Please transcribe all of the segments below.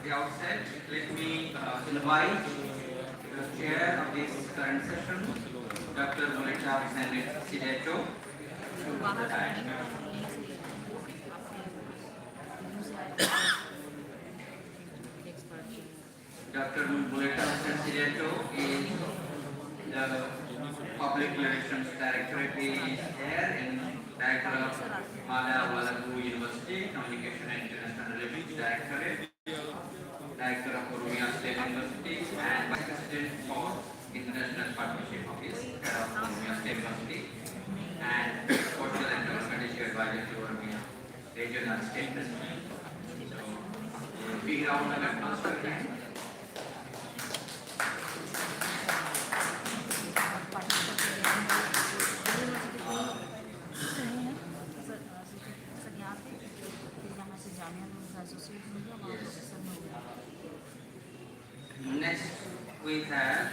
the outset, let me invite the chair of this current session, Dr. Muleta Sidecho. Dr. Muleta Sidecho is the Public Relations Directorate is there in Director of Mala Walagu University, Communication and International Relations Directorate, Director of Oromia State University, and Vice President for International Partnership Office, Head of Oromia State University, and Social and Development Issue Advisor to Oromia Regional State President. So, big round of applause for him. Next, we have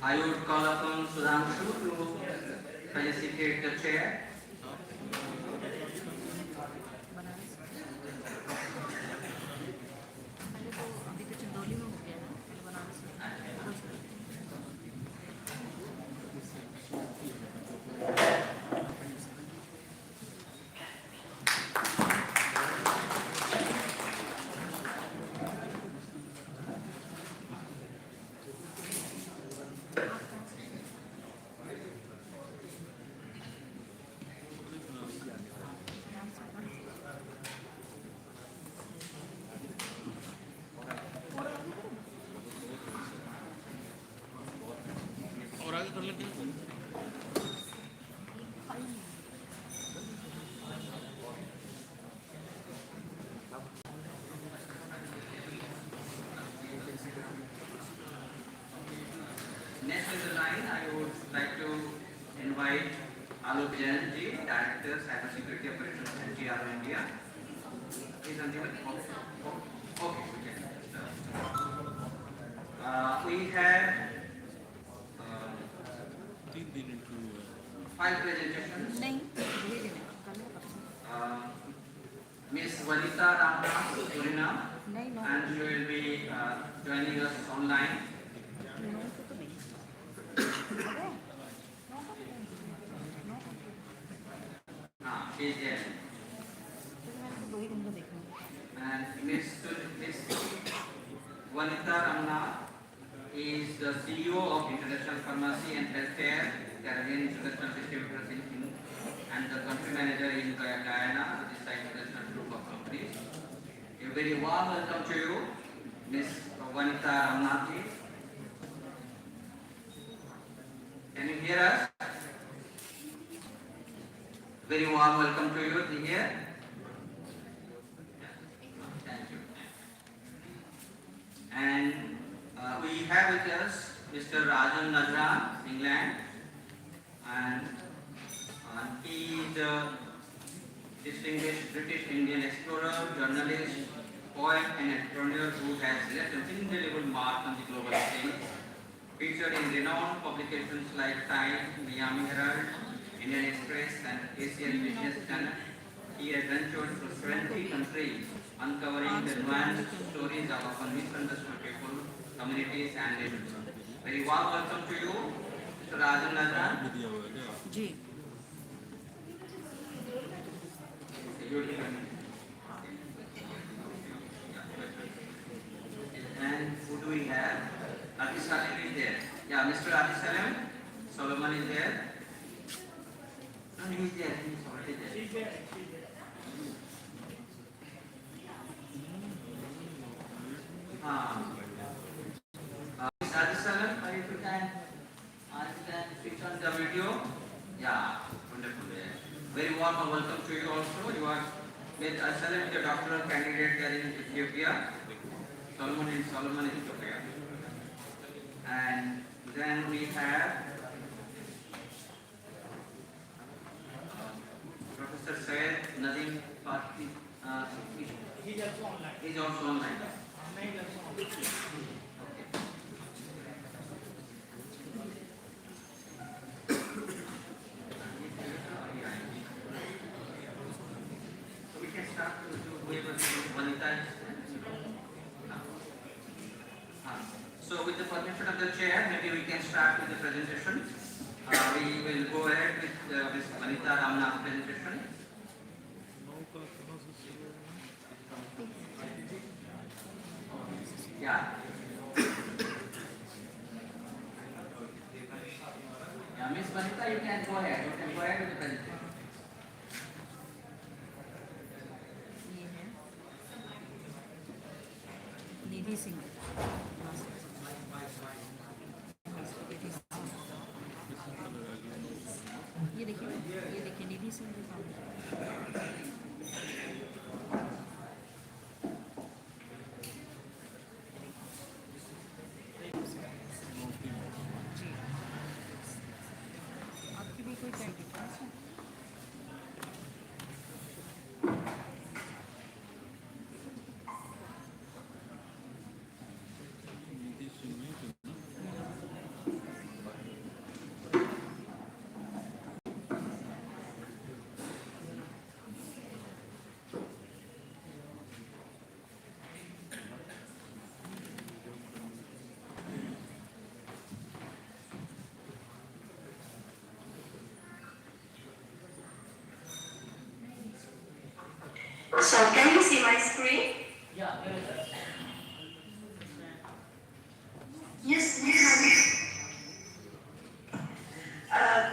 I would call upon Sudhanshu to felicitate the chair. Next in the line, I would like to invite Alok Jain ji, Director, Cybersecurity Operations at GR India. Is on the way? Okay, we have 5 presentations. Ms. Vanita Ramnath Surina, and she will be joining us online. She is there. And Ms. Vanita Ramnath is the CEO of International Pharmacy and Healthcare Caribbean International Distributors Inc. and the country manager in Guyana, this international group of companies. A very warm welcome to you, Ms. Vanita Ramnath. Can you hear us? Very warm welcome to you here. Thank you. And we have with us Mr. Rajan Najran, England, and he is a distinguished British Indian explorer, journalist, poet, and entrepreneur who has left an indelible mark on the global stage, featured in renowned publications like Time, Miami Herald, Indian Express, and Asian Business Channel. He adventured through 20 countries, uncovering the nuanced stories of often misunderstood people, communities, and nations. Very warm welcome to you, Mr. Rajan Najran. And who do we have? Adi Salim is there. Yeah, Mr. Adi Salim. Solomon is there. No, he is there. He is already there. He's there. Ms. Adi Salim, if you can switch on the video. Yeah, wonderful. Very warm welcome to you also. You are with Salim, the doctoral candidate there in Ethiopia. Solomon is Ethiopia. And then we have Professor Syed Nadeem Fatih. He's also online. He's also online. permission of the chair, maybe we can start with the presentation. We will go ahead with Ms. Vanitha Ramnath's presentation. Yeah. Yeah, Ms. Vanitha, you can go ahead. You can go ahead with the presentation. निधि सिंह ये देखिए निधि सिंह के सामने जी आपकी भी कोई time difference है So can you see my screen? Yeah. Yes,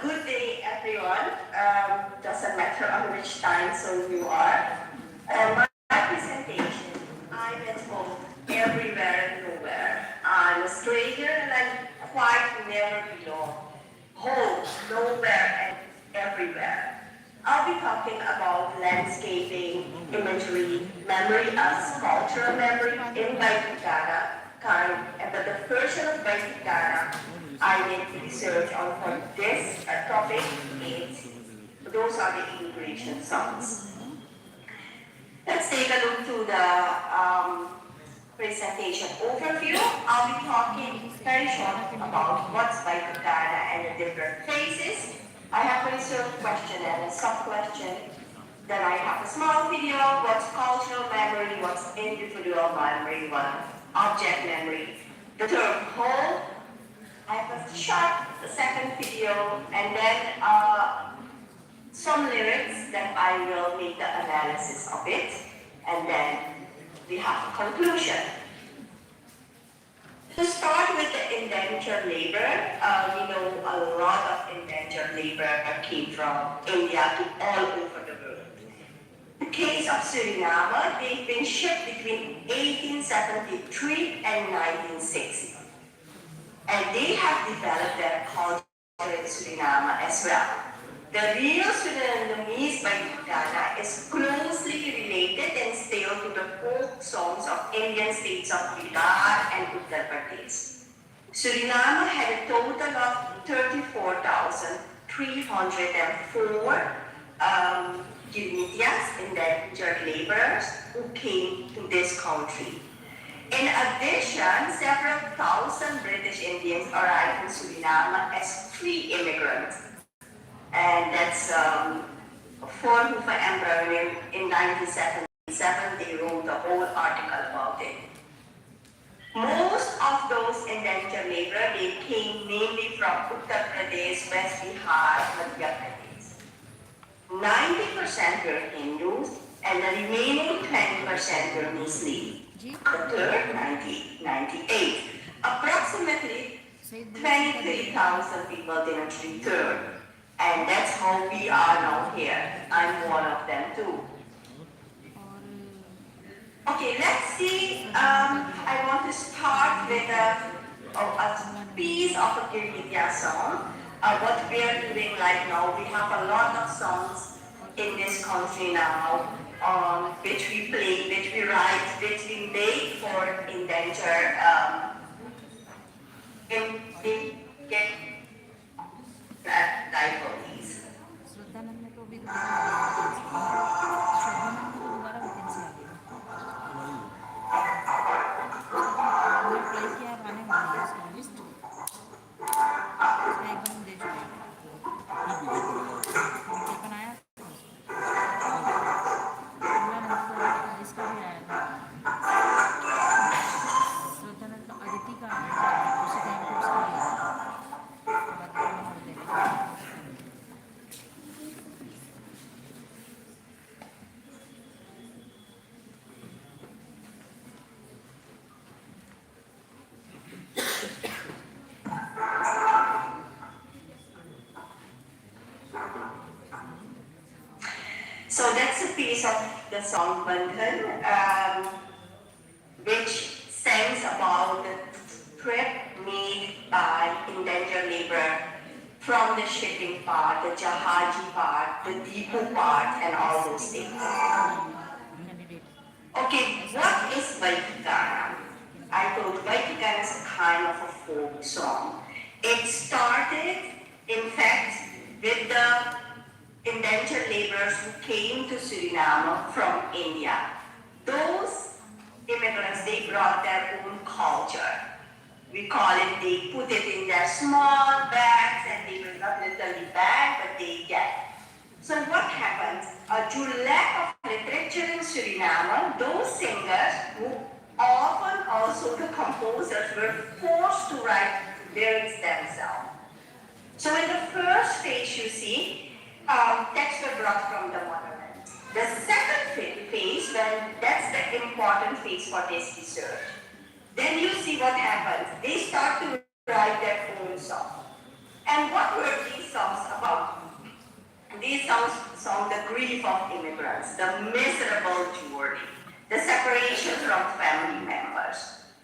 good day, everyone. Doesn't matter on which time zone you are. My presentation, I'm at home everywhere and nowhere. I'm a stranger and I quite never belong. Home, nowhere and everywhere. I'll be talking about landscaping, imagery, memory as cultural memory in Baitukara, but the version of Baitukara I did research on for this topic is, those are the immigration songs. Let's take a look to the presentation overview. I'll be talking very short about what's Baitukara and the different phases. I have a research question and a sub-question. Then I have a small video, what's cultural memory, what's individual memory, what object memory. The term whole, I have a short second video, and then some lyrics that I will make the analysis of it, and then we have a conclusion. To start with the indentured labor, we know a lot of indentured labor came from India to all over the world. In the case of Suriname, they've been shipped between 1873 and 1960. And they have developed their culture in Suriname as well. The real Surinamese Baitukara is closely related and still to the folk songs of Indian states of Bihar and Uttar Pradesh. Suriname had a total of 34,304 Kirmitians, indentured laborers, who came to this country. In addition, several thousand British Indians arrived in Suriname as free immigrants. And that's for Hoover and Burnham in 1977, they wrote a whole article about it. Most of those indentured labor, they came mainly from Uttar Pradesh, West Bihar, Madhya Pradesh. 90% were Hindus, and the remaining 20% were Muslims. The third, 98. Approximately 23,000 people didn't return. And that's how we are now here. I'm one of them too. Okay, let's see. I want to start with a piece of a Kirgitia song. What we are doing right now, we have a lot of songs in this country now, which we play, which we write, which we make for indentured diabetes. Shraddhanand को भी श्रद्धानंद को दोबारा vacancy आ गई हमने apply किया अब आने वाली है उसका लिस्ट उसका एक बार हम दे चुके हैं पेपर आया इसका भी आया था श्रद्धानंद का अदिति का आया था उसी time So that's a piece of the song Bandhan, which sings about the trip made by indentured labor from the shipping part, the Jahaji part, the depot part, and all those things. Candidate. Okay, what is Vaikikana? I told Vaikikana is a kind of a folk song. It started, in fact, with the indentured laborers who came to Suriname from India. Those immigrants, they brought their own culture. We call it, they put it in their small bags, and they were not literally bag, but they get. So what happens? Due to lack of literature in Suriname, those singers, who often also the composers, were forced to write lyrics themselves. So in the first phase, you see, texts were brought from the motherland. The second phase, when that's the important phase for this research, then you see what happens. They start to write their own songs. And what were these songs about? These songs song the grief of immigrants, the miserable journey, the separation from family members.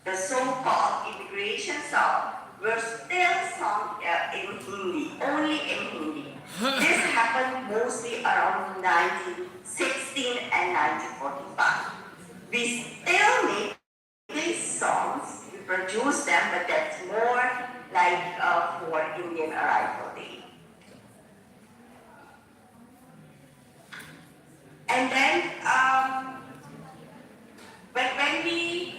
The so-called immigration songs were still sung in Hindi, only in Hindi. This happened mostly around 1916 and 1945. We still make these songs, we produce them, but that's more like for Indian Arrival Day. And then, when we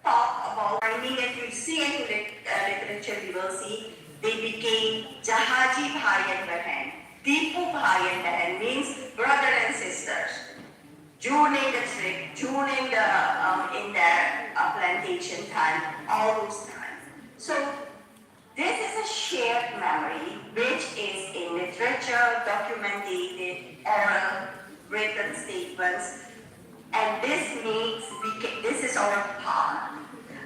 talk about, I mean, if you see in literature, you will see they became Jahaji Bhai and Bahan. Deepu Bhai and Bahan means brother and sisters. During the trip, during the in their plantation time, all those times. So this is a shared memory which is in literature, documented, oral, written statements, and this is our past.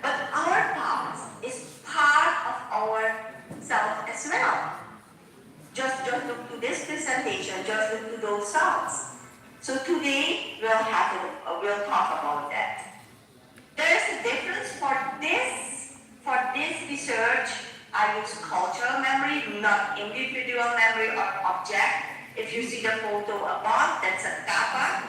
But our past is part of our self as well. Just look to this presentation, just look to those songs. So today we'll talk about that. There is a difference for this research. I use cultural memory, not individual memory or object. If you see the photo above, that's a tapa,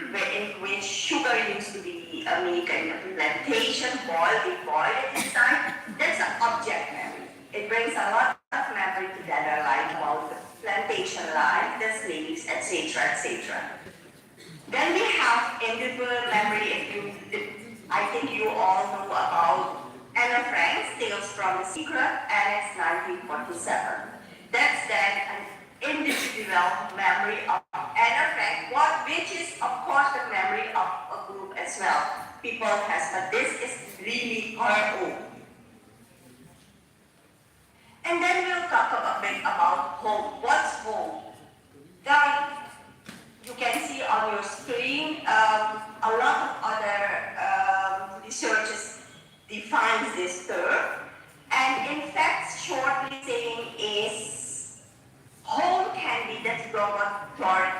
in which sugar used to be made in a plantation, they boil it inside. That's an object memory. It brings a lot of memory together, like about the plantation life, the slaves, etc., etc. Then we have individual memory. I think you all know about Anna Frank's Tales from the Secret, Annex 1947. That's then an individual memory of Anna Frank, which is of course the memory of a group as well. People has, but this is really her own. And then we'll talk a bit about home. What's home? Now, you can see on your screen a lot of other researchers defines this term, and in fact, shortly saying is home can be that dormitory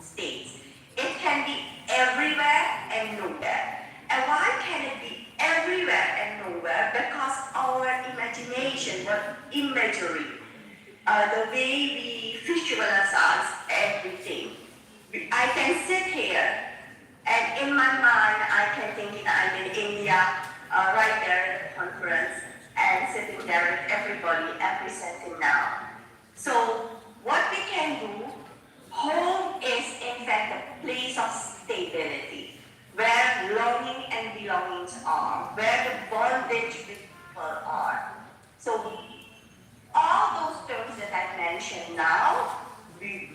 states. It can be everywhere and nowhere. And why can it be everywhere and nowhere? Because our imagination, what imagery, the way we visualize everything. I can sit here, and in my mind, I can think I'm in India, right there at the conference, and sitting there with everybody and presenting now. So what we can do, home is in fact a place of stability, where longing and belongings are, where the bondage with people are. So all those terms that I've mentioned now, we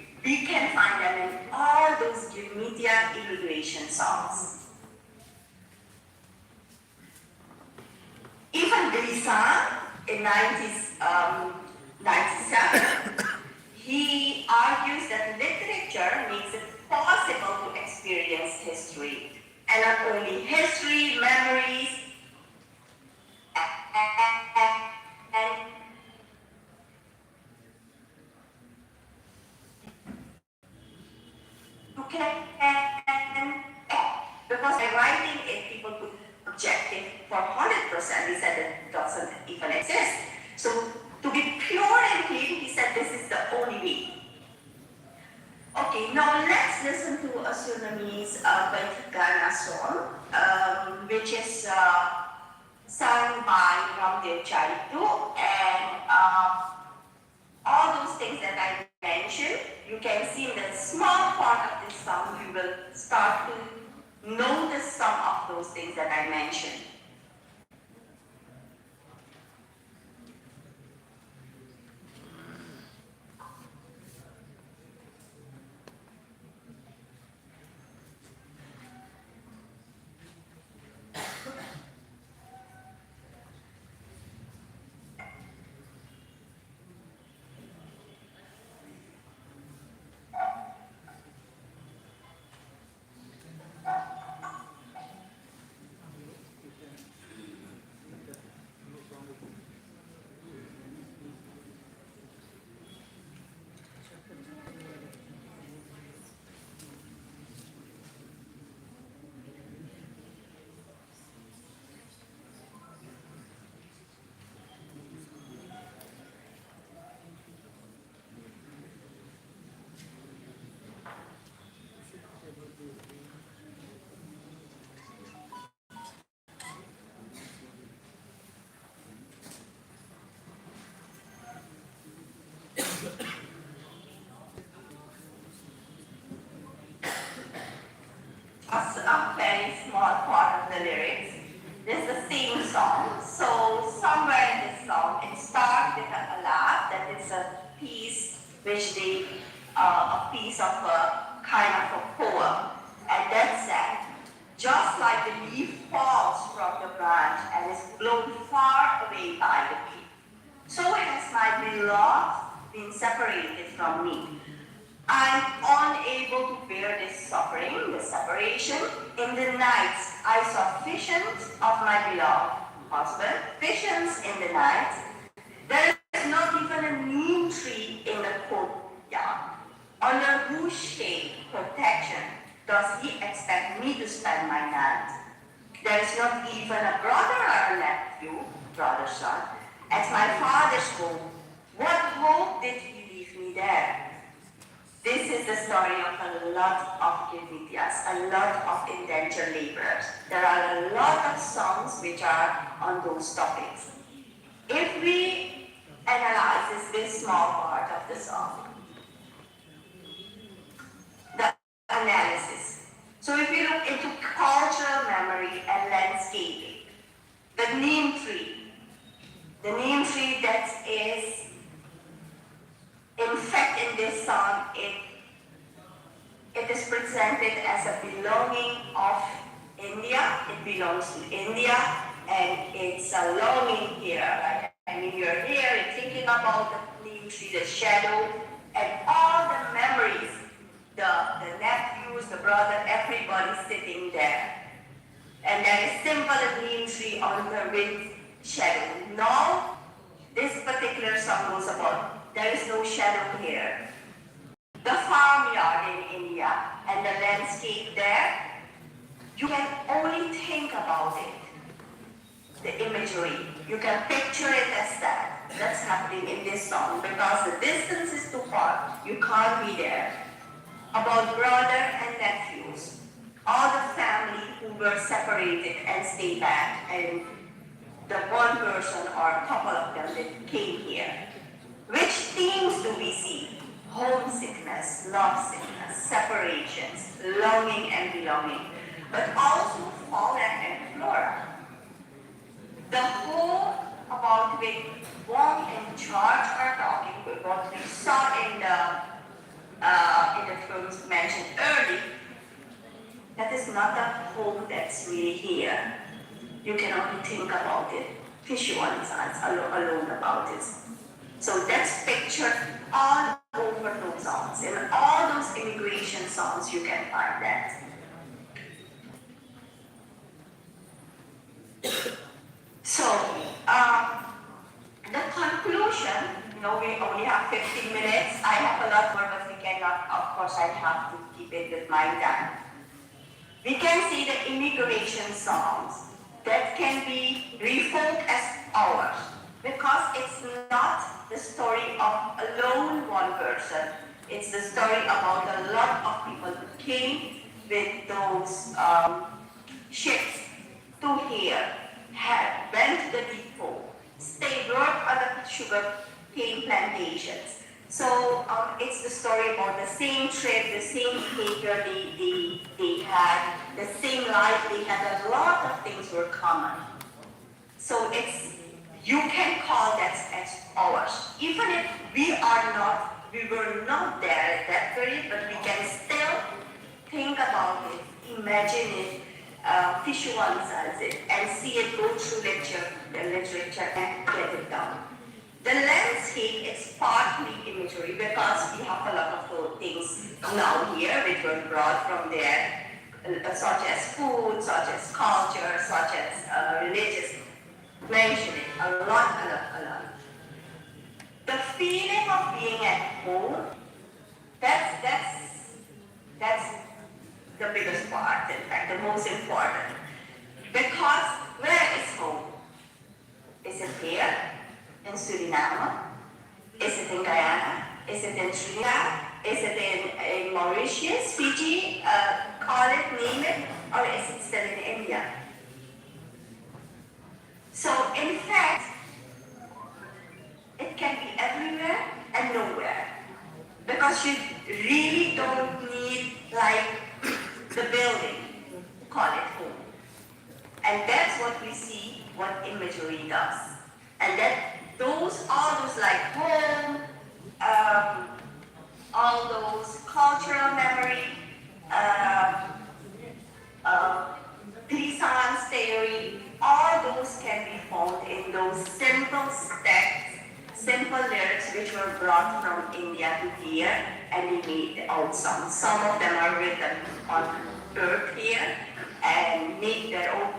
can find them in all those media immigration songs. Even Glissant in 1997, he argues that literature makes it possible to experience history, and not only history, memories, and can, because by writing it, people could object it for 100%. He said it doesn't even exist. So to be pure and clean, he said this is the only way. Okay, now let's listen to a Sudanese Ghana song, which is sung by Ramdev Charitu, and all those things that I mentioned, you can see in the small part of this song, you will start to notice some of those things that I mentioned. A very small part of the lyrics. This is the same song. So somewhere in this song, it starts with a lap, that is a piece which they, a piece of a kind of a poem. And that said, just like the leaf falls from the branch and is blown far away by the wind, so has my beloved been separated from me. I am unable to bear this suffering, the separation. In the nights, I saw visions of my beloved husband, visions in the night. There is not even a neem tree in the courtyard, under whose shade protection does he expect me to spend my night. There is not even a brother or a nephew, brother, son, at my father's home. What hope did he leave me there? This is the story of a lot of Kirgitias, a lot of indentured laborers. There are a lot of songs which are on those topics. If we analyze this small part of the song, the analysis. So if we look into cultural memory and landscaping, the neem tree that is in fact, in this song, it is presented as a belonging of India. It belongs to India, and it's a longing here. Like, I mean, you're here, you're thinking about the neem tree, the shadow, and all the memories, the nephews, the brother, everybody sitting there. And there is simple a neem tree on the wind shadow. Now, this particular song goes about, there is no shadow here. The farmyard in India and the landscape there, you can only think about it, the imagery. You can picture it as that. That's happening in this song because the distance is too far. You can't be there. About brother and nephews, all the family who were separated and stayed back, and the one person or a couple of them that came here. Which themes do we see? Homesickness, lovesickness, separations, longing and belonging, but also fauna and flora. The whole about which Wong and George are talking, with what we saw in the films mentioned earlier, that is not the home that's really here. You can only think about it, visualize alone about it. So that's pictured all over those songs. In all those immigration songs, you can find that. So, the conclusion, we only have 15 minutes. I have a lot more, but we cannot course I have to keep it with my time. We can see the immigration songs that can be referred as ours because it's not the story of alone one person. It's the story about a lot of people who came with those ships to here, went to the depot, stayed, worked on the sugar cane plantations. So it's the story about the same trip, the same behavior they had, the same life they had. A lot of things were common. So you can call that as ours. Even if we were not there at that period, but we can still think about it, imagine it, visualize it, and see it go through the literature and get it down. The landscape is partly imagery because we have a lot of things now here which were brought from there, such as food, such as culture, such as religious mentioning, a lot. The feeling of being at home, that's the biggest part, in fact, the most important. Because where is home? Is it here in Suriname? Is it in Guyana? Is it in Trinidad? Is it in Mauritius, Fiji? Call it, name it, or is it still in India? So in fact, it can be everywhere and nowhere. Because you really don't need like the building to call it home. And that's what we see, what imagery does. And that all those like home, all those cultural memory, Glissant's theory, all those can be found in those simple texts, simple lyrics which were brought from India to here and we made out songs. Some of them are written on earth here and make their own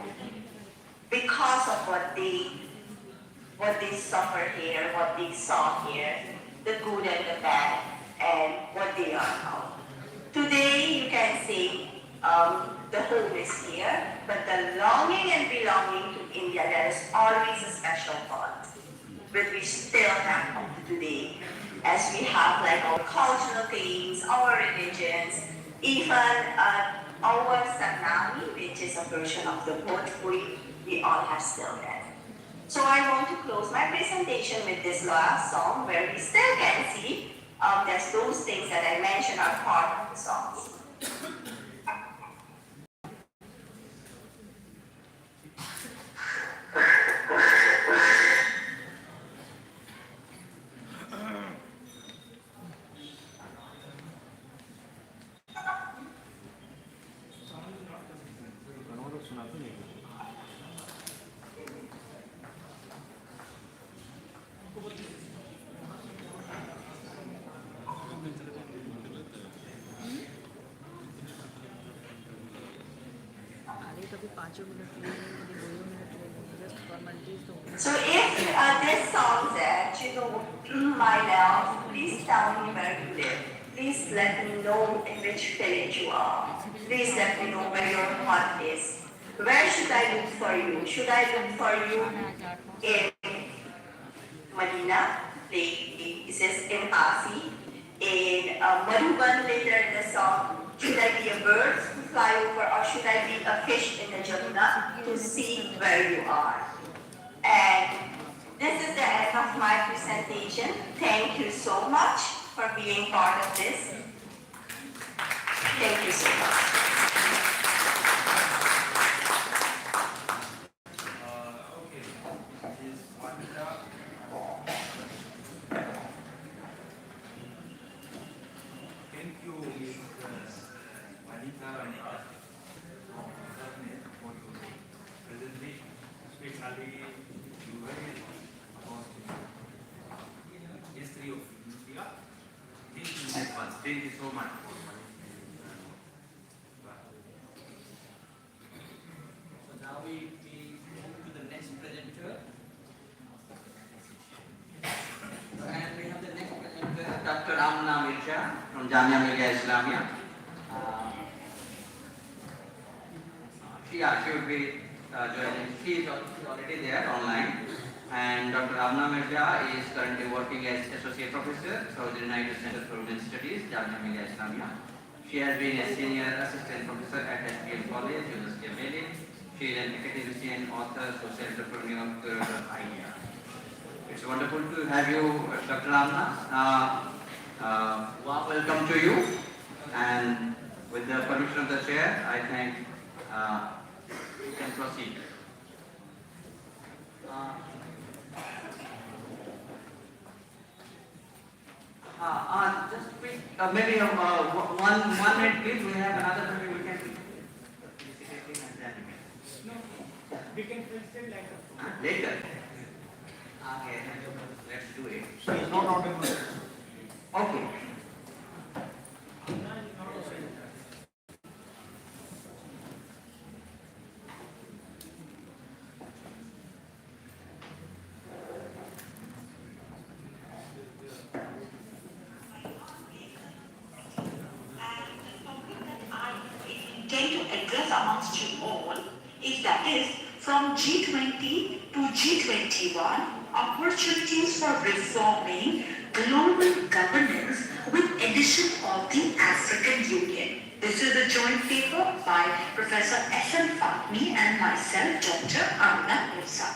because of what they suffered here, what they saw here, the good and the bad, and what they are now. Today you can say the home is here, but the longing and belonging to India, there is always a special part, which we still have up to today, as we have like our cultural things, our religions, even our Sanami, which is a version of the Bhojpuri, we all have still that. So I want to close my presentation with this last song where we still can see there's those things that I mentioned are part of the songs. कभी 5 minute ले लें, कभी 2 minute ले लें, just formalities तो होंगे. So if this song that you know my love, please tell me where you live. Please let me know in which village you are. Please let me know where your heart is. Where should I look for you? Should I look for you in Medina? This is in Asi. In Madhuban later in the song. Should I be a bird to fly over, or should I be a fish in the Jamuna to see where you are? And this is the end of my presentation. Thank you so much for being part of this. Thank you so much. Thank you, Vanita, for your presentation, especially you very about the history of India. Thank you so much. So now we move to the next presenter. And we have the next presenter, Dr. Amna Mirza from Jamia Millia Islamia. She would be joining. She is already there online. And Dr. Amna Mirza is currently working as Associate Professor for the United Center for Women Studies, Jamia Millia Islamia. She has been a Senior Assistant Professor at SPL College, University of Delhi. She is an academician, author, social entrepreneur, idea. It's wonderful to have you, Dr. Amna. Welcome to you. And with the permission of the chair, I think you can proceed. Just quick, maybe 1 minute, please. We have another maybe we can. No, we can present later. Later. Okay, let's do it. She is not audible. Okay. Intend to address amongst you all is that is from G20 to G21 opportunities for reforming global governance with addition of the African Union. This is a joint paper by Professor S.N. Fatmi and myself, Dr. Amna Mirza.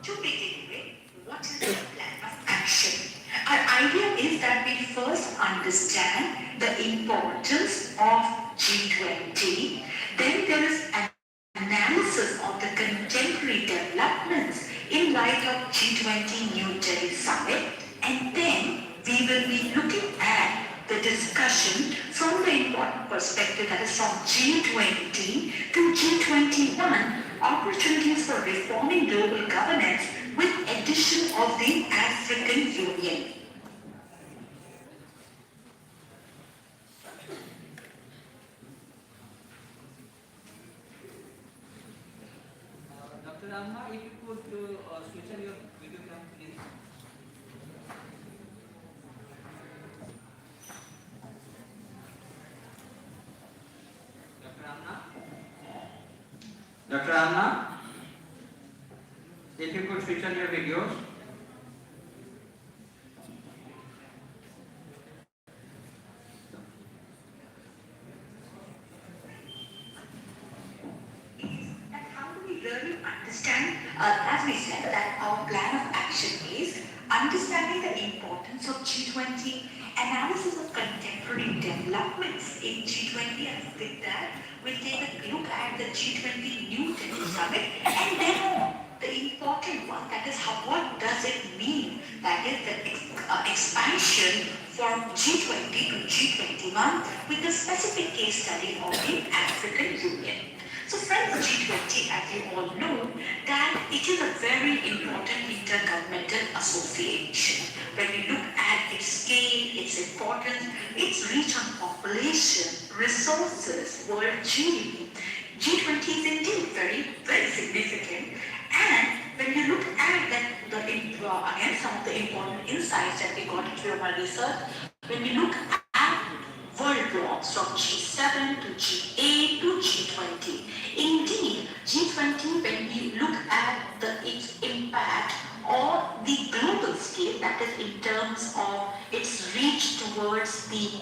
To begin with, what is the plan of action? Our idea is that we first understand the importance of G20, then there is an analysis of the contemporary developments in light of G20 New Delhi Summit, and then we will be looking at the discussion from the important perspective that is from G20 to G21, opportunities for reforming global governance with addition of the African Union. Dr. Amna, if you could switch on your video cam, please. Dr. Amna? Dr. Amna? If you could switch on your videos. Really understand, as we said, that our plan of action is understanding the importance of G20, analysis of contemporary developments in G20, and with that, we'll take a look at the G20 New Delhi Summit, and then the important one, that is what does it mean, that is the expansion from G20 to G21 with the specific case study of the African Union. So friends, G20, as you all know, that it is a very important intergovernmental association. When we look at its scale, its importance, its reach on population, resources, world GDP, G20 is indeed very, very significant. And when you look at that, again, some of the important insights that we got through our research, when we look at world blocks from G7 to G8 to G20. Indeed, G20, when we look at its impact on the global scale, that is in terms of its reach towards the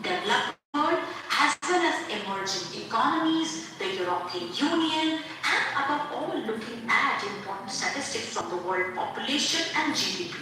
developed world, as well as emerging economies, the European Union, and above all looking at important statistics from the world population and GDP.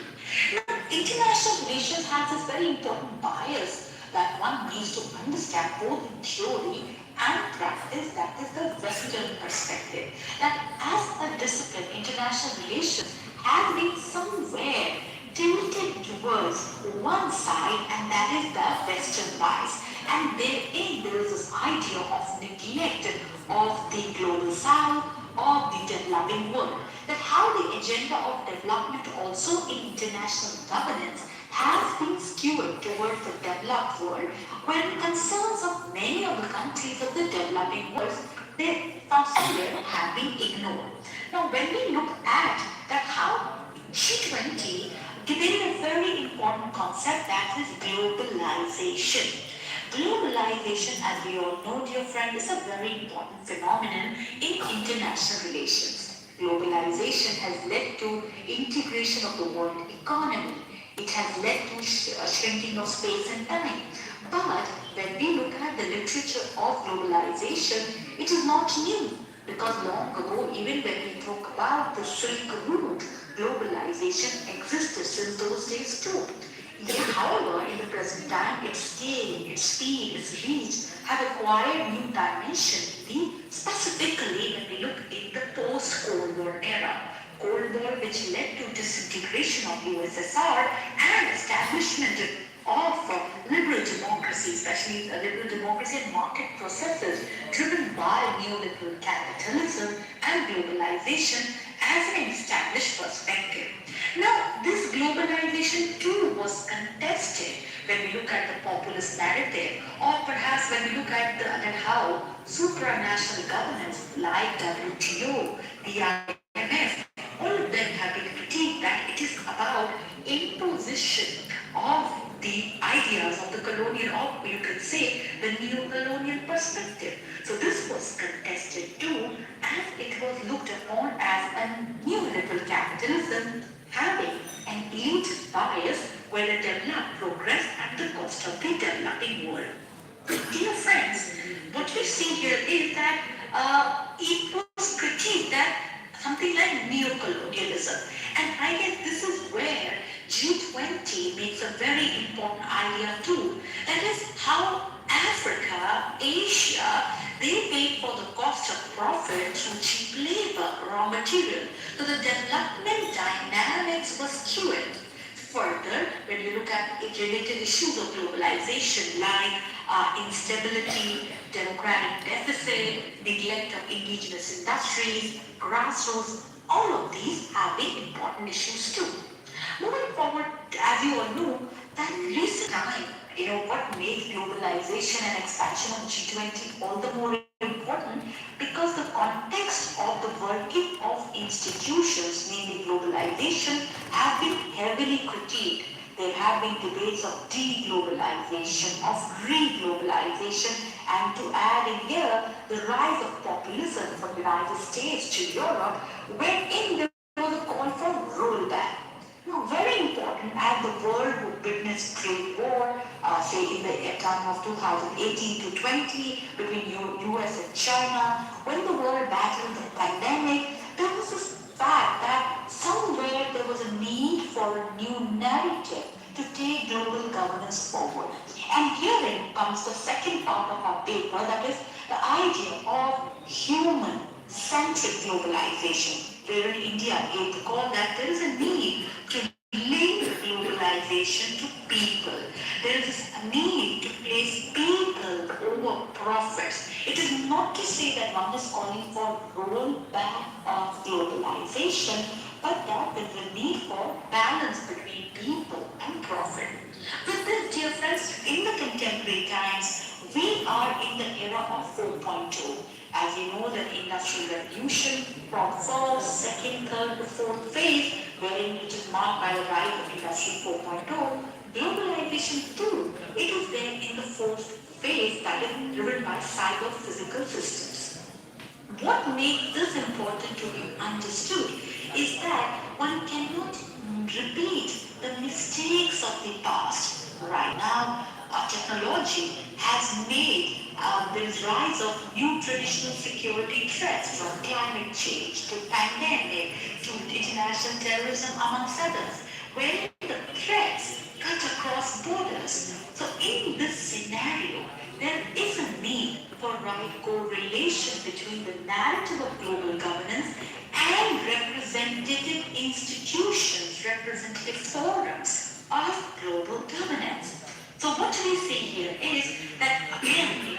Now, international relations has this very important bias that one needs to understand both in theory and practice, that is the Western perspective. That as a discipline, international relations has been somewhere tilted towards one side, and that is the Western bias. And therein there is this idea of neglect of the global south, of the developing world. That how the agenda of development also in international governance has been skewed towards the developed world, when concerns of many of the countries of the developing world, they from somewhere have been ignored. Now, when we look at that how G20 debated a very important concept, that is globalization. Globalization, as we all know, dear friend, is a very important phenomenon in international relations. Globalization has led to integration of the world economy. It has led to shrinking of space and time. But when we look at the literature of globalization, it is not new. Because long ago, even when we talk about the Silk Route, globalization existed since those days too. Yet, however, in the present time, its scale, its speed, its reach have acquired new dimension. Specifically, when we look in the post-Cold War era, Cold War which led to disintegration of USSR and establishment of liberal democracy, especially liberal democracy and market processes driven by neoliberal capitalism and globalization as an established perspective. Now, this globalization too was contested when we look at the populist narrative, or perhaps when we look at how supranational governance like WTO, the IMF, all of them have been critiqued that it is about imposition of the ideas of the colonial, or you can say the neo-colonial perspective. So this was contested too, as it was looked upon as a neoliberal capitalism having an elite bias where the developed progress at the cost of the developing world. Dear friends, what we see here is that it was critiqued that something like neo-colonialism. And I guess this is where G20 makes a very important idea too. That is how Africa, Asia, they pay for the cost of profit through cheap labor, raw material. So the development dynamics was skewed. Further, when you look at related issues of globalization like instability, democratic deficit, neglect of indigenous industries, grassroots, all of these have been important issues too. Moving forward, as you all know, that recent time, what makes globalization and expansion of G20 all the more important because the context of the working of institutions, namely globalization, have been heavily critiqued. There have been debates of de-globalization, of re-globalization, and to add in here, the rise of populism from the United States to Europe, wherein there was a call for rollback. Now, very important, as the world would witness trade war, say in the time of 2018 to 20 between US and China, when the world battled the pandemic, there was this fact that somewhere there was a need for a new narrative to take global governance forward. And herein comes the second part of our paper, that is the idea of human-centric globalization. Where in India, it called that there is a need to link globalization to people. There is a need to place people over profits. It is not to say that one is calling for rollback of globalization, but that there is a need for balance between people and profit. With this, dear friends, in the contemporary times, we are in the era of 4.0. As you know, the Industrial Revolution from first, second, third to fourth phase, wherein it is marked by the rise of Industry 4.0, globalization too, it is there in the fourth phase that is driven by cyber-physical systems. What makes this important to be understood is that one cannot repeat the mistakes of the past. Right now, technology has made this rise of new traditional security threats, from climate change to pandemic to international terrorism, amongst others, where the threats cut across borders. So in this scenario, there is a need for right correlation between the narrative of global governance and representative institutions, representative forums of global governance. So what we see here is that, again,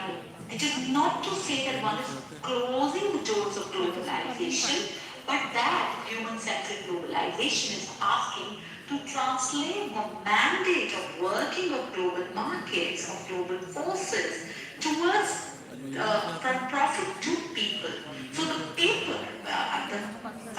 it is not to say that one is closing the doors of globalization, but that human-centric globalization is asking to translate the mandate of working of global markets, of global forces, towards from profit to people. So the paper, the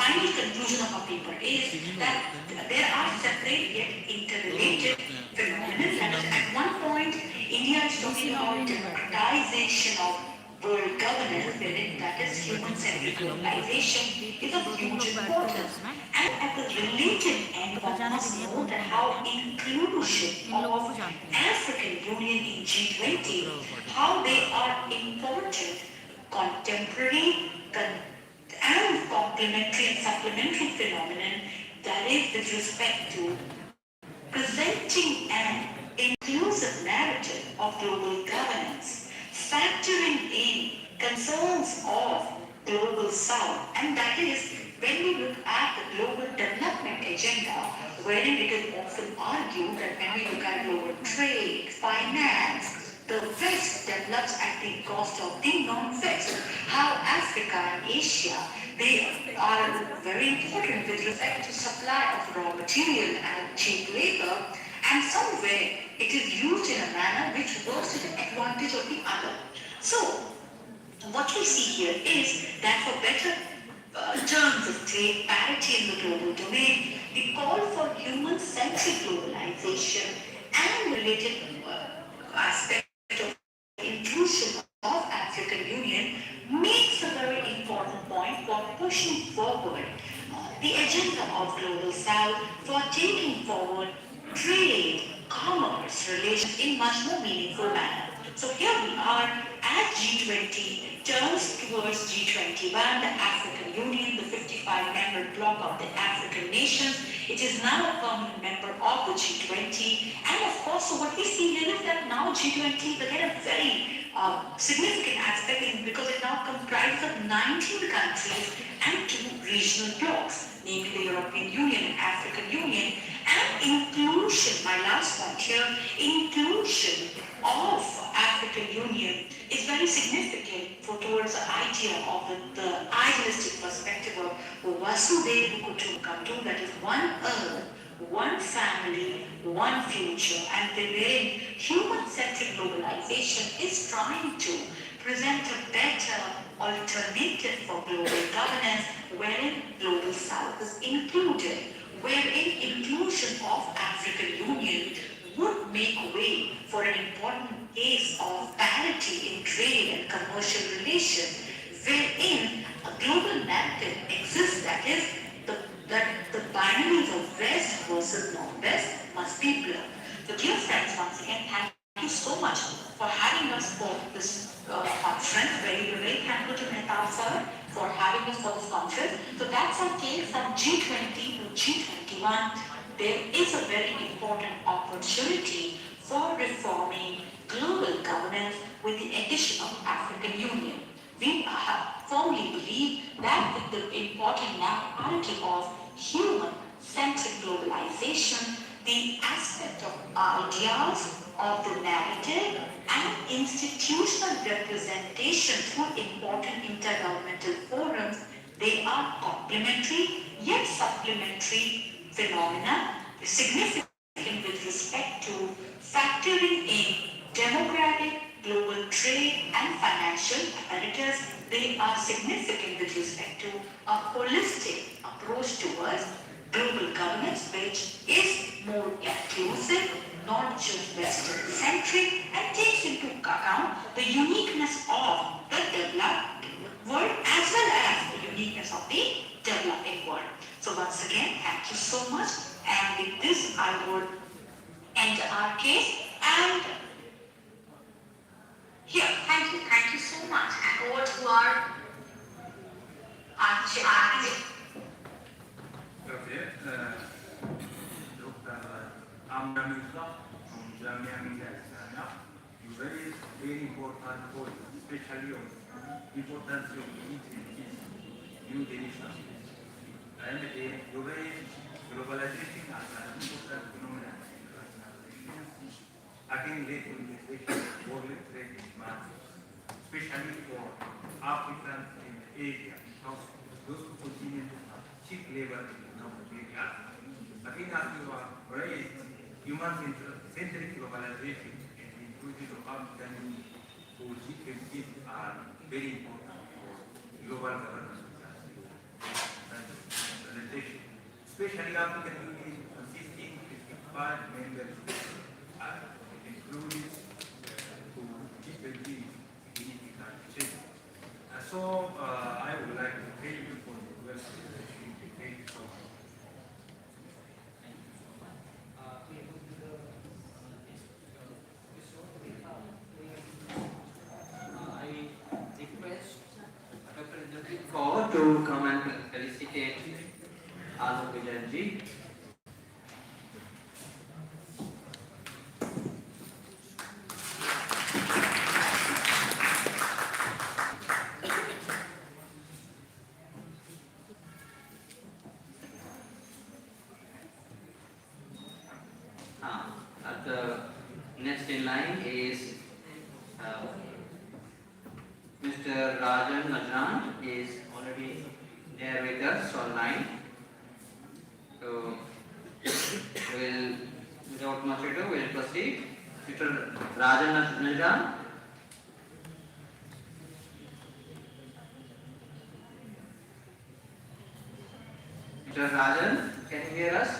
final conclusion of our paper is that there are separate yet interrelated phenomena. That is, at one point, India is talking about democratization of world governance, wherein that is human-centric globalization is of huge importance. And at the related end, one must know that how inclusion of African Union in G20, how they are important, contemporary, and complementary and supplementary phenomenon, that is with respect to presenting an inclusive narrative of global governance, factoring in concerns of global south, and that is when we look at the global development agenda, wherein it is often argued that when we look at global trade, finance, the West develops at the cost of the non-West. How Africa and Asia, they are very important with respect to supply of raw material and cheap labor, and somewhere it is used in a manner which works to the advantage of the other. So, what we see here is that for better terms of trade parity in the global domain, the call for human-centric globalization and related aspects of inclusion of African Union makes a very important point for pushing forward the agenda of Global South, for taking forward trade, commerce, relations in much more meaningful manner. So here we are as G20 turns towards G21, the African Union, the 55-member bloc of the African nations. It is now a permanent member of the G20. And of course, so what we see here is that now G20 is again a very significant aspect because it now comprises of 19 countries and 2 regional blocs, namely the European Union and African Union, and inclusion, my last point here, inclusion of African Union is very significant towards the idea of the idealistic perspective of Vasudhaiva Kutumbakam, that is one earth, one family, one future, and wherein human-centric globalization is trying to present a better alternative for global governance, wherein Global South is included, wherein inclusion of African Union would make way for an important case of parity in trade and commercial relations, wherein a global narrative exists, that is, that the binaries of West versus non-West must be blurred. So dear friends, once again, thank you so much for having us for this conference. Very thankful to Mehtab sir for having us for this conference. So that's our case from G20 to G21. There is a very important opportunity for reforming global governance with the addition of African Union. We firmly believe that with the important narrative of human-centric globalization, the aspect of ideas of the narrative and institutional representation through important intergovernmental forums, they are complementary yet supplementary phenomena, significant with respect to factoring in democratic, global trade and financial apparatus. They are significant with respect to a holistic approach towards global governance, which is more inclusive, not just Western-centric, and takes into account the uniqueness of the developed world as well as the uniqueness of the developing world. So once again, thank you so much. And with this, I would end our case. And here, thank you so much. And over to our Dr. Amra Mirza from Jamia Millia Islamia, you raised very important point, especially on importance of new initiatives. And you raised globalization as an important phenomenon in internationalization. Again, late globalization, world trade is massive, especially for Africans in Asia, because those who continue to have cheap labor in economic areas. Again, as you are raised, human-centric globalization and the inclusion of African Union for G20 are very important for global governance. Thank you. Special African Union consisting of 55 members are included to different significant change. So I would like to thank you for the welcome. Thank you so much. We move to the next I request Dr. Indrajit Kaur to come and felicitate Alok Vijayanji. The next in line is Mr. Rajan Najran is already there with us online. So we'll, without much ado, we'll proceed. Mr. Rajan Najran. Mr. Rajan, can you hear us?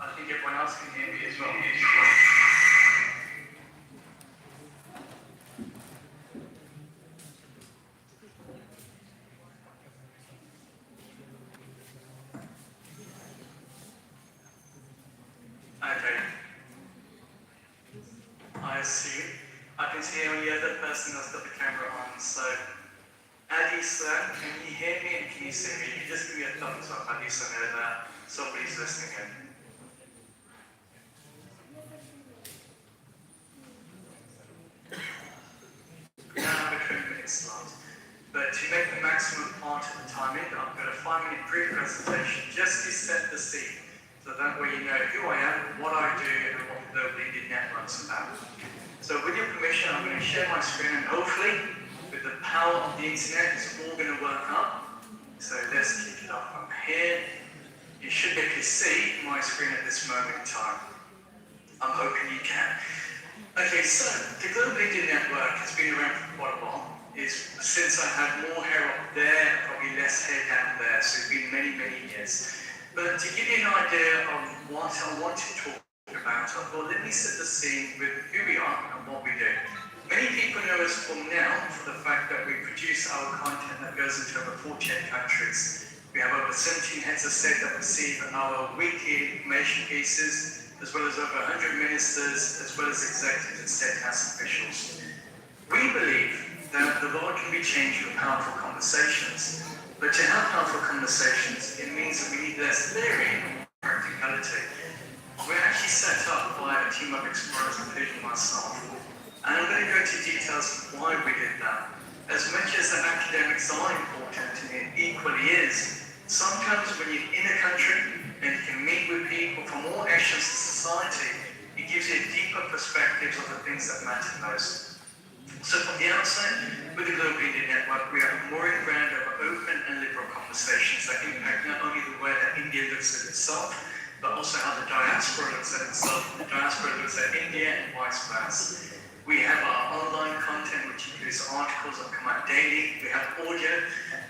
I think everyone else can hear me as well. Okay. I can see only other person that's got the camera on, so Adi sir, can you hear me and can you see me? You just give me a thumbs up, at least I know that somebody's listening in. Now I have a 20-minute slot, but to make the maximum part of the timing, I've got a 5-minute brief presentation just to set the scene, so that way you know who I am, what I do, and what the Global Indian Network's about. So with your permission, I'm going to share my screen, and hopefully, with the power of the internet, it's all going to work up. So let's kick it off from here. You should be able to see my screen at this moment in time. I'm hoping you can. Okay, so the Global Indian Network has been around for quite a while. It's since I had more hair up there, probably less hair down there, so it's been many, many years. But to give you an idea of what I want to talk about, I thought let me set the scene with who we are and what we do. Many people know us from now for the fact that we produce our content that goes into over 48 countries. We have over 17 heads of state that receive our weekly information pieces, as well as over 100 ministers, as well as executives and state house officials. We believe that the world can be changed with powerful conversations, but to have powerful conversations, it means that we need less theory and more practicality. We're actually set up by a team of explorers, including myself. And I'm going to go into details of why we did that. As much as the academics are important, and it equally is, sometimes when you're in a country and you can meet with people from all echelons of society, it gives you a deeper perspective of the things that matter most. So from the outset, with the Global Indian Network, we are mooring ground over open and liberal conversations that impact not only the way that India looks at itself, but also how the diaspora looks at itself, the diaspora looks at India, and vice versa. We have our online content, which includes articles that come out daily. We have audio,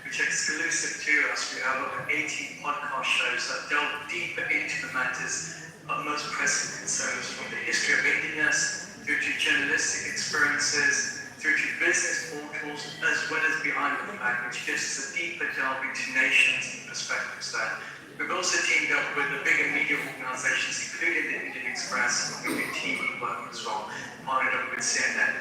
which are exclusive to us. We have over 18 podcast shows that delve deeper into the matters of most pressing concerns, from the history of Indianness, through to journalistic experiences, through to business portals, as well as behind the flag, which gives us a deeper delve into nations and perspectives there. We've also teamed up with the bigger media organizations, including the Indian Express, and we do TV work as well, partnered up with CNN.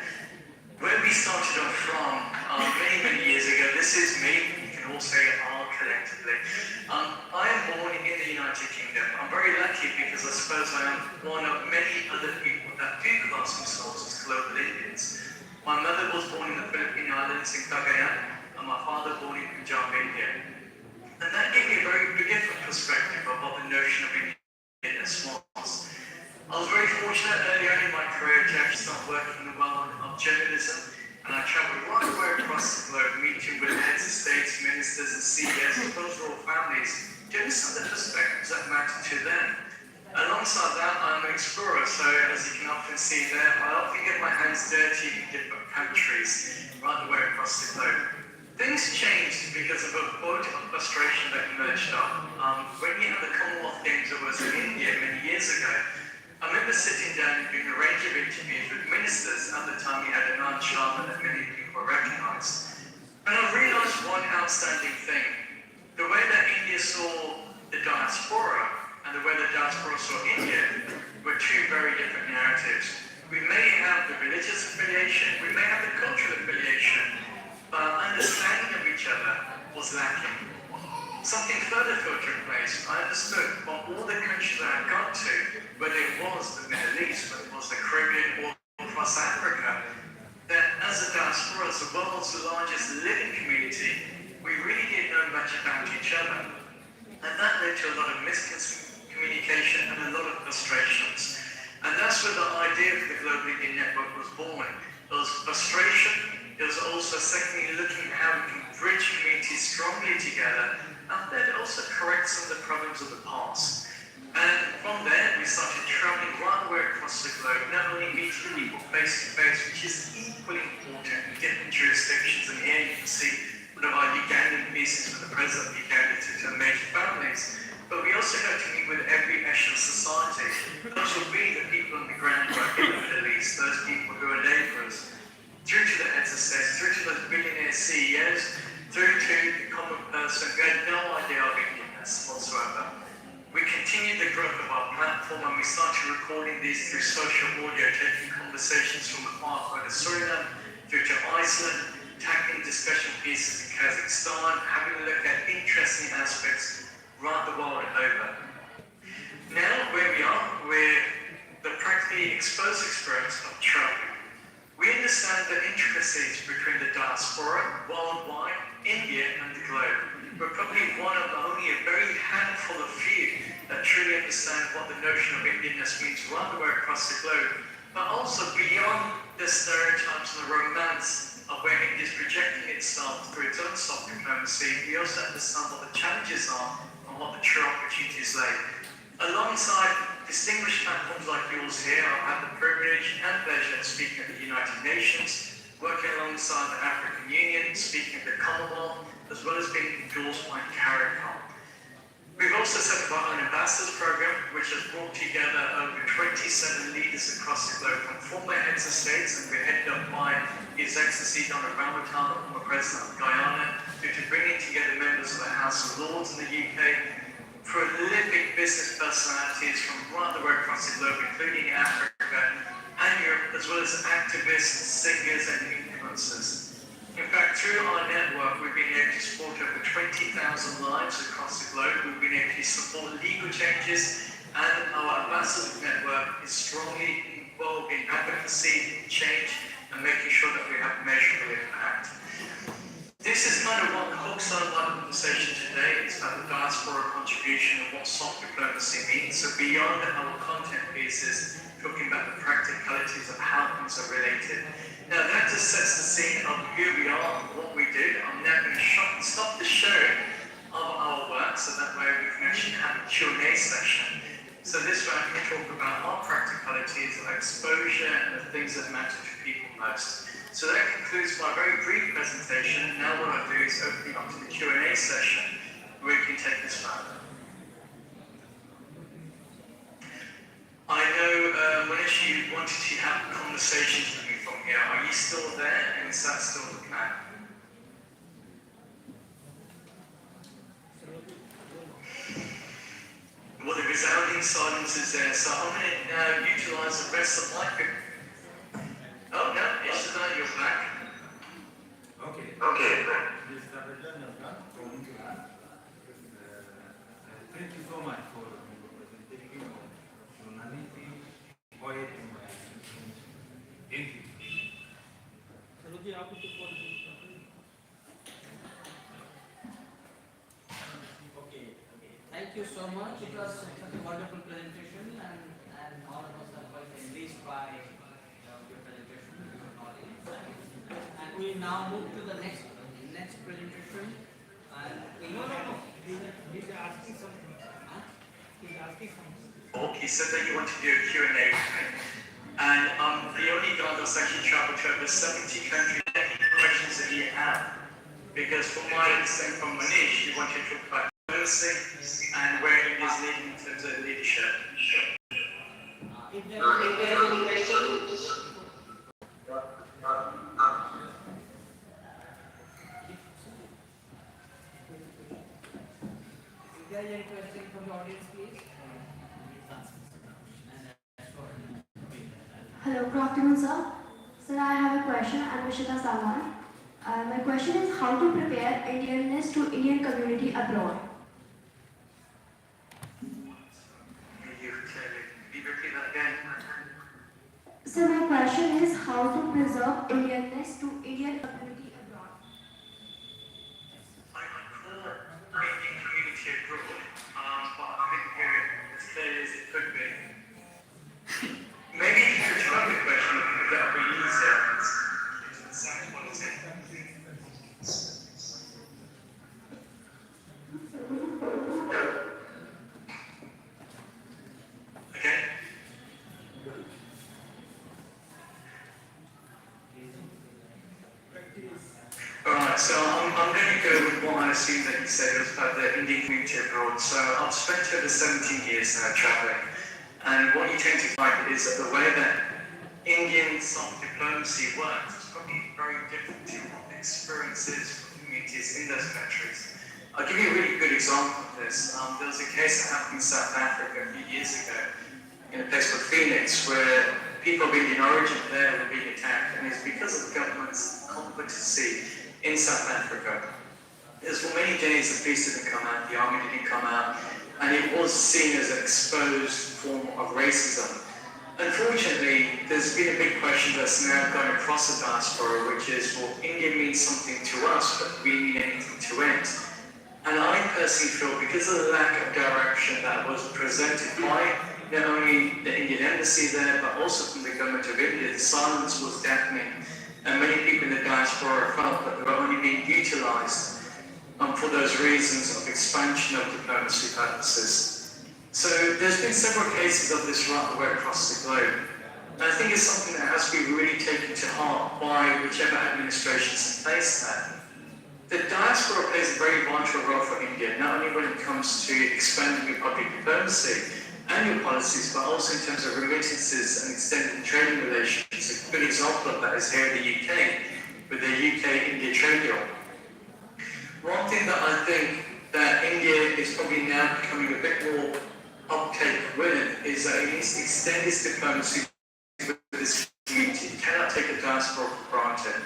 Where we started off from many, many years ago, this is me, you can all say R collectively. I am born in the United Kingdom. I'm very lucky because I suppose I am one of many other people that do class themselves as global Indians. My mother was born in the Philippine Islands in Cagayan, and my father born in Punjab, India. And that gave me a very different perspective of what the notion of Indianness was. I was very fortunate early on in my career to actually start working to understand the perspectives that matter to them. Alongside that, I'm an explorer, so as you can often see there, I often get my hands dirty in different countries right the way across the globe. Things changed because of a vote of frustration that emerged up. When you had the Commonwealth Games that was in India many years ago, I remember sitting down and doing a range of interviews with ministers. At the time, we had Anand Sharma that many people recognise. And I realised one outstanding thing. The way that India saw the diaspora and the way the diaspora saw India were two very different narratives. We may have the religious affiliation, we may have the cultural affiliation, but understanding of each other was lacking. Something further filtered in place. I understood from all the countries that I got to, whether it was the Middle East, whether it was the Caribbean or across Africa, that as a diaspora, as the world's largest living community, we really didn't know much about each other. And that led to a lot of miscommunication and a lot of frustrations. And that's where the idea for the Global Indian Network was born. There was frustration. There was also, secondly, looking at how we can bridge communities strongly together, and then also correct some of the problems of the past. And from there, we started traveling right the way across the globe, not only meeting people face to face, which is equally important in different jurisdictions. And here you can see one of our Ugandan pieces with the president of Uganda to major families. But we also got to meet with every echelon of society. Those will be the people on the ground who are in the Middle East, those people who are labourers, through to the heads of states, through to those billionaire CEOs, through to the common person who had no idea of Indianness whatsoever. We continued the growth of our platform and we started recording these through social audio, taking conversations from the far side of Suriname through to Iceland, tackling discussion pieces in Kazakhstan, having a look at interesting aspects right the world over. Now, where we are, we're the practically exposed experience of travel. We understand the intricacies between the diaspora, worldwide, India and the globe. We're probably one of only a very handful of few that truly understand what the notion of Indianness means right the way across the globe, but also beyond the stereotypes and the romance of where India is projecting itself through its own soft diplomacy. We also understand what the challenges are and what the true opportunities lay. Alongside distinguished platforms like yours here, I've had the privilege and pleasure of speaking at the United Nations, working alongside the African Union, speaking at the Commonwealth, as well as being endorsed by CARICOM. We've also set up our own ambassadors program, which has brought together over 27 leaders across the globe, from former heads of states, and we're headed up by His Excellency Donald Ramotala, former President of Guyana, through to bringing together members of the House of Lords in the UK, prolific business personalities from right the way across the globe, including Africa and Europe, as well as activists, singers and influencers. In fact, through our network, we've been able to support over 20,000 lives across the globe. We've been able to support legal changes, and our ambassadors network is strongly involved in advocacy, change, and making sure that we have measurable impact. This is kind of what the hooks on my conversation today. It's about the diaspora contribution and what soft diplomacy means. So beyond our content pieces, talking about the practicalities of how things are related. Now that just sets the scene of who we are, what we do. I'm now going to stop the show of our work so that way we can actually have a Q&A session. So this way I can talk about our practicalities, our exposure, and the things that matter to people most. So that concludes my very brief presentation. Now what I'll do is open it up to the Q&A session where we can take this further. I know Manish, you wanted to have conversations with me from here. Are you still there, and is that still the plan? Well, the resounding silence is there, so I'm going to now utilize the rest of my... Oh, no, it's not your back. Okay. Okay. Thank you so much for taking humanity, quiet, and thank you. Thank you so much. It was such a wonderful presentation, and all of us are quite enriched by your presentation, your knowledge. And we now move to the next presentation. And no. He said that you want to do a Q&A with me. And I'm the only guy that's actually traveled to over 70 countries. Any questions that you have? Because from what I understand from Manish, you want to talk about policy and where India is leading in terms of leadership. If there are any questions, from the audience, please? Hello, good afternoon, sir. Sir, I have a question. I'm Vishita Salman. My question is how to prepare Indianness to Indian community abroad. Can you repeat that again? Sir, my question is how to preserve Indianness to Indian community abroad. I call Indian community abroad, but I think we're as clear as it could be. Maybe if you could try the question, that would be easier. Second one is it. Okay. Alright, so I'm going to go with what I assume that you said was about the Indian community abroad. So I've spent over 17 years now travelling, and what you tend to find is that the way that Indian soft diplomacy works is probably very different to what the experiences for communities in those countries. I'll give you a really good example of this. There was a case that happened in South Africa a few years ago in a place called Phoenix, where people of Indian origin there were being attacked, and it's because of the government's competency in South Africa. Because for many days the police didn't come out, the army didn't come out, and it was seen as an exposed form of racism. Unfortunately, there's been a big question that's now gone across the diaspora, which is, well, India means something to us, but do we mean anything to it? And I personally feel, because of the lack of direction that was presented by not only the Indian embassy there, but also from the government of India, the silence was deafening. And many people in the diaspora felt that they were only being utilised for those reasons of expansion of diplomacy purposes. So there's been several cases of this right the way across the globe. And I think it's something that has to be really taken to heart by whichever administration is in place there. The diaspora plays a very vital role for India, not only when it comes to expanding your public diplomacy and your policies, but also in terms of remittances and extended trading relations. A good example of that is here in the UK, with the UK-India trade deal. One thing that I think that India is probably now becoming a bit more uptake with is that it needs to extend its diplomacy with this community. It cannot take the diaspora for granted.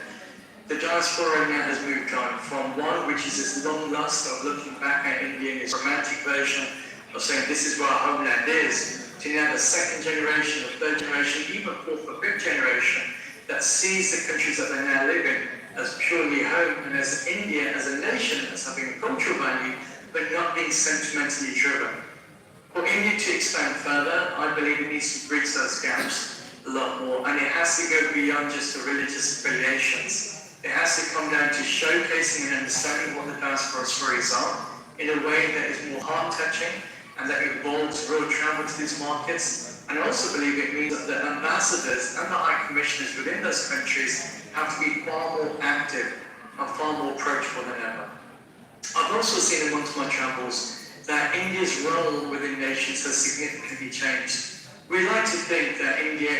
The diaspora now has moved on from one which is this long lust of looking back at India in its romantic version of saying this is where our homeland is, to now the second generation, or third generation, even fourth or fifth generation that sees the countries that they now live in as purely home, and as India as a nation as having a cultural value, but not being sentimentally driven. For India to expand further, I believe it needs to bridge those gaps a lot more, and it has to go beyond just the religious affiliations. It has to come down to showcasing and understanding what the diaspora stories are in a way that is more heart-touching and that involves real travel to these markets. And I also believe it means that the ambassadors and the high commissioners within those countries have to be far more active and far more approachable than ever. I've also seen amongst my travels that India's role within nations has significantly changed. We like to think that India,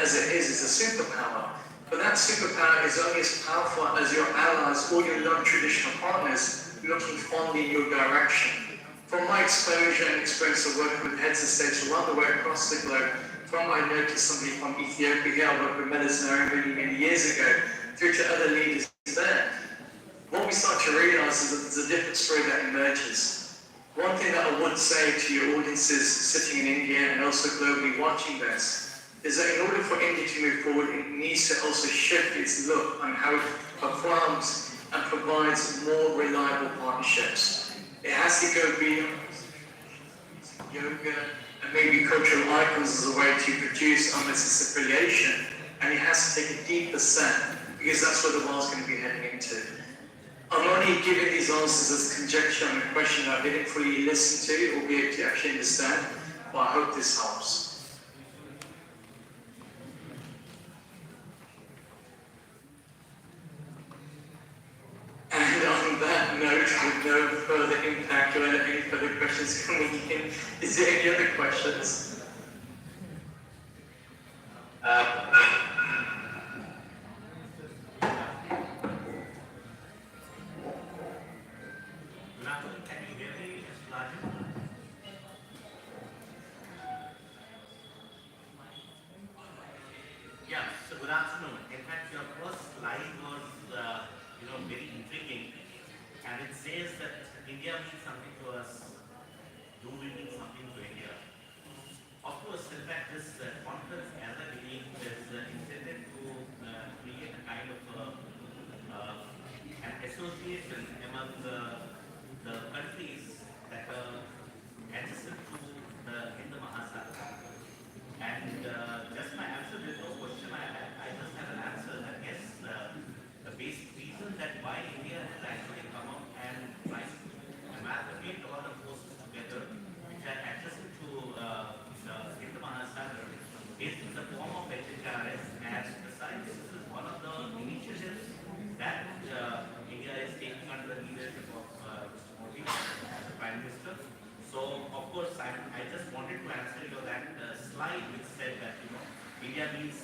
as it is a superpower, but that superpower is only as powerful as your allies or your non-traditional partners looking fondly in your direction. From my exposure and experience of working with heads of states around the way across the globe, from I noticed somebody from Ethiopia, I worked with Meles Zenawi many years ago, through to other leaders there, what we start to realise is that there's a different story that emerges. One thing that I would say to your audiences sitting in India and also globally watching this, is that in order for India to move forward, it needs to also shift its look on how it performs and provides more reliable partnerships. It has to go beyond yoga and maybe cultural icons as a way to produce unnecessary affiliation, and it has to take a deeper set, because that's where the world's going to be heading into. I'm only giving these answers as conjecture on a question I didn't fully listen to or be able to actually understand, but I hope this helps. And on that note, with no further impact or any further questions coming in, is there any other questions? Rahul, can you hear me, Mr. Rajan? Yeah, so good afternoon. In fact, your first slide was, very intriguing. And it says that India means something to us. Do we mean something to India? Of course, in fact, this conference, as I believe, is intended to create a kind of an association among the countries that are adjacent to the Hindu Mahasagar. And just my answer, there's no question, I just have an answer. I guess the basic reason that why India has actually come out and tried to amalgamate all the forces together, which are adjacent to the Hindu Mahasagar, is in the form of HHRS, and besides, this is one of the initiatives that India is taking under the leadership of Mr. Modi as the Prime Minister. So, of course, I just wanted to answer that slide which said that, India means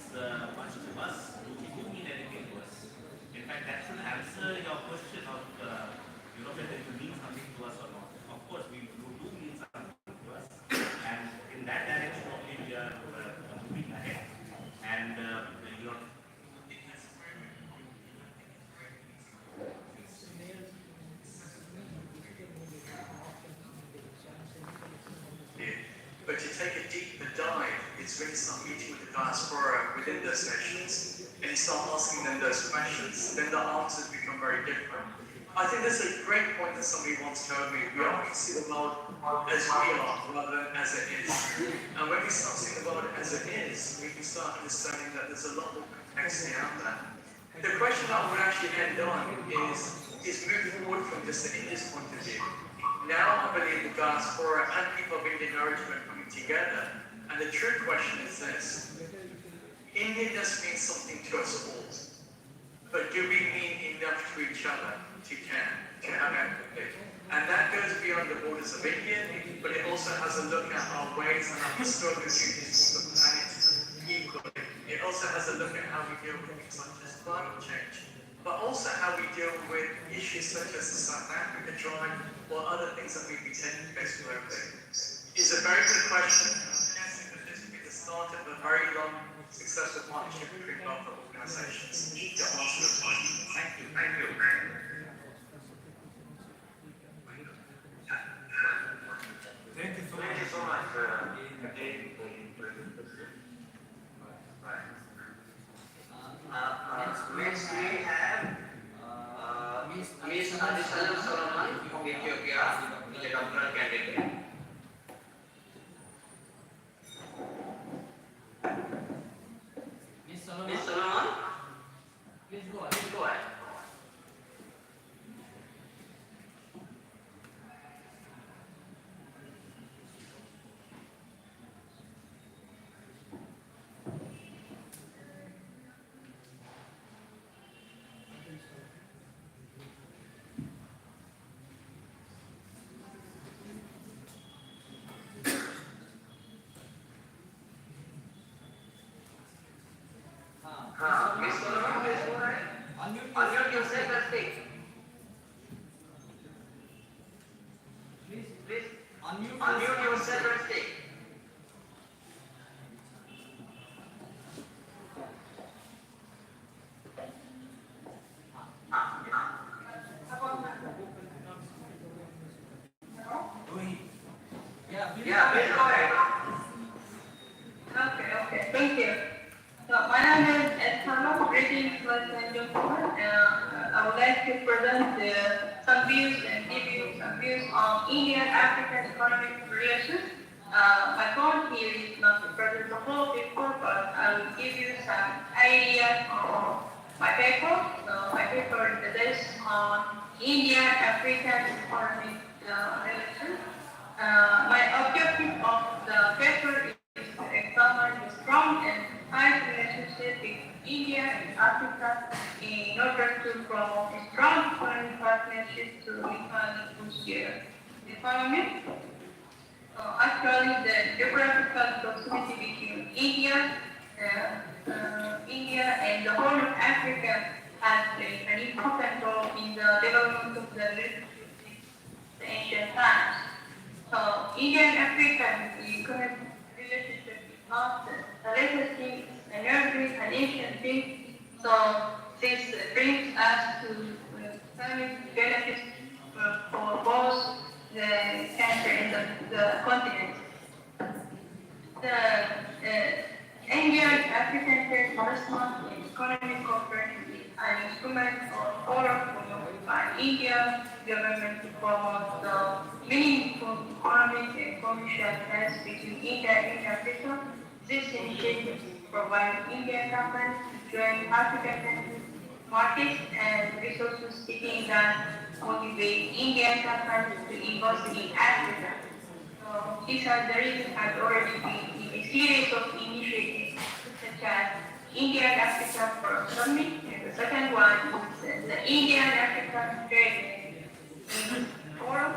much to us. Do we mean anything to us? In fact, that should answer your question of, whether you mean something to us or not. Of course, we do mean something to us. And in that direction only we are moving ahead. And, But to take a deeper dive, it's when you start meeting with the diaspora within those nations, and you start asking them those questions, then the answers become very different. I think that's a great point that somebody once told me. We often see the world as we are, rather than as it is. And when we start seeing the world as it is, we can start understanding that there's a lot more complexity out there. The question I would actually end on is move forward from just an India's point of view. Now I believe the diaspora and people of Indian origin are coming together, and the true question is this: India does mean something to us all, but do we mean enough to each other to care, to have empathy? And that goes beyond the borders of India, but it also has a look at our ways and our historical duties for the planet equally. It also has a look at how we deal with things such as climate change, but also how we deal with issues such as the South Africa drive or other things that we've been taking place globally. It's a very good question. I'm guessing that this will be the start of a very long, successful partnership between both organizations. To answer the question. Thank you. Thank you. Thank you so much. Next we have Ms. Adisalam Solomon from Ethiopia, the doctoral candidate. Miss Solomon, Ms. Solomon, please go ahead. please go ahead. Ms. Solomon, please go ahead. Unmute yourself and speak. Please unmute yourself and speak. Yeah, please go ahead. Okay, thank you. So my name is Edson, greetings, ladies and gentlemen. I would like to present some views and give you some views on Indian-African economic relations. My point here is not to present the whole paper, but I will give you some ideas on my paper. So my paper is based on India-African economic relations. My objective of the paper is to establish a strong and tight relationship between India and Africa in order to promote a strong economic partnership to equally boost their economy. Actually, the geographical proximity between India and the whole of Africa has played an important role in the development of the ancient times. So, India and African economic relationship is not the latest thing, it's an early and ancient thing. So, this brings us to economic benefits for both the country and the continent. The Indian-African Trade Investment and Economic Cooperation is an instrument or forum promoted by Indian government to promote the meaningful economic and commercial ties between India and Africa. This initiative provides Indian companies to join African markets and resources seeking that motivate Indian companies to invest in Africa. These are the reasons have already been a series of initiatives such as India-Africa Forum Summit, and the second one is the India-Africa Trade Forum,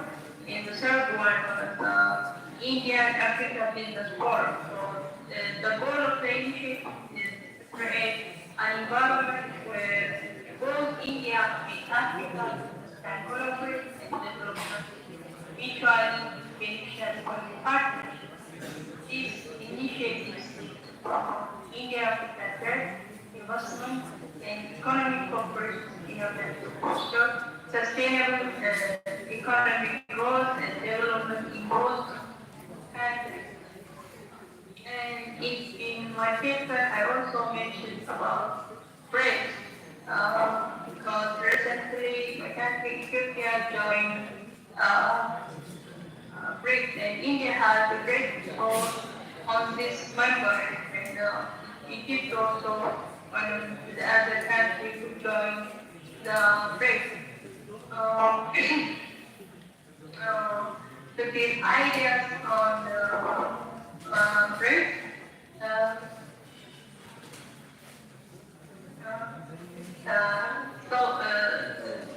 and the third one was the India-Africa Business Forum. So the goal of the initiative is to create an environment where both India and Africa can collaborate and develop mutually beneficial partnerships. These initiatives India-Africa trade, investment, and economic cooperation in order to foster sustainable economic growth and development in both countries. And in my paper, I also mentioned about BRICS, because recently my country, Ethiopia, joined BRICS, and India has a great role on this member, and Egypt also one of the other countries who joined the BRICS. To give ideas on the BRICS,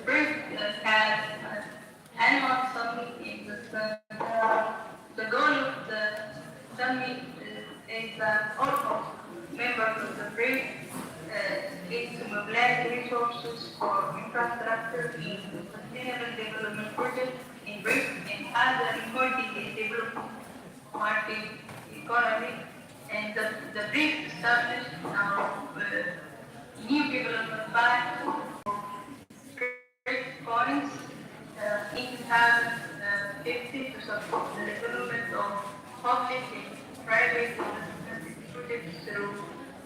BRICS has annual summit in the goal of the summit is that all members of the BRICS is to mobilize resources for infrastructure in sustainable development projects in BRICS and other important development market economy. And the BRICS established new development bank BRICS coins in 2050 to support the development of public and private projects through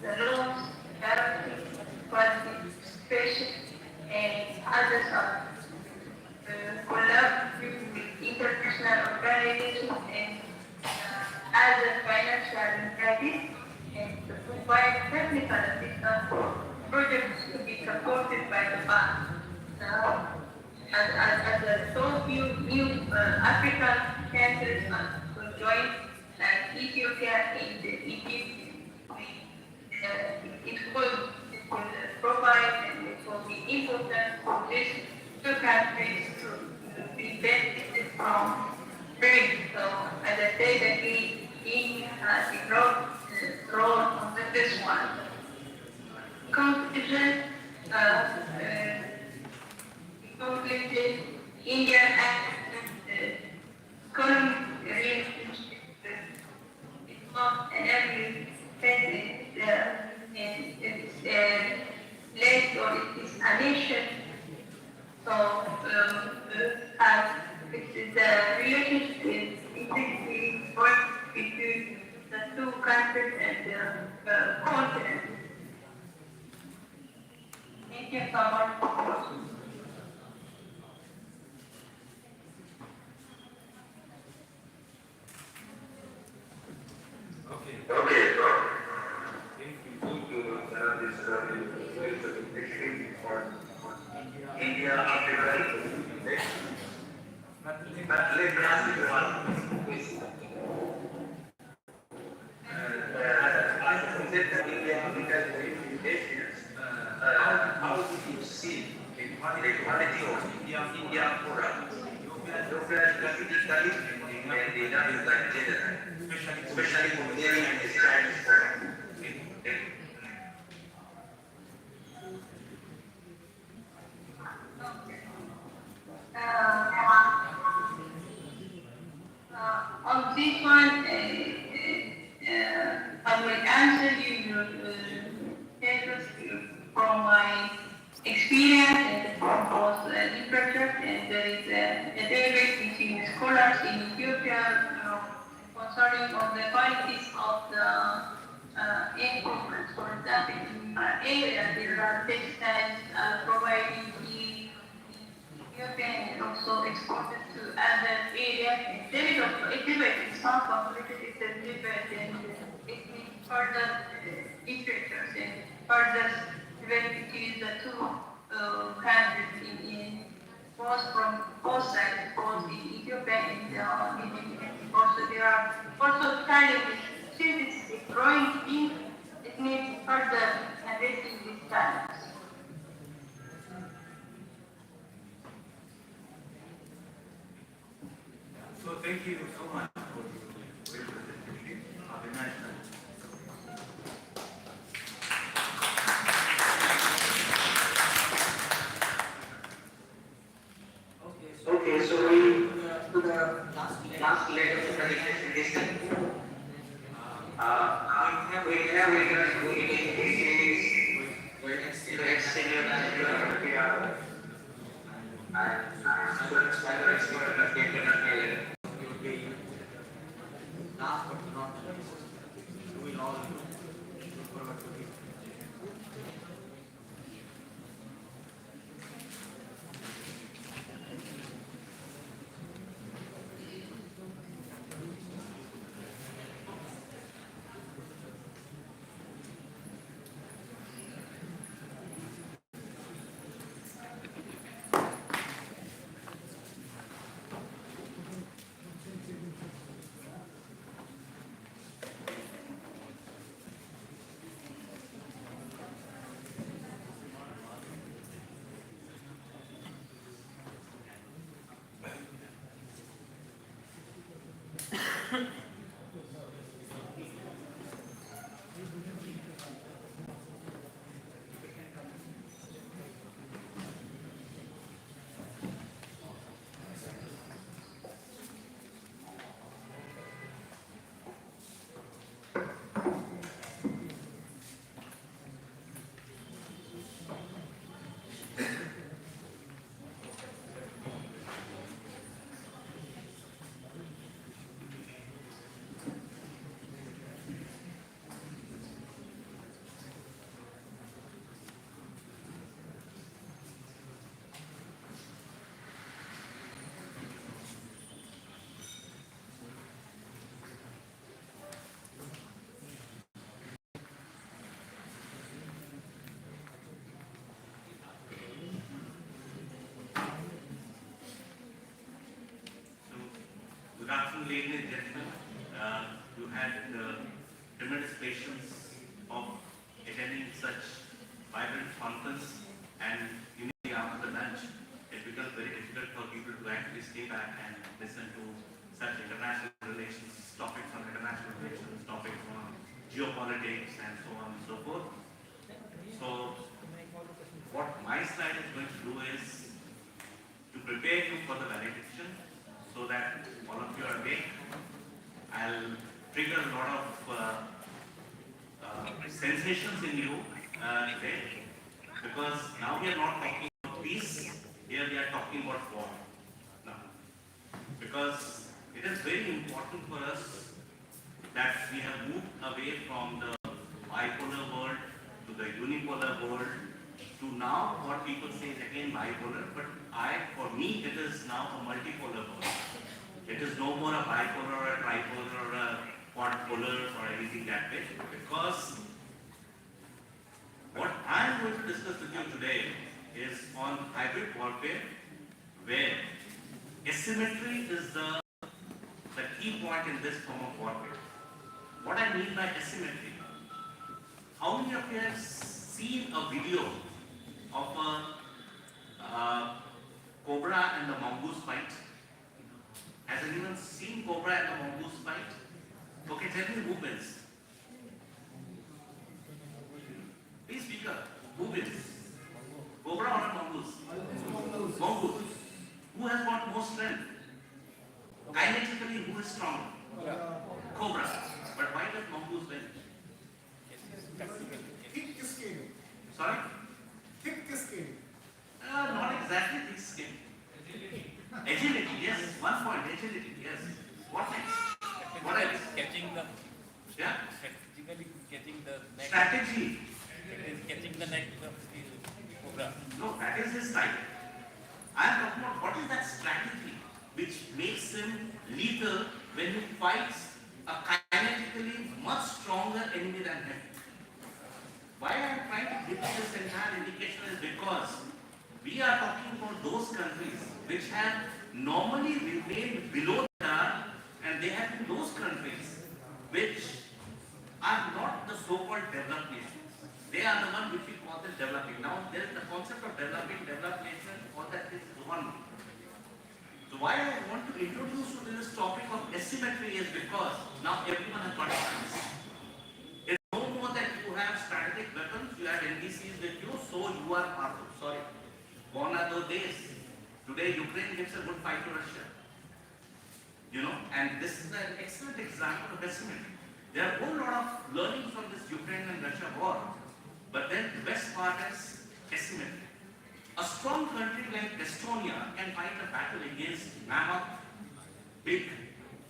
the loans, guarantees, participation, and others collaborating with international organizations and other financial entities, and to provide technical assistance for projects to be supported by the bank. As so few new African countries will join, like Ethiopia and Egypt, it will provide and it will be important for these two countries to be benefited from BRICS. So, as I said, that India has a broad role on this one. Conclusion, completed India and economic relationship is not an every and it's led or it is a nation. So the relationship is intrinsically work between the two countries and the continent. Thank you so much. Okay, so if we go to this extremely important India, Africa, especially for Indian and Chinese forum. On this one, I will answer you from my experience and from both literature, and there is a debate between scholars in Ethiopia concerning on the qualities of the improvements. For example, in my area, there are textiles providing the Ethiopian and also exported to other areas. There is also a debate in some communities, it's a debate, and it needs further literatures and further debate between the two countries in both from both sides, both in Ethiopia and in also there are also challenges. Since it's a growing thing, it needs further addressing these challenges. So thank you so much for your presentation. Have a nice night. Okay, so we to the last leg of the presentation this time. We have a meeting with ex-senior manager and students by expert of the international. Last but not least, we will all look forward to it. Good afternoon, ladies and gentlemen. You had tremendous patience of attending such vibrant conference, and immediately after the lunch, it becomes very difficult for people to actually stay back and listen to such international relations, topics on international relations, topics on geopolitics, and so on and so forth. So, what my slide is going to do is to prepare you for the valediction, so that all of you are awake. I'll trigger a lot of sensations in you today, because now we are not talking about peace, here we are talking about war. Now, because it is very important for us that we have moved away from the bipolar world to the unipolar world, to now what people say is again bipolar, but for me, it is now a multipolar world. It is no more a bipolar or a tripolar or a quadpolar or anything that way, because what I am going to discuss with you today is on hybrid warfare, where asymmetry is the key point in this form of warfare. What I mean by asymmetry, how many of you have seen a video of a cobra and the mongoose fight? Has anyone seen Cobra and the mongoose fight? Okay, tell me who wins. Please speak up. Who wins? Cobra or a mongoose? Mongoose. Who has got more strength? Kinetically, who is stronger? Cobra. But why does mongoose win? Thick skin. Sorry? Thick skin. Not exactly thick skin. Agility, yes. 1 point. Agility, yes. What next? What else? Catching the, Yeah? strategically catching the neck. Strategy. It is catching the neck of the cobra. No, that is his style. I am talking about what is that strategy which makes him lethal when he fights a kinetically much stronger enemy than him. Why I am trying to give you this entire indication is because we are talking about those countries which have normally remained below the radar, and they have been those countries which are not the so-called developed nations. They are the one which we call them developing. Now there is the concept of developing, developed nation, all that is one. So why I want to introduce you to this topic of asymmetry is because now everyone has got guns. It's no more that you have strategic weapons, you have NDCs with you, so you are powerful. Sorry. Gone are those days. Today Ukraine gives a good fight to Russia. You know, and this is an excellent example of asymmetry. There are a whole lot of learnings from this Ukraine and Russia war, but then the best part is asymmetry. A strong country like Estonia can fight a battle against mammoth, big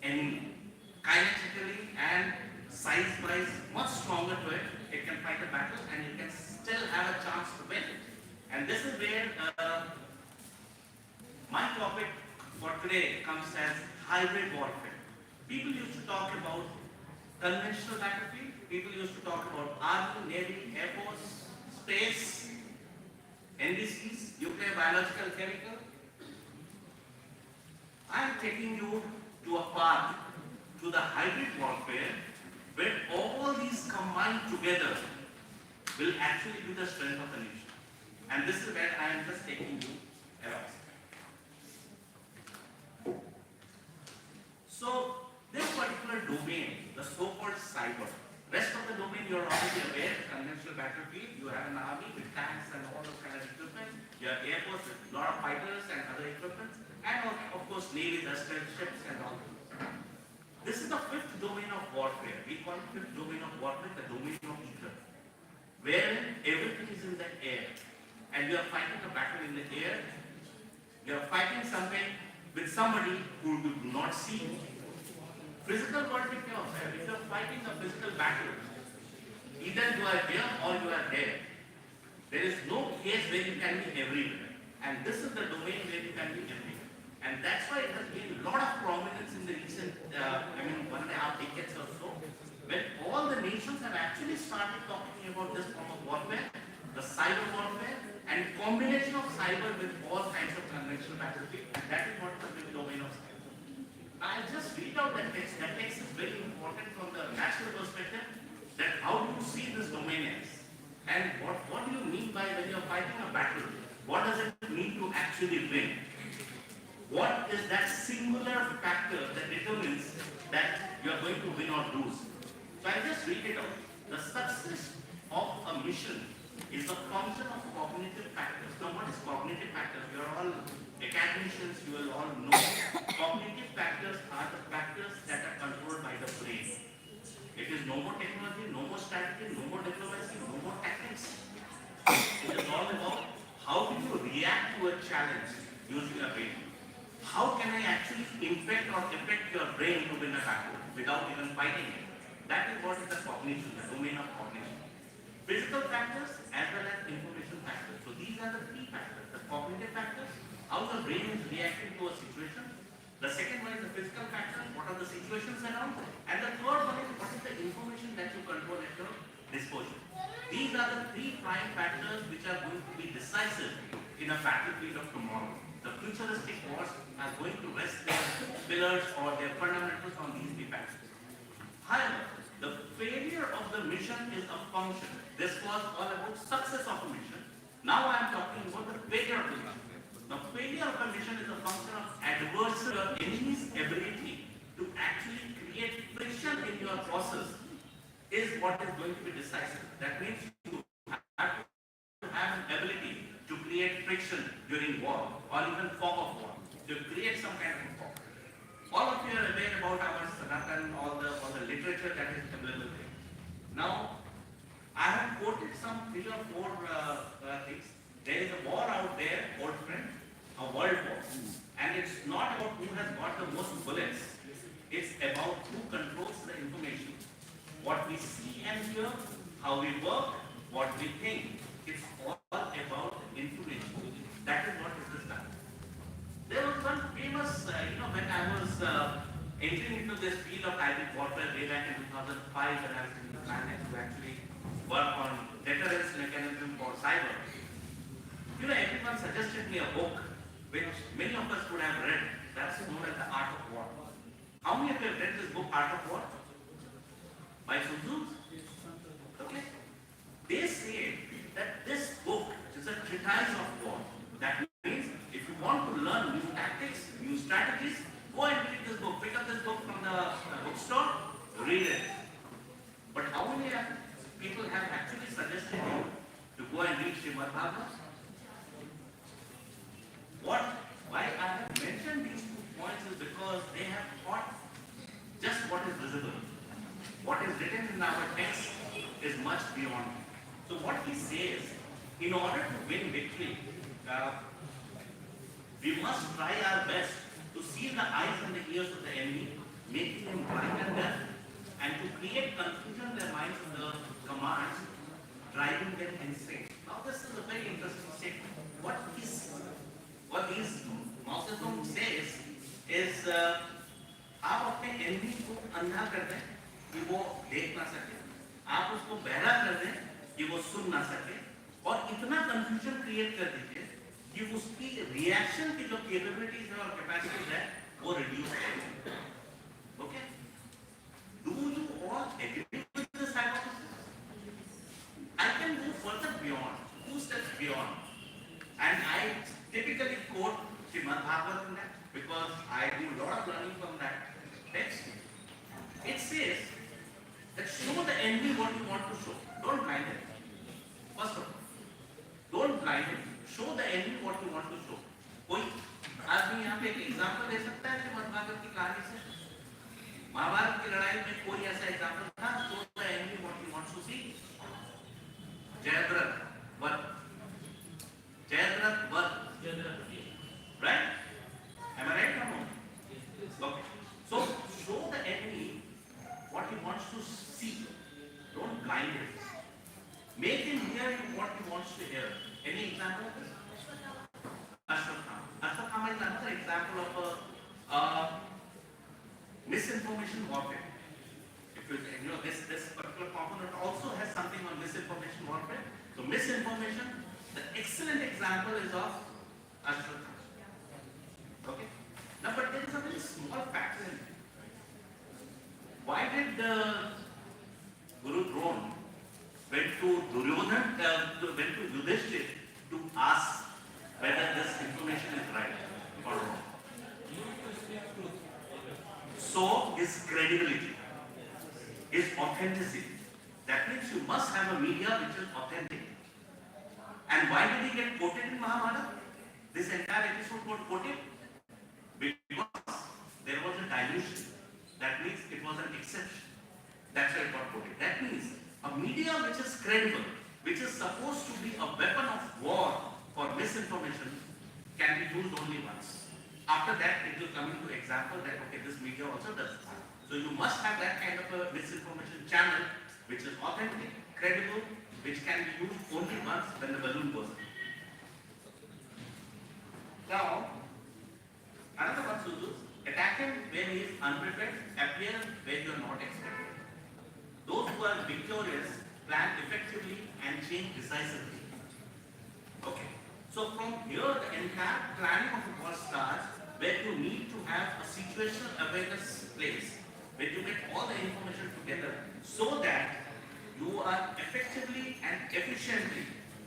enemy, kinetically and size-wise much stronger to it. It can fight a battle and it can still have a chance to win. And this is where my topic for today comes as hybrid warfare. People used to talk about conventional battlefield. People used to talk about Army, Navy, Air Force, space, NDCs, nuclear, biological, chemical. I am taking you to a path to the hybrid warfare where all these combined together will actually be the strength of the nation. And this is where I am just taking you around. So, this particular domain, the so-called cyber, rest of the domain you are already aware, conventional battlefield, you have an army with tanks and all those kind of equipment, you have air force with a lot of fighters and other equipment, and of course navy, industrial ships and all those. This is the fifth domain of warfare. We call it fifth domain of warfare, the domain of ether, wherein everything is in the air, and you are fighting a battle in the air, you are fighting something with somebody who you do not see. Physical warfare, if you are fighting a physical battle, either you are here or you are there. There is no case where you can be everywhere. And this is the domain where you can be everywhere. And that's why it has gained a lot of prominence in the recent, 1.5 decades or so, when all the nations have actually started talking about this form of warfare, the cyber warfare, and combination of cyber with all kinds of conventional battlefield. And that is what is the big domain of cyber. I'll just read out that text. That text is very important from the national perspective, that how do you see this domain is? And what do you mean by when you're fighting a battle? What does it mean to actually win? What is that singular factor that determines that you are going to win or lose? So I'll just read it out. The success of a mission is a function of cognitive factors. Now what is cognitive factors? You are all academicians, you will all know. Cognitive factors are the factors that are controlled by the brain. It is no more technology, no more strategy, no more diplomacy, no more tactics. It is all about how do you react to a challenge using a brain. How can I actually infect or affect your brain to win a battle without even fighting it? That is what is the cognition, the domain of cognition. Physical factors as well as information factors. So these are the three factors. The cognitive factors, how the brain is reacting to a situation. The second one is the physical factors, what are the situations around. And the third one is what is the information that you control at your disposal. These are the three prime factors which are going to be decisive in a battlefield of tomorrow. The futuristic wars are going to rest their pillars or their fundamentals on these three factors. However, the failure of the mission is a function. This was all about success of a mission. Now I am talking about the failure of the mission. Now, failure of a mission is a function of adversary or enemy's ability to actually create friction in your process is what is going to be decisive. That means you have to have an ability to create friction during war or even fog of war, to create some kind of a fog. All of you are aware about our Sanatan, all the literature that is available there. Now, I have quoted some 3 or 4 things. There is a war out there, old friend, a world war. And it's not about who has got the most bullets. It's about who controls the information. What we see and hear, how we work, what we think. It's all about information. That is what it is done. There was one famous, when I was entering into this field of hybrid warfare way back in 2005 when I was in the planet to actually work on deterrence mechanism for cyber. Everyone suggested me a book which many of us would have read. That's known as The Art of War. How many of you have read this book, Art of War? By Sun Tzu? Okay. They say that this book is a treatise of war. That means if you want to learn new tactics, new strategies, go and read this book. Pick up this book from the bookstore, read it. But how many people have actually suggested you to go and read Srimad Bhagavatam? Why I have mentioned these 2 points is because they have taught just what is visible. What is written in our text is much beyond. So what he says, in order to win victory, we must try our best to see the eyes and the ears of the enemy, making him blind and deaf, and to create confusion in their minds in the commands, driving them insane. Now this is a very interesting statement. What these Mao Zedong says is आप अपने enemy को अंधा कर दें कि वो देख ना सके, आप उसको बहरा कर दें कि वो सुन ना सके, और इतना कंफ्यूजन क्रिएट कर दीजिए कि उसकी रिएक्शन की जो कैपेबिलिटीज है और कैपेसिटीज है वो रिड्यूस करें. Okay, do you all agree with this hypothesis? I can go further beyond, 2 steps beyond, and I typically quote Srimad Bhagavatam because I do a lot of learning from that text. It says that show the enemy what you want to show. Don't blind him. First of all, don't blind him. Show the enemy what you want to show. कोई आदमी यहाँ पे एक example दे सकता है श्रीमद् भागवत की कहानी से? महाभारत की लड़ाई में कोई ऐसा एग्जाम्पल था? Show the enemy what you want to see. Jayadratha Vara. Jayadratha Vara. Right? Am I right or no? Okay. So show the enemy what he wants to see. Don't blind him. Make him hear what he wants to hear. Any example of this? Ashwatthama. Ashwatthama is another example of a misinformation warfare. If you know this particular component also has something on misinformation warfare. So misinformation, the excellent example is of Ashwatthama. Okay. Now, but there is a very small factor in it. Why did Guru Drona went to Duryodhana, went to Yudhishthira to ask whether this information is right or wrong? So his credibility, his authenticity. That means you must have a media which is authentic. And why did he get quoted in Mahabharata? This entire episode got quoted because there was a dilution. That means it was an exception. That's why it got quoted. That means a media which is credible, which is supposed to be a weapon of war for misinformation, can be used only once. After that, it will come into example that okay, this media also does this. So you must have that kind of a misinformation channel which is authentic, credible, which can be used only once when the balloon goes up. Now, another one to do, attack him when he is unprepared, appear when you are not expected. Those who are victorious plan effectively and change decisively. Okay. So from here, the entire planning of a war starts where you need to have a situational awareness place, where you get all the information together so that you are effectively and efficiently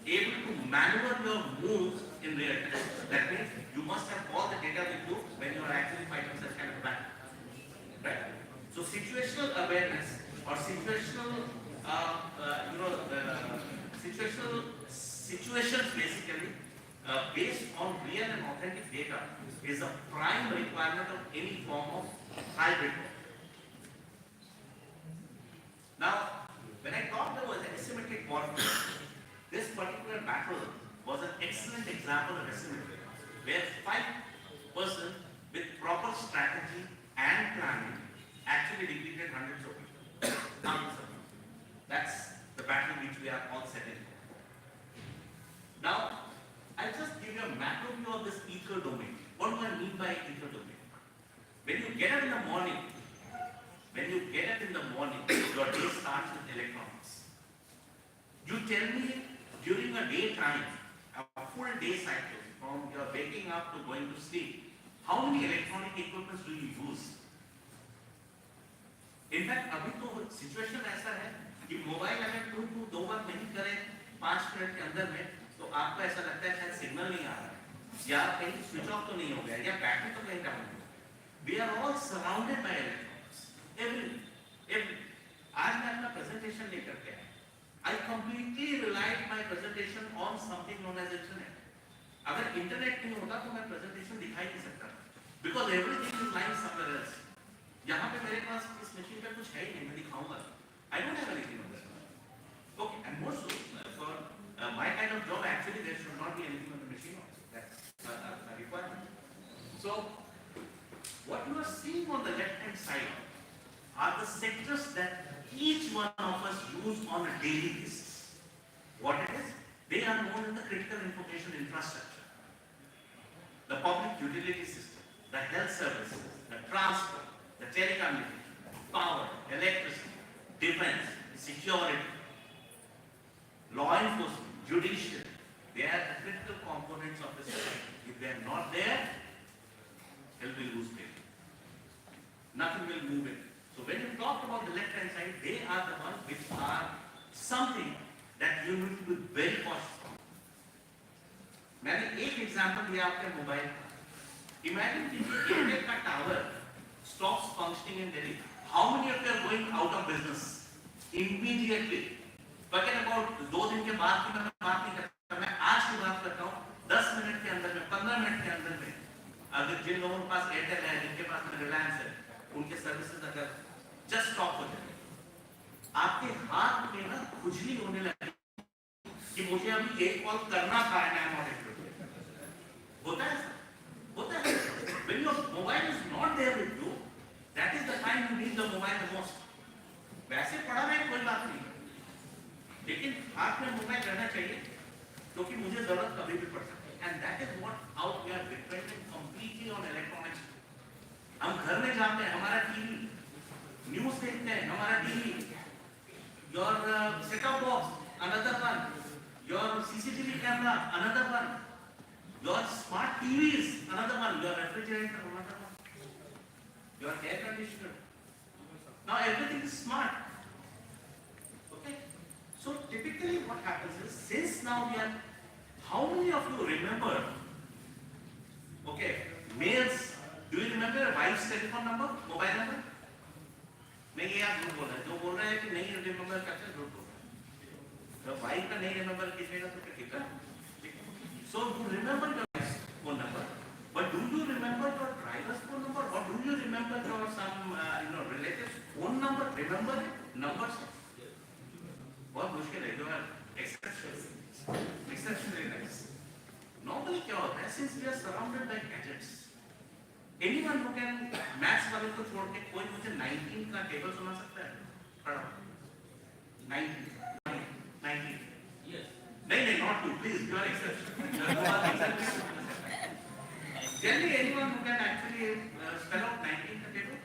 able to maneuver your moves in real time. That means you must have all the data with you when you are actually fighting such kind of battle. Right? So situational awareness or situational, situations basically based on real and authentic data is a prime requirement of any form of hybrid war. Now, when I talked about asymmetric warfare, this particular battle was an excellent example of asymmetry, where 5% with proper strategy and planning actually defeated hundreds of people. Thousands of people. That's the battle which we are all set in. Now, I'll just give you a macro view of this ether domain. What do I mean by ether domain? When you get up in the morning, your day starts with electronics. You tell me during a daytime, a full day cycle, from your waking up to going to sleep, how many electronic equipments do you use? In fact, अभी तो situation ऐसा है कि mobile अगर to दो बार नहीं करें 5 minute के अंदर में, तो आपको ऐसा लगता है शायद सिग्नल नहीं आ रहा है, या कहीं स्विच ऑफ तो नहीं हो गया, या बैटरी तो कहीं डाउन हो गया. We are all surrounded by electronics. Every. आज मैं अपना प्रेजेंटेशन लेकर के आया. I completely relied my presentation on something known as internet. अगर इंटरनेट नहीं होता तो मैं प्रेजेंटेशन दिखा ही नहीं सकता, because everything is lying somewhere else. यहाँ पे मेरे पास इस मशीन पे कुछ है ही नहीं, मैं दिखाऊंगा. I don't have anything on this one. Okay, and more so for my kind of job, actually there should not be anything on the machine also. That's a requirement. So what you are seeing on the left hand side are the sectors that each one of us use on a daily basis. What it is? They are known as the critical information infrastructure. The public utility system, the health services, the transport, the telecommunication, power, electricity, defense, security, law enforcement, judiciary. They are the critical components of the society. If they are not there, hell will lose pain. Nothing will move it. So when you talk about the left hand side, they are the ones which are something that you need to be very cautious of. मैंने एक example दिया आपके mobile का. Imagine if Airtel का tower stops functioning in Delhi. How many of you are going out of business immediately? Forget about 2 दिन के बाद की मैं बात नहीं करता, मैं आज की बात करता हूँ. 10 मिनट के अंदर में, 15 मिनट के अंदर में, अगर जिन लोगों के पास एयरटेल है, जिनके पास रिलायंस है, उनके सर्विसेज अगर जस्ट स्टॉप हो जाए, आपके हाथ में ना खुजली होने लगे कि मुझे अभी एक कॉल करना था and I am not able to. होता है सर, होता है. When your mobile is not there with you, that is the time you need the mobile the most. वैसे पड़ा रहे कोई बात नहीं, लेकिन हाथ में मोबाइल रहना चाहिए, क्योंकि मुझे जरूरत कभी भी पड़ सकती है. And that is what how we are dependent completely on electronics. हम घर में जाते हैं, हमारा टीवी, न्यूज देखते हैं, हमारा TV, your set-top box, another one, your CCTV camera, another one, your smart TVs, another one, your refrigerator, another one, your air conditioner. Now everything is smart. Okay? So typically what happens is, since now we are, how many of you remember, okay, males, do you remember your wife's telephone number, mobile number? मैं ये आप झूठ बोल रहा है, जो बोल रहा है कि नहीं रिमेंबर करते हैं, झूठ बोल रहा है. जब वाइफ का नहीं रिमेंबर कीजिएगा तो क्या ठीक है? So you remember your wife's phone number, but do you remember your driver's phone number, or do you remember your some relatives' phone number? Remember numbers? बहुत मुश्किल है, जो है exceptionally nice. Normally क्या होता है? Since we are surrounded by gadgets, anyone who can maths वाले को छोड़ के कोई मुझे 19 का टेबल सुना सकता है? खड़ा 19 yes. नहीं not you, please, you are exception. Tell me anyone who can actually spell out 19 का table?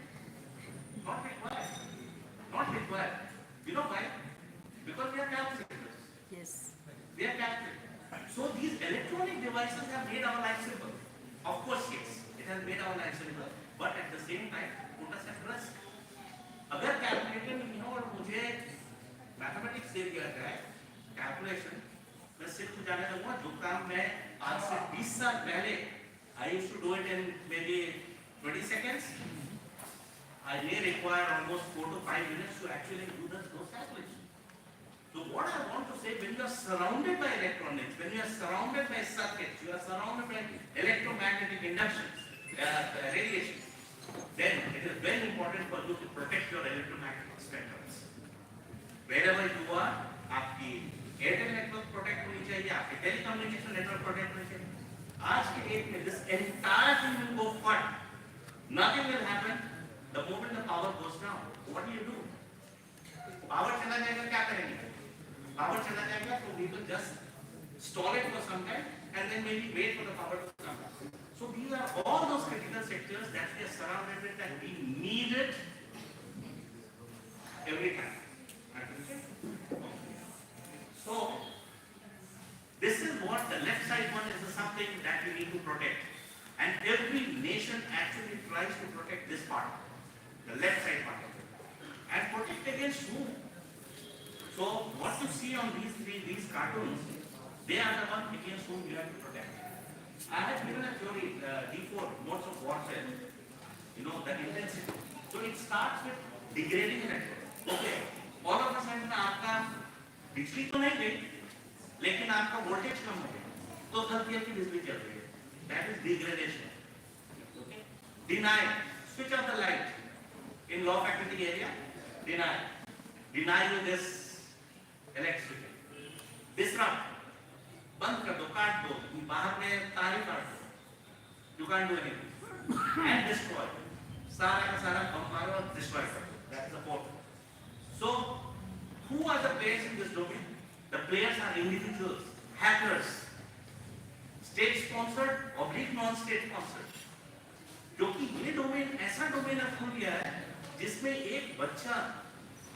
Not required. You know why? Because we are calculators. Yes. We are calculators. So these electronic devices have made our life simple. Of course, yes. It has made our life simple, but at the same time, put us at risk. अगर calculator नहीं हो और मुझे mathematics दे दिया जाए, calculation, मैं मैं सिर्फ जाने दूंगा जो काम मैं आज से 20 साल पहले I used to do it in maybe 20 seconds. I may require almost 4 to 5 minutes to actually do those calculations. So what I want to say, when you are surrounded by electronics, when you are surrounded by circuits, you are surrounded by electromagnetic inductions, radiation, then it is very important for you to protect your electromagnetic spectrums. Wherever you are, आपकी Airtel network protect होनी चाहिए, आपकी telecommunication network protect होनी चाहिए. आज के date में this entire thing will go flat. Nothing will happen the moment the power goes down. What do? Power चला जाएगा, क्या करेंगे? Power चला जाएगा, so we will just stall it for some time and then maybe wait for the power to come back. So these are all those critical sectors that we are surrounded with and we need it every time. So this is what the left side one is something that we need to protect. And every nation actually tries to protect this part, the left side part of it. And protect against whom? So what you see on these cartoons, they are the ones against whom you have to protect. I have given a theory, D4, modes of warfare, the intensity. So it starts with degrading the network. Okay, all of a sudden आपका बिजली तो नहीं गई, लेकिन आपका voltage कम हो गया, तो धरती की बिजली चल रही है. That is degradation. Okay. Deny, switch off the light in low frequency area. Deny you this electricity. Disrupt, बंद कर दो, काट दो, बाहर में तार काट दो. You can't do anything. And destroy. सारा का सारा बम मारो और destroy कर दो. That is the fourth. So, who are the players in this domain? The players are individuals, hackers, state-sponsored, oblique non-state sponsored. क्योंकि ये डोमेन ऐसा डोमेन अब खुल गया है जिसमें एक बच्चा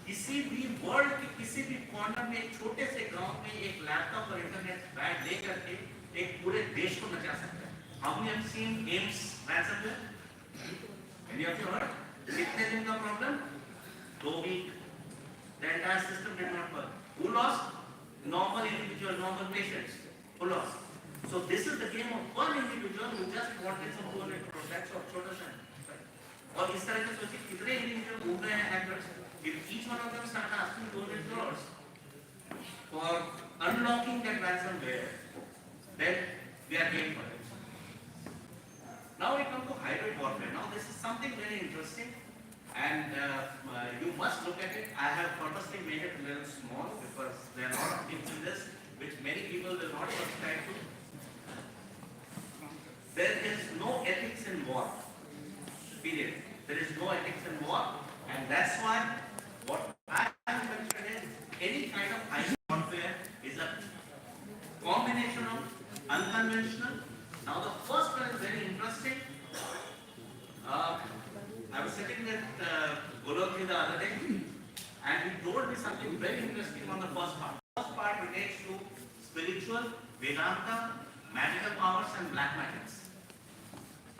किसी भी वर्ल्ड के किसी भी कॉर्नर में एक छोटे से गांव में एक लैपटॉप और इंटरनेट बैग ले करके एक पूरे देश को नचा सकता है. How many have seen AIMS ransomware? Any of you heard? कितने दिन का problem? 2 weeks. The entire system did not work. Who lost? Normal individual, normal patients. Who lost? So this is the game of one individual who just wanted some 200 crores. That's all. छोटा सा. और इस तरह से सोचिए कितने individual घूम रहे हैं hackers. If each one of them start asking 200 crores for unlocking that ransomware, then we are game for it. Now we come to hybrid warfare. Now this is something very interesting. And you must look at it. I have purposely made it a little small because there are a lot of things in this which many people will not subscribe to. There is no ethics in war. Period. There is no ethics in war, and that's why what I have mentioned is any kind of hybrid warfare is a combination of unconventional. Now the first one is very interesting. I was sitting with Golokji the other day, and he told me something very interesting on the first part. The first part relates to spiritual, Vedanta, magical powers, and black magics.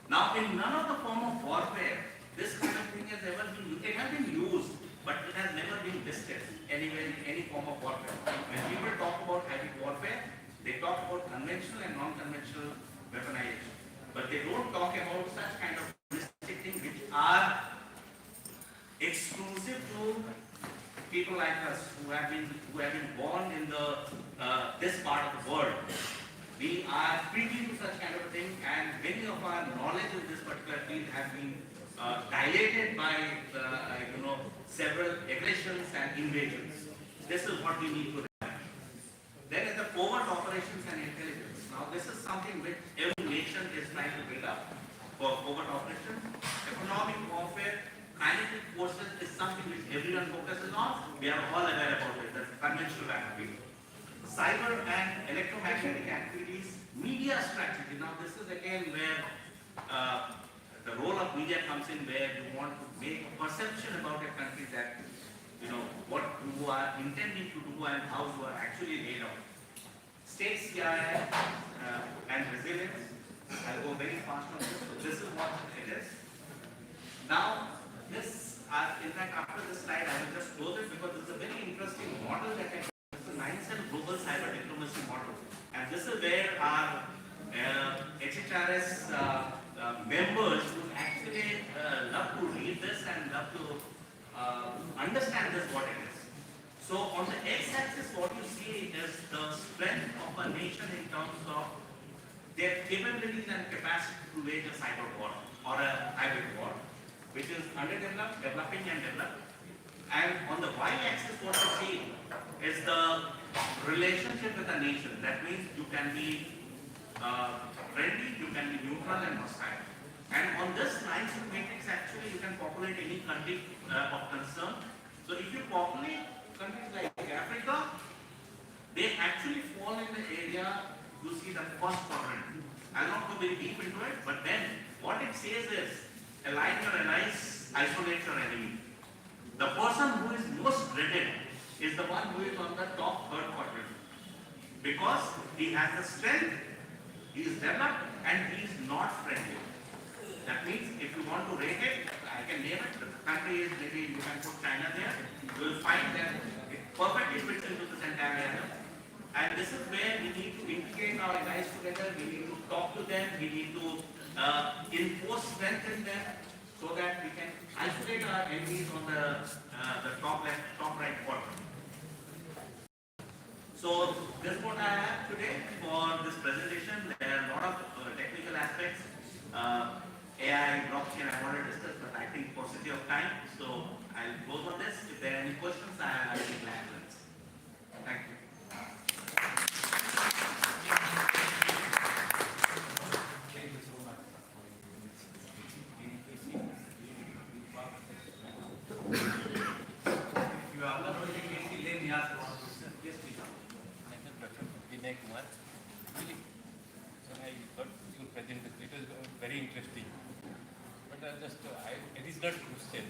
Now, in none of the form of warfare, this kind of thing has ever been used. It has been used, but it has never been listed anywhere in any form of warfare. When people talk about hybrid warfare, they talk about conventional and non-conventional weaponization, but they don't talk about such kind of things which are exclusive to people like us who have been born in the this part of the world. We are privy to such kind of a thing, and many of our knowledge in this particular field has been dilated by several aggressions and invasions. This is what we need to remember. Then is the covert operations and intelligence. Now this is something which every nation is trying to build up for covert operations. Economic warfare, kinetic forces is something which everyone focuses on. We are all aware about it. That's conventional activity. Cyber and electromagnetic activities, media strategy. Now this is again where the role of media comes in, where you want to make a perception about a country that what you are intending to do and how you are actually laid out. State CIA and resilience. I'll go very fast on this. So this is what it is. Now, this, in fact, after this slide, I will just close it because this is a very interesting model that I this is the 9-cell global cyber diplomacy model. this is where our HHRS members would actually love to read this and love to understand this what it is. So on the x-axis, what you see is the strength of a nation in terms of their capabilities and capacity to wage a cyber war or a hybrid war, which is underdeveloped, developing and developed. And on the y-axis, what you see is the relationship with a nation. That means you can be friendly, you can be neutral and hostile. And on this nice matrix, actually, you can populate any country of concern. So if you populate countries like Africa, they actually fall in the area you see the first quadrant. I'll not go very deep into it, but then what it says is align your allies, isolate your enemy. The person who is most dreaded is the one who is on the top third quadrant, because he has the strength, he is developed, and he is not friendly. That means if you want to rate it, I can name it. The country is, maybe you can put China there. You will find that it perfectly fits into this entire area. And this is where we need to integrate our allies together. We need to talk to them. We need to enforce strength in them, so that we can isolate our enemies on the top left, top right quadrant. So this is what I have today for this presentation. There are a lot of technical aspects, AI, blockchain I want to discuss, but I think paucity of time, so I'll close on this. If there are any questions, I'll be glad to answer. Thank you. Vinay Kumar. Really, so I thought your presentation, it was very interesting. But it is not question.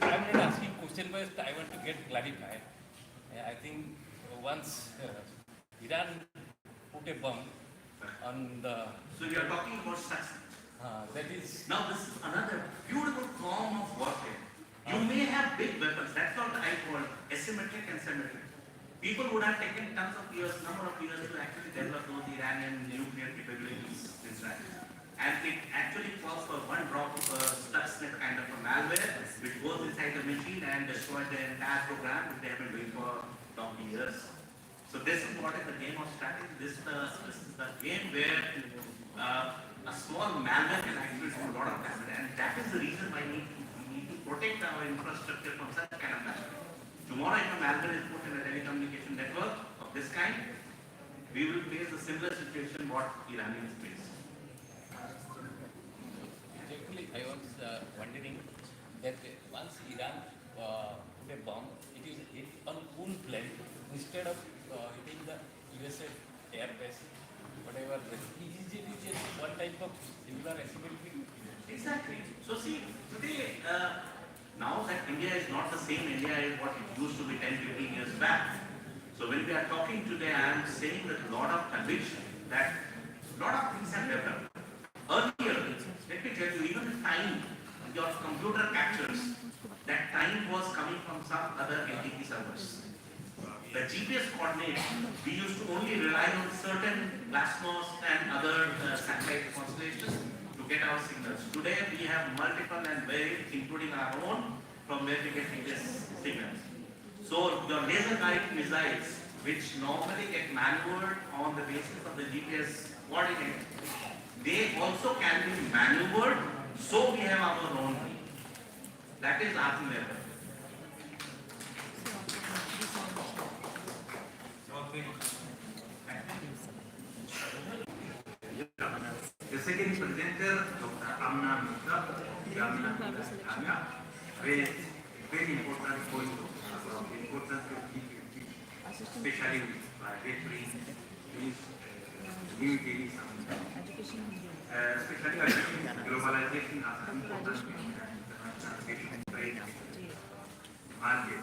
I'm not asking question, but I want to get clarified. I think once Iran put a bomb on the... So you are talking about success. That is... Now this is another beautiful form of warfare. You may have big weapons. That's what I call asymmetric and symmetric. People would have taken tons of years, number of years to actually develop those Iranian nuclear capabilities in Israel. And it actually calls for one drop of a Stuxnet kind of a malware, which goes inside the machine and destroys the entire program, which they have been doing for donkey years. So this is what is the game of strategy. This is the game where a small malware can actually do a lot of damage. And that is the reason why we need to protect our infrastructure from such kind of malware. Tomorrow, if a malware is put in a telecommunication network of this kind, we will face a similar situation what Iranians face. Actually, I was wondering that once Iran put a bomb, it is hit on own plane instead of hitting the USA airbase, whatever. Is it one type of similar asymmetry? Exactly. So see, today, now that India is not the same India as what it used to be 10-15 years back. So when we are talking today, I am saying with a lot of conviction that a lot of things have developed. Earlier, let me tell you, even the time your computer captures, that time was coming from some other NTP servers. The GPS coordinates, we used to only rely on certain Glasnost and other satellite constellations to get our signals. Today we have multiple and varied, including our own, from where we get these signals. So your laser guided missiles, which normally get maneuvered on the basis of the GPS coordinate, they also can be maneuvered, so we have our own. That is Atmanirbhar. The second presenter, Dr. Amna Mitra, Jamia, raised very important point about the importance of G20, especially by referring these new Delhi summit. Especially I think globalization has an important international trade market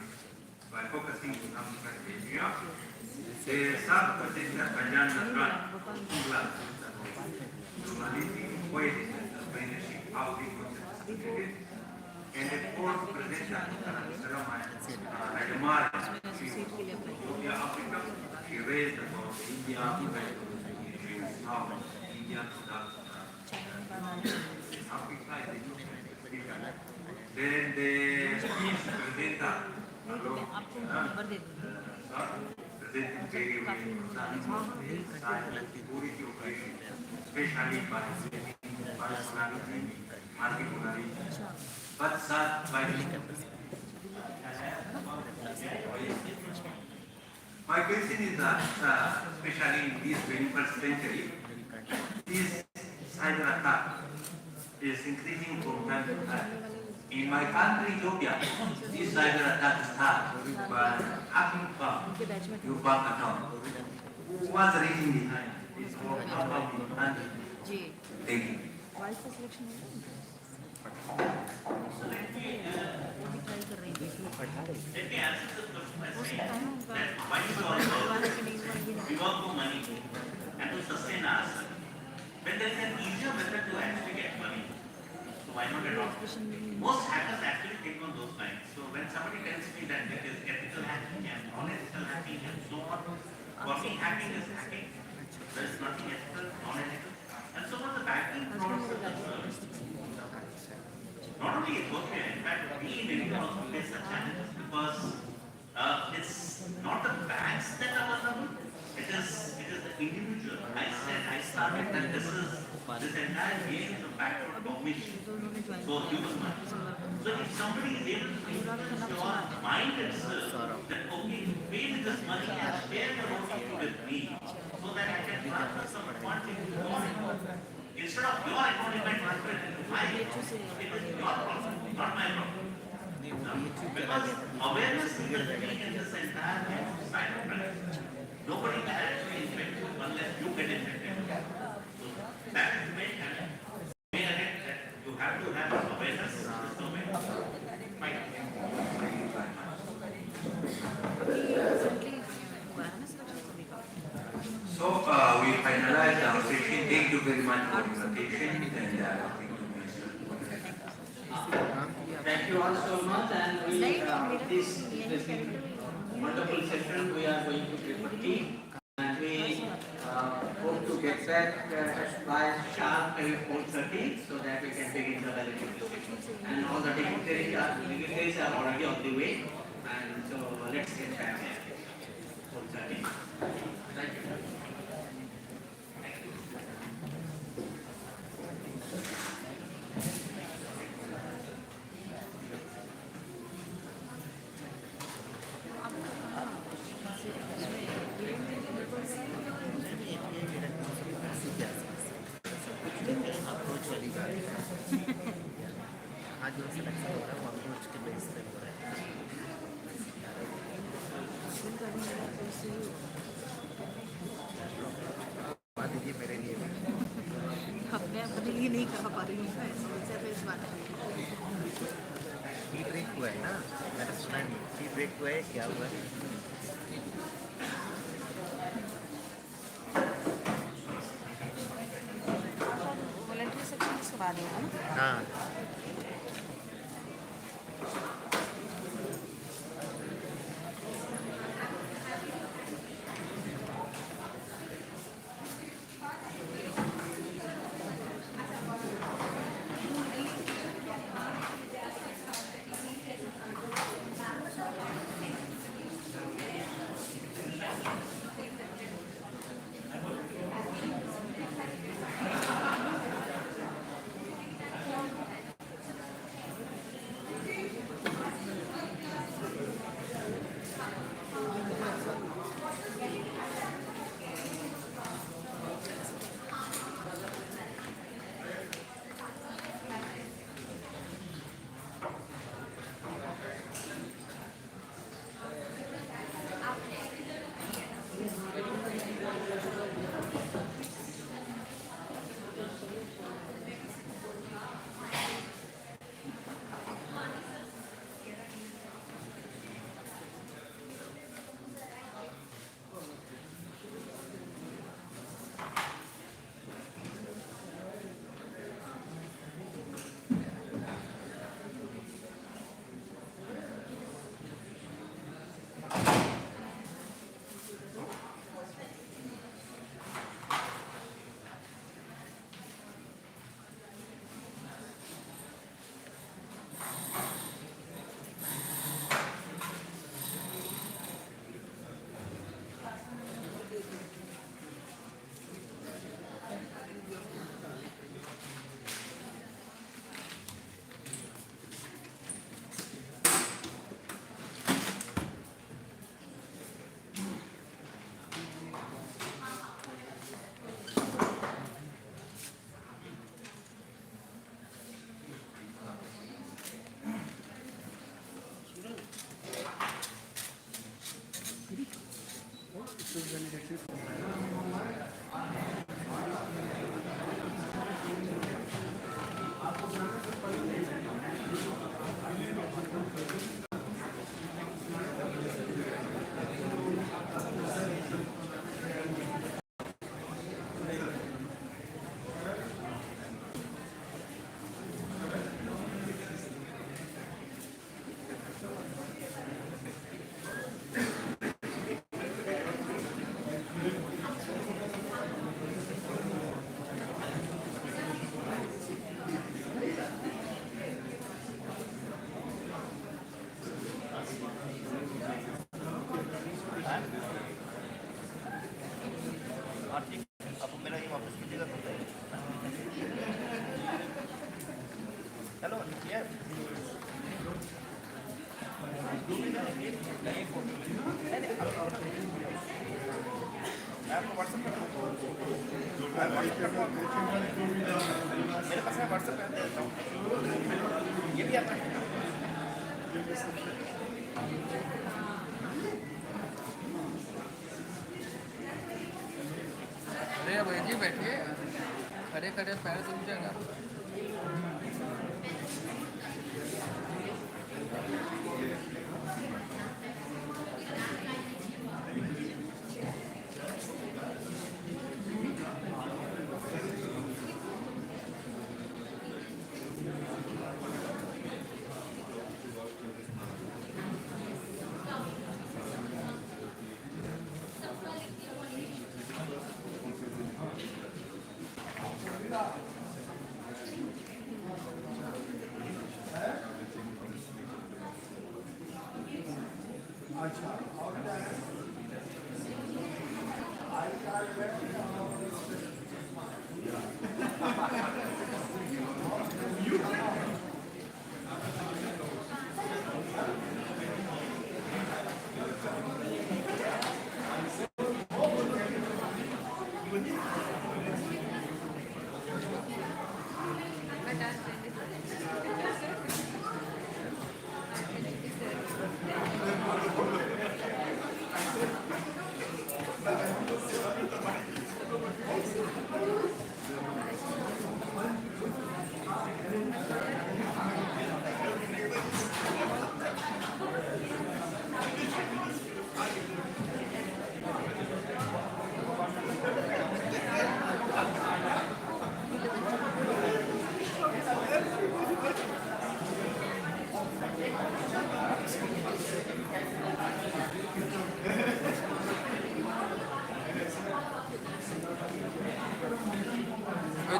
by focusing on Africa and Asia. The sub-presenter, Kajan Nasran, normality, weight, leadership, how we concentrate. And the fourth presenter, Adamar, Ethiopia, Africa, she erased about India, how India products Africa is then the speech presenter alone presented very well concerning of the science and security operation, especially by personality, multipolarity, but such by my question is that, especially in this 21st century, this cyber attack is increasing from time to time. In my country, Ethiopia, this cyber attack starts by hacking your bank account. Who was the reason behind this whole account in country? Thank you. Vice selection हो Let me answer the question by saying that why we work for money and to sustain ourselves. When there is an easier method to actually get money, so why not adopt it? Most hackers actually think on those lines. So when somebody tells me that it is ethical hacking and non-ethical hacking and so on, for me hacking is hacking. There is nothing ethical, non-ethical. And so on the banking frauds are concerned. Not only Ethiopia, in fact, we in India also face such challenges because it's not the banks that are vulnerable, it is the individual. I started that this entire game is a backward cognition. So human mind. So if somebody is able to influence your mind itself, that okay, pay me this money and share your OTP with me so that I can transfer some funds into your account. Instead of your account, you might transfer it into my account. It is your problem, not my problem. Because awareness is the key in this entire game of cybercrime. Nobody can actually infect you unless you get infected. So that is the main challenge. You have to have awareness in this domain. Fine. So we finalize our session. Thank you very much for your attention and Thank you all so much, and we this wonderful session we are going to keep tea, and we hope to get back by sharp 4:30 so that we can begin the validation session. And all the dignitaries are already on the way, and so let's get back there. 4:30. Thank you. अपने अपने लिए नहीं कर पा रही हूँ मैं समस्या पे इस बात टी ब्रेक हुआ है ना, मैंने सुना नहीं टी ब्रेक हुआ है, क्या हुआ है? वॉलंटियर सेक्शन इसके बाद होगा ना? हाँ आर्थिक अब मेरा ये वापस कीजिएगा तो हेलो ये मैं आपको व्हाट्सएप कर मेरे पास मैं व्हाट्सएप कर देता हूँ ये भी आता है अरे भाई जी बैठिए खड़े खड़े पैर दुख जाएगा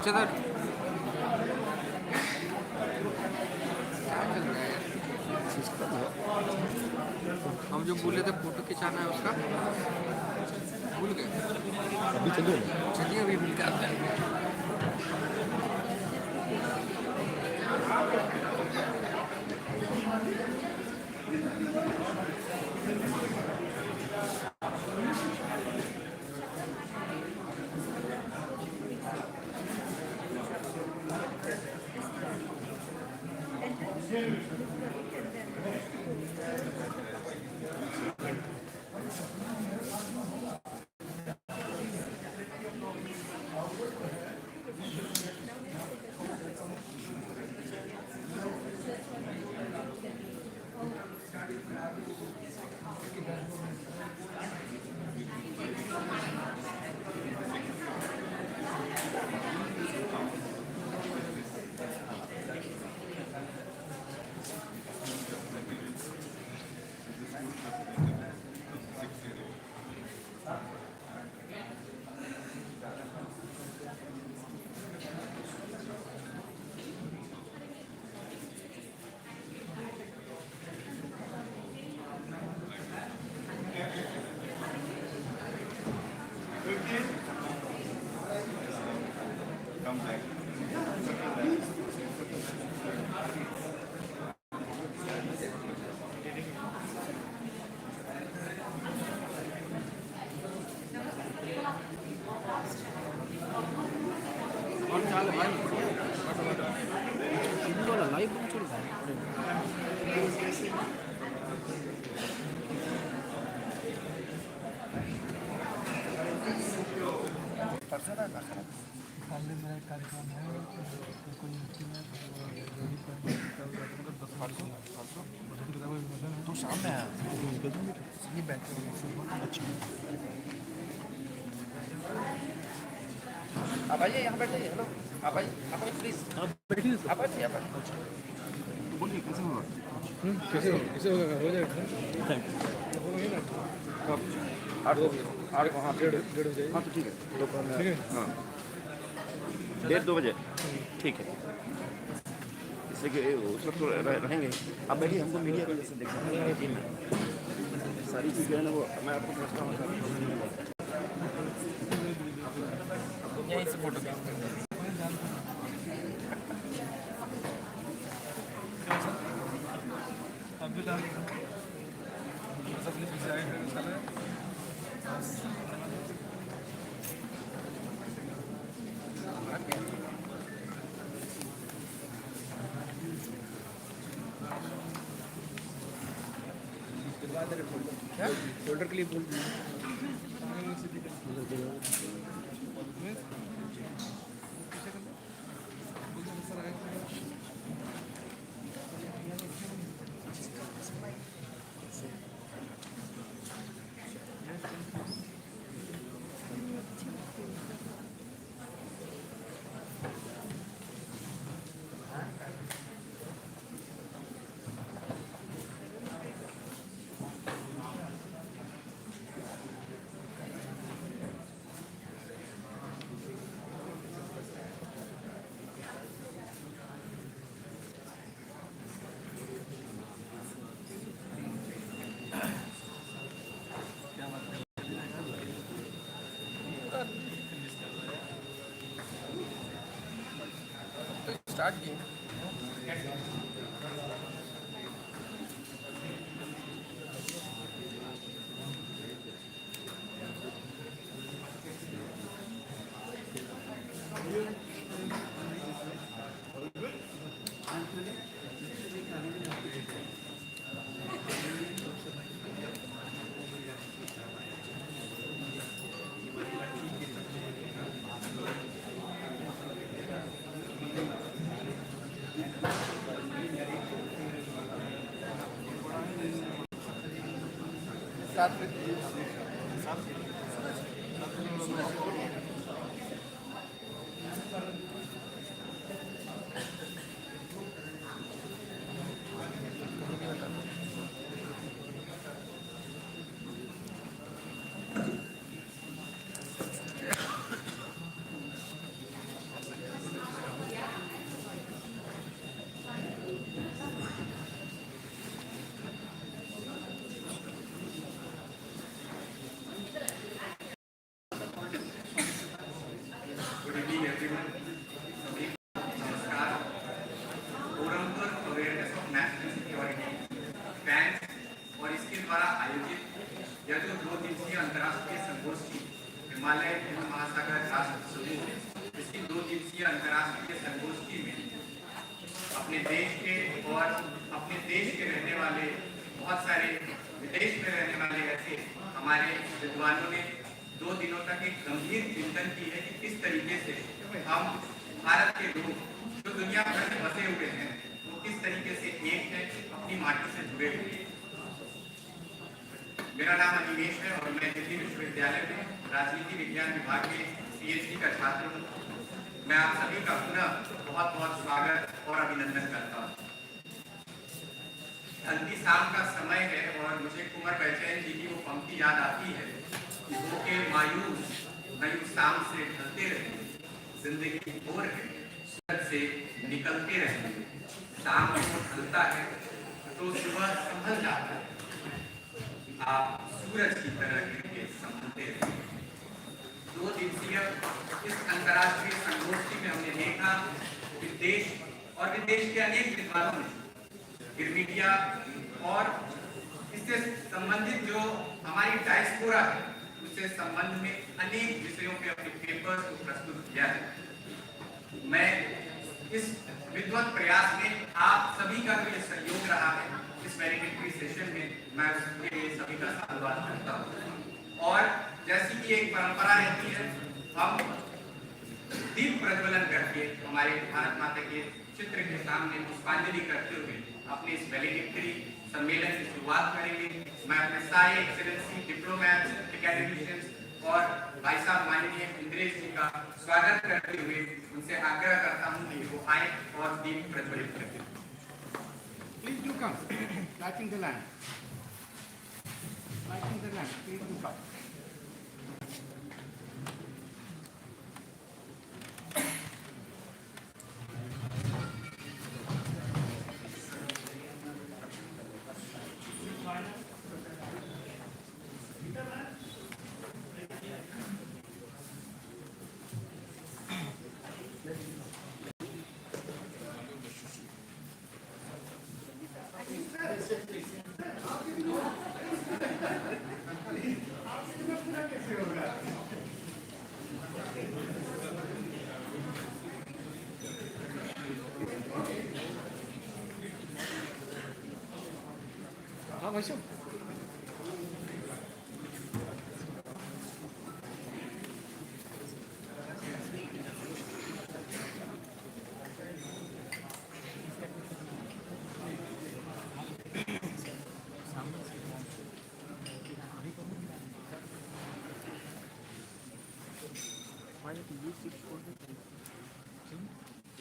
चदर हम जो बोले थे फोटो खिंचाना है उसका भूल गए अभी चलिए अभी मिल के आते हैं सामने आया ये बैठे अच्छा आप आइए यहाँ बैठे हेलो आप आइए प्लीज बैठिए आप आइए बोलिए कैसे होगा कैसे होगा हो जाएगा आठ हाँ डेढ़ बजे हाँ तो ठीक है ठीक है हाँ 1:30-2 बजे ठीक है इससे कि उस वक्त तो रहेंगे आप बैठिए हमको मीडिया का जैसे देख सकते हैं टीम में सारी चीज़ें है ना वो मैं आपको समझता हूँ यहीं से फोटो फोल्डर के लिए बोल स्टार्ट किए मेरा नाम अनिमेश है और मैं दिल्ली विश्वविद्यालय में राजनीति विज्ञान विभाग में PhD का छात्र हूँ। मैं आप सभी का पुनः बहुत बहुत स्वागत और अभिनंदन करता हूँ। हल्दी शाम का समय है और मुझे कुंवर बैचैन जी की वो पंक्ति याद आती है कि वो के मायूस नयूं शाम से ढलते रहे, जिंदगी भोर है सूरज से निकलते रहे, शाम को ढलता है तो सुबह संभल जाता है, आप सूरज की तरह गिरके संभलते रहे। 2 दिवसीय इस अंतर्राष्ट्रीय संगोष्ठी में हमने देखा कि देश और विदेश के अनेक विद्वानों ने मीडिया और इससे संबंधित जो हमारी डायस्पोरा है उससे संबंध में अनेक विषयों पे अपने पेपर्स को प्रस्तुत किया है। मैं इस विद्वत प्रयास में आप सभी का जो सहयोग रहा है इस वेरिफिकेटरी सेशन में, मैं उसके लिए सभी का धन्यवाद करता हूँ। और जैसी कि एक परंपरा रहती है, हम दीप प्रज्वलन करके हमारे भारत माता के चित्र के सामने पुष्पांजलि करते हुए अपने इस वेलिडिक्टरी सम्मेलन की शुरुआत करेंगे। मैं अपने सारे एक्सेलेंसी डिप्लोमैट्स, एकेडमिशियंस और भाई साहब माननीय इंद्रेश जी का स्वागत करते हुए उनसे आग्रह करता हूं कि वो आए और दीप प्रज्वलित करें। Please do come. Lighting the lamp. Lighting the lamp. Please do come. हाँ भाई साहब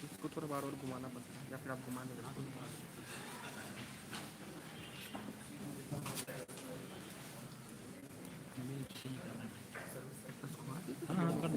इसको थोड़ा बार और घुमाना पड़ता है या फिर आप घुमा लेंगे। हाँ कर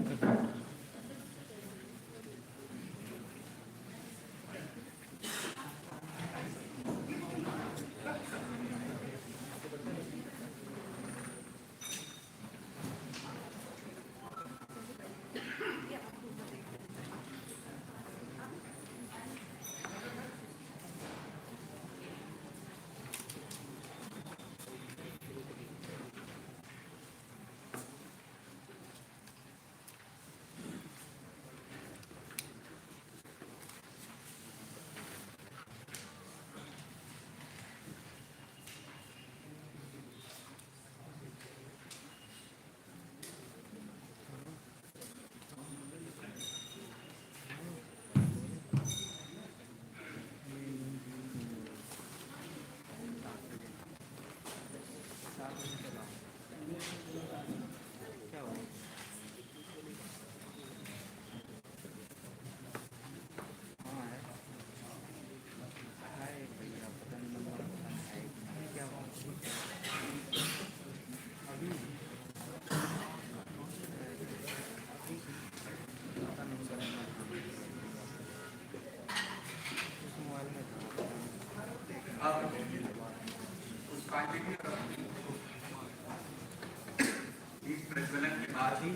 प्रज्वलन के बाद ही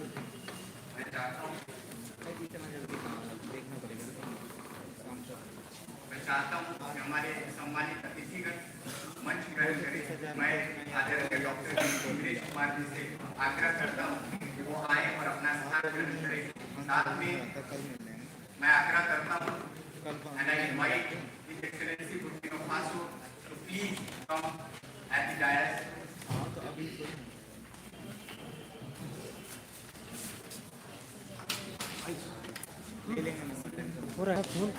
मैं चाहता हूँ कि हमारे सम्मानित अतिथिगण मंच ग्रहण करें। मैं आदरणीय डॉक्टर इंद्रेश कुमार जी से आग्रह करता हूँ कि वो आए और अपना स्थान ग्रहण करें। साथ में मैं आग्रह करता हूँ and I invite His Excellency Burkina Faso to please come at the dais. हो रहा है phone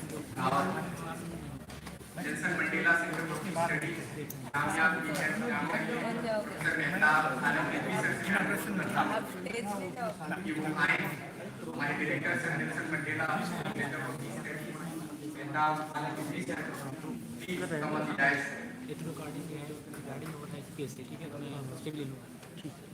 Nelson Mandela centre for piece studies कामयाब की है सर मेहता आलम रिजवी सर से कि वो आए। हमारे director sir Nelson Mandela centre for piece studies Mehta Alam Rizvi sir please come on the dice. It recording है रिगार्डिंग ओवर स्पेस ठीक है तो मैं उसके भी ले लूंगा। ठीक है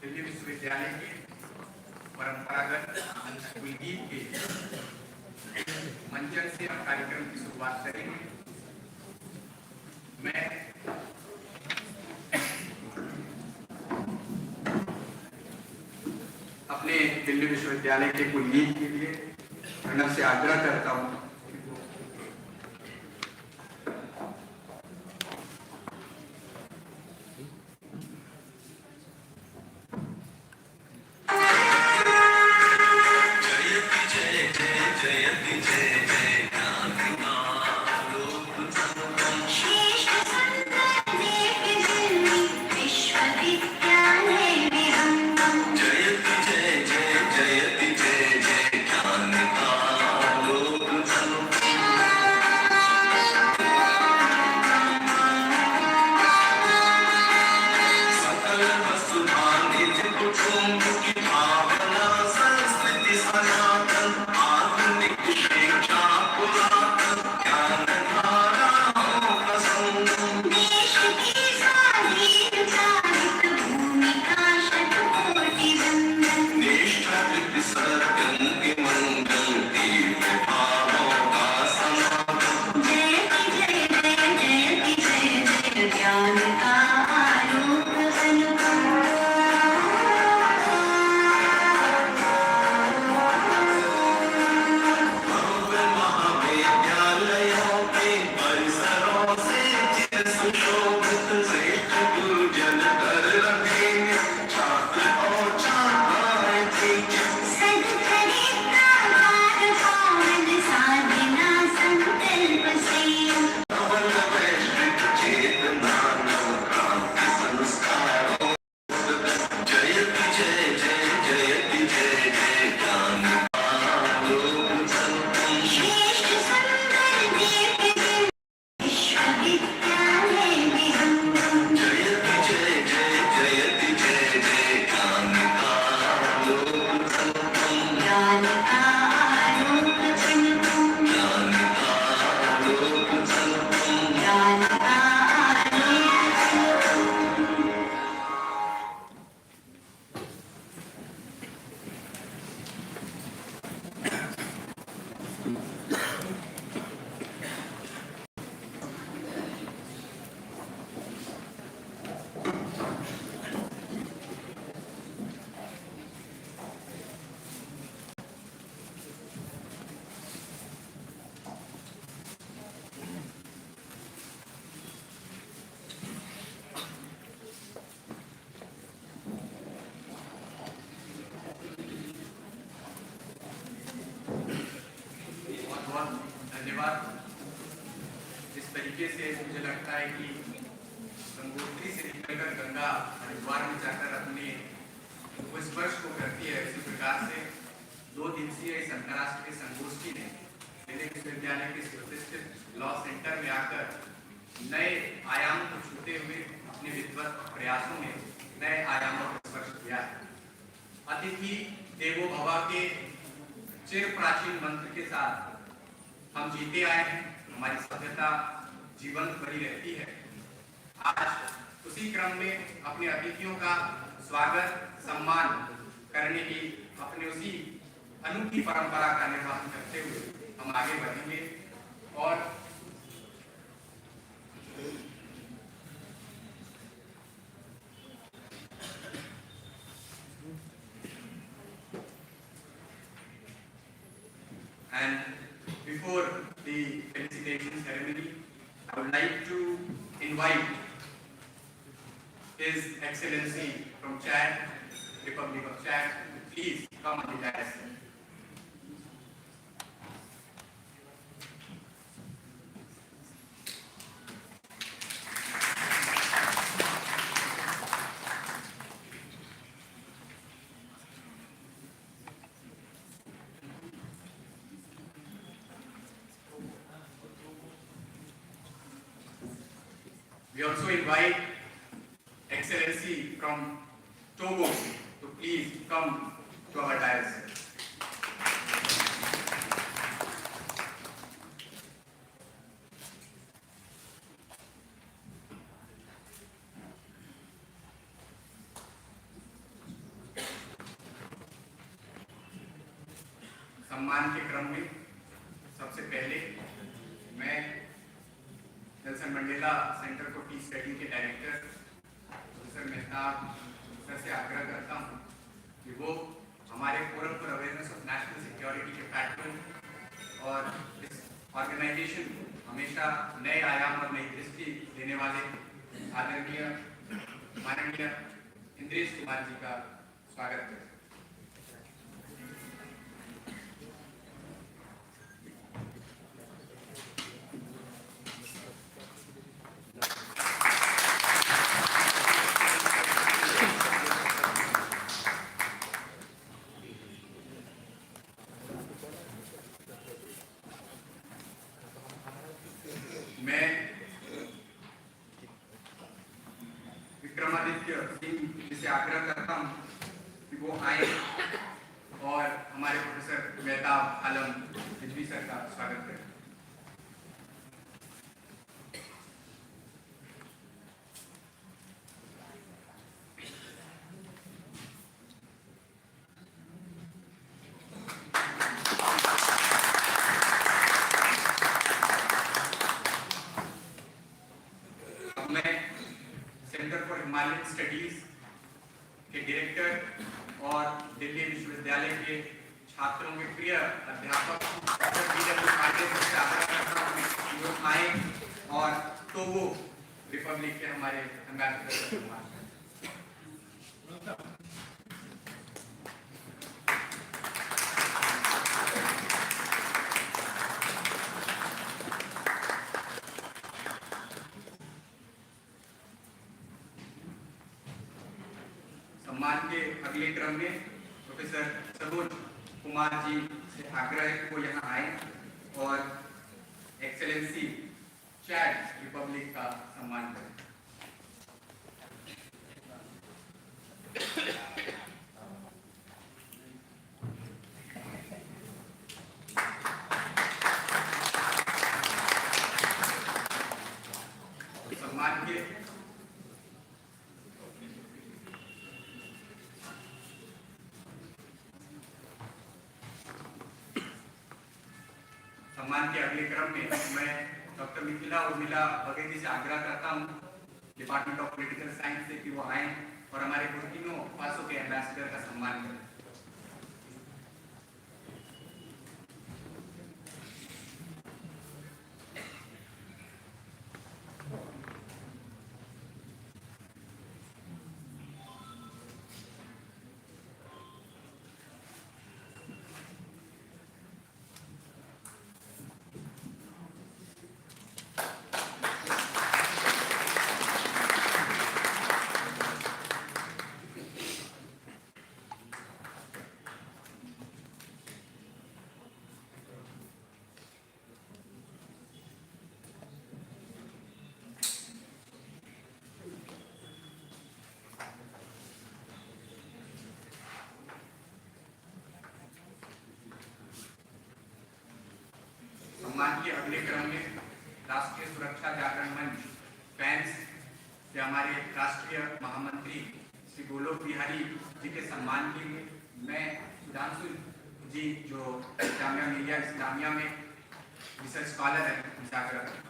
दिल्ली विश्वविद्यालय के परंपरागत अंतकुल गीत के मंचन से हम कार्यक्रम की शुरुआत करेंगे। मैं अपने दिल्ली विश्वविद्यालय के कुलगीत के लिए प्रणव से आग्रह करता हूँ धन्यवाद। इस तरीके से मुझे लगता है कि गंगोत्री से निकलकर गंगा हरिद्वार में जाकर अपने स्पर्श को करती है, इसी प्रकार से 2 दिवसीय इस अंतर्राष्ट्रीय संगोष्ठी ने दिल्ली विश्वविद्यालय के प्रतिष्ठित लॉ सेंटर में आकर नए आयाम को छूते हुए अपने विद्वत प्रयासों में नए आयामों को स्पर्श किया है। अतिथि देवो भव के चिर प्राचीन मंत्र के साथ हम जीते आए हैं, हमारी सभ्यता जीवंत बनी रहती है। आज उसी क्रम में अपने अतिथियों का स्वागत सम्मान करने की अपने उसी अनूठी परंपरा का निर्वहन करते हुए हम आगे बढ़ेंगे और And before the felicitation ceremony, I would like to invite His Excellency from Chad, Republic of Chad, to please come on the dais. We also invite Excellency from Togo to please come to our dais. सम्मान के क्रम में सबसे पहले मैं Nelson Mandela centre for piece study के director professor Mehtab sir से आग्रह करता हूं कि वो हमारे forum for awareness of national security के पैटर्न और इस ऑर्गेनाइजेशन को हमेशा नए आयाम और नई दृष्टि देने वाले आदरणीय माननीय इंद्रेश कुमार जी का स्वागत करें। मैं विक्रमादित्य सिंह जी से आग्रह करता हूं कि वो आए और हमारे प्रोफेसर मेहताब आलम रिजवी सर का स्वागत करें। मैं सेंटर फॉर हिमालयन स्टडीज के डायरेक्टर और दिल्ली विश्वविद्यालय के छात्रों के प्रिय अध्यापक डॉक्टर बी.डब्ल्यू. पांडे से आग्रह करता हूं कि वो आए और टोगो रिपब्लिक के हमारे एम्बेसडर सम्मान के अगले क्रम में प्रोफेसर सरोज कुमार जी से आग्रह है कि वो यहाँ आए और एक्सेलेंसी चैड रिपब्लिक का सम्मान करें। सम्मान के सम्मान के अगले क्रम में मैं डॉक्टर मिथिला उर्मिला बघेल से आग्रह करता हूं डिपार्टमेंट ऑफ पॉलिटिकल साइंस से कि वो आए और हमारे बुर्किनो फासो के एम्बेसडर का सम्मान करें। सम्मान के अगले क्रम में राष्ट्रीय सुरक्षा जागरण मंच फैंस से हमारे राष्ट्रीय महामंत्री श्री गोलोक बिहारी जी के सम्मान के लिए मैं सुधांशु जी जो जामिया मिलिया इस्लामिया में रिसर्च स्कॉलर है उनसे आग्रह करता हूं।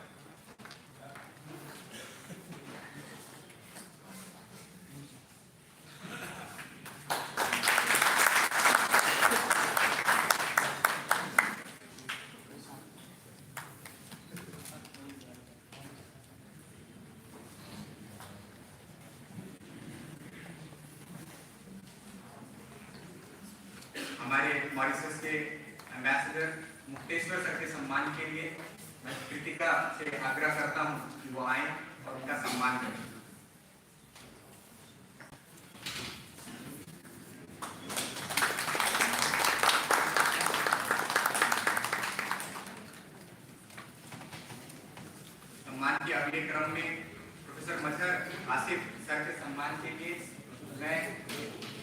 हमारे मॉरिशस के एम्बेसडर मुक्तेश्वर सर के सम्मान के लिए मैं कृतिका से आग्रह करता हूं कि वो आए और उनका सम्मान करें। सम्मान के अगले क्रम में प्रोफेसर मजहर आसिफ सर के सम्मान के लिए मैं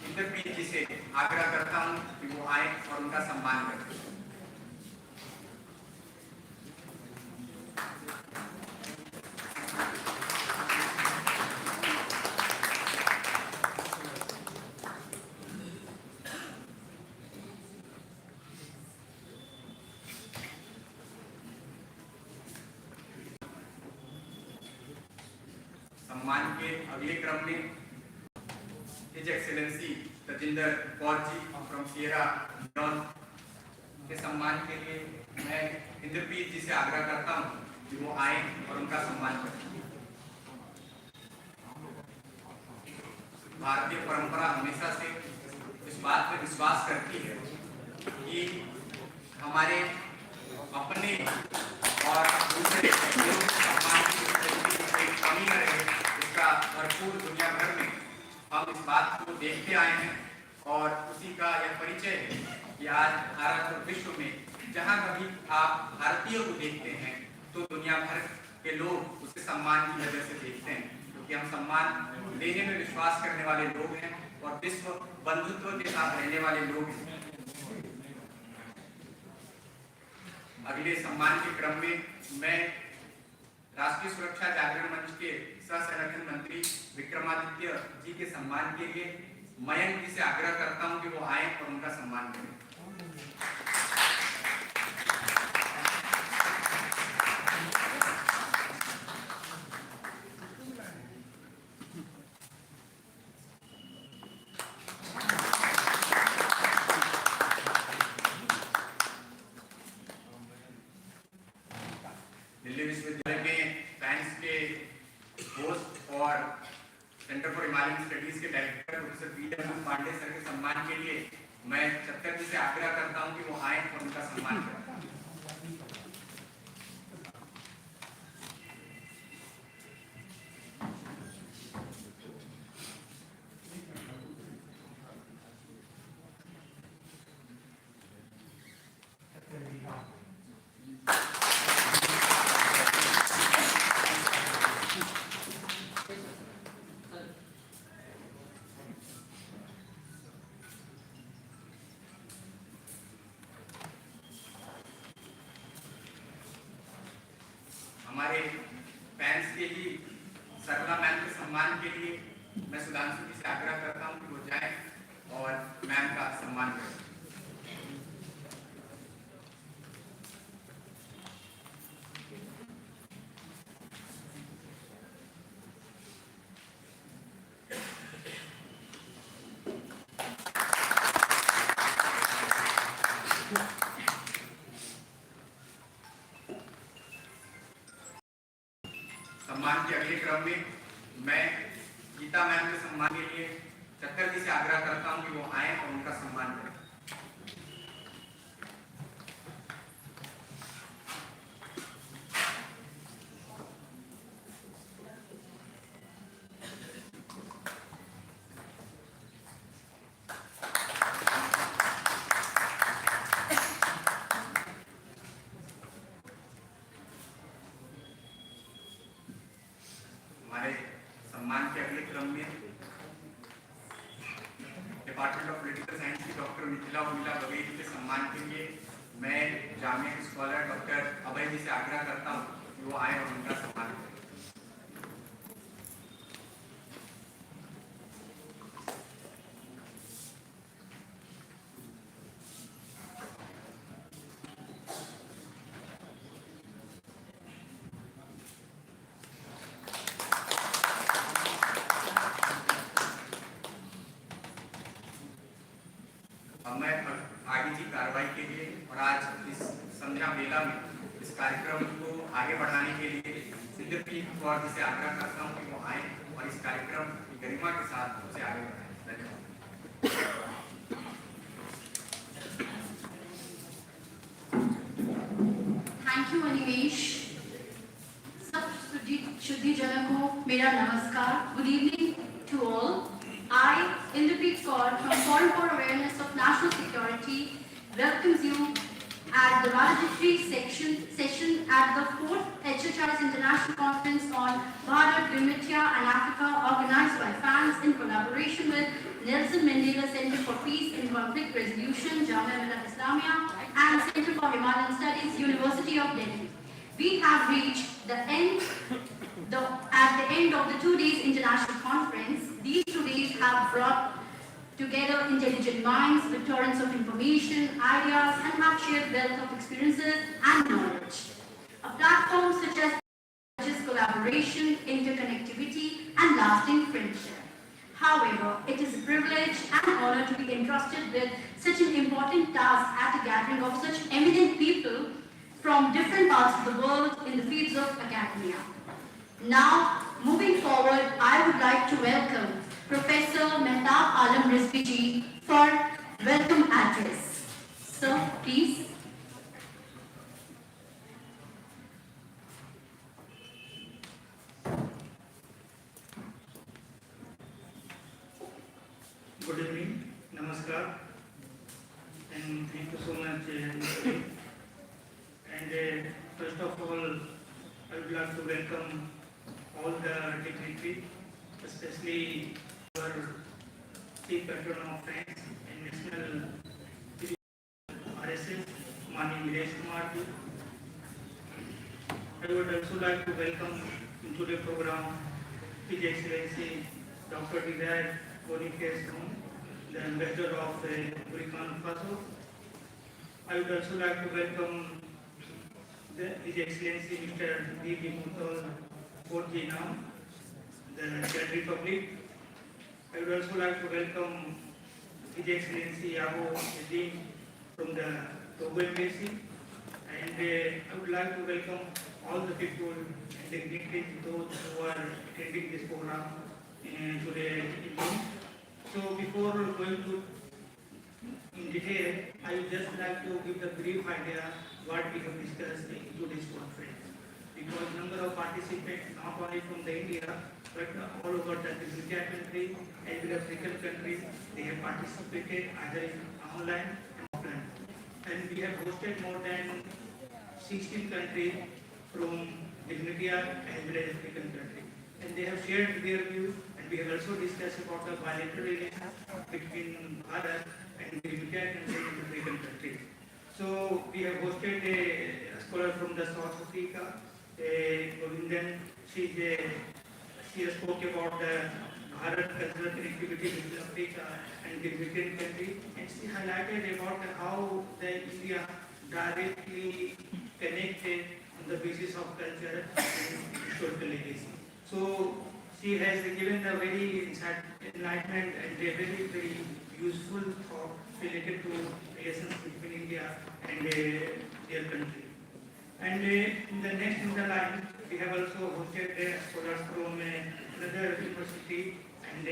इंद्रप्रीत जी से आग्रह करता हूं कि वो आए और उनका सम्मान करें। सम्मान के अगले क्रम में his excellency Tajinder Kaur ji from Sierra Leone के सम्मान के लिए मैं इंद्रप्रीत जी से आग्रह करता हूं कि वो आए और उनका सम्मान करें। भारतीय परंपरा हमेशा से इस बात पर विश्वास करती है कि हमारे अपने और दूसरे लोगों के सम्मान की कोई कमी न रहे, इसका भरपूर दुनिया भर में हम इस बात को देखते आए हैं और उसी का यह परिचय है कि आज भारत और विश्व में जहां कभी आप भारतीयों को देखते हैं तो दुनिया भर के लोग उसे सम्मान की वजह से देखते हैं, क्योंकि हम सम्मान देने में विश्वास करने वाले लोग हैं और विश्व बंधुत्व के साथ रहने वाले लोग हैं। अगले सम्मान के क्रम में मैं राष्ट्रीय सुरक्षा जागरण मंच के सह संगठन मंत्री विक्रमादित्य जी के सम्मान के लिए मयंक जी से आग्रह करता हूं कि वो आए और उनका सम्मान करें। दिल्ली विश्वविद्यालय में साइंस के होस्ट और सेंटर फॉर हिमालयन स्टडीज के डायरेक्टर प्रोफेसर पी.डब्ल्यू. पांडे सर के सम्मान के लिए मैं छत्तर जी से आग्रह करता हूं कि वो आए और उनका सम्मान करें। हमारे फैंस के ही सरला मैम के सम्मान के लिए मैं सुधांशु जी से आग्रह करता हूं कि वो जाएं और मैम का सम्मान करें। सम्मान के अगले क्रम में मैं गीता मैम के सम्मान के लिए चक्कर जी से आग्रह करता हूं कि वो आए और उनका सम्मान करें। हमारे सम्मान के अगले क्रम में डिपार्टमेंट ऑफ पॉलिटिकल साइंस की डॉक्टर मिथिला उर्मिला बघेल के सम्मान के लिए मैं जामिया के स्कॉलर डॉक्टर अभय जी से आग्रह करता हूँ कि वो आए और उनका सम्मान करें। मैं आगे की कार्रवाई के लिए और आज इस संध्या मेला में इस कार्यक्रम को आगे बढ़ाने के लिए सिद्धपीठ कौर जी से आग्रह करता हूं कि वो आए और इस कार्यक्रम की गरिमा के साथ उसे आगे बढ़ाएं। धन्यवाद। Thank you Animesh. सब शुद्धि जनों को मेरा नमस्कार। Good evening to all. I, Inderpreet Kaur from Forum for Awareness of National Security, welcomes you at the valedictory session at the 4th HHR's International Conference on Bharat, Grimithya and Africa, organized by fans in collaboration with Nelson Mandela Center for Peace and Conflict Resolution, Jamia Millat Islamia, and Center for Himalayan Studies, University of Delhi. We have reached the end. At the end of the 2 days international conference, these 2 days have brought together intelligent minds with torrents of information, ideas, and have shared wealth of experiences and knowledge. A platform such as collaboration, interconnectivity, and lasting friendship. However, it is a privilege and honor to be entrusted with such an important task at a gathering of such eminent people from different parts of the world in the fields of academia. Now, moving forward, I would like to welcome Professor Mehtab Alam Rizvi ji for welcome address. Sir, please. Good evening, namaskar, and thank you so much. And first of all, I would like to welcome all the dignitaries, especially our Chief Patron of France and National RSS, Mani Nilesh Kumar ji. I would also like to welcome into the program His Excellency Dr. Didier Boniface, the Ambassador of Burkina Faso. I would also like to welcome His Excellency Mr. D.B. Mutal Portinam, the Czech Republic. I would also like to welcome His Excellency Abu Eddin from the Togo Embassy. And I would like to welcome all the people and dignitaries, those who are attending this program today evening. So before going to in detail, I would just like to give the brief idea what we have discussed in today's conference. Because number of participants not only from the India but all over the Asia country and the African countries, they have participated either online and offline. And we have hosted more than 16 countries from India as well as African countries. And they have shared their views, and we have also discussed about the bilateral relations between Bharat and the India country and the African countries. So we have hosted a scholar from the South Africa, Govindan. She spoke about the Bharat cultural connectivity with Africa and the African country, and she highlighted about how the India directly connected on the basis of culture and historical legacy. So she has given a very enlightenment and a very, very useful thought related to relations between India and their country. And in the next in the line, we have also hosted scholars from another university and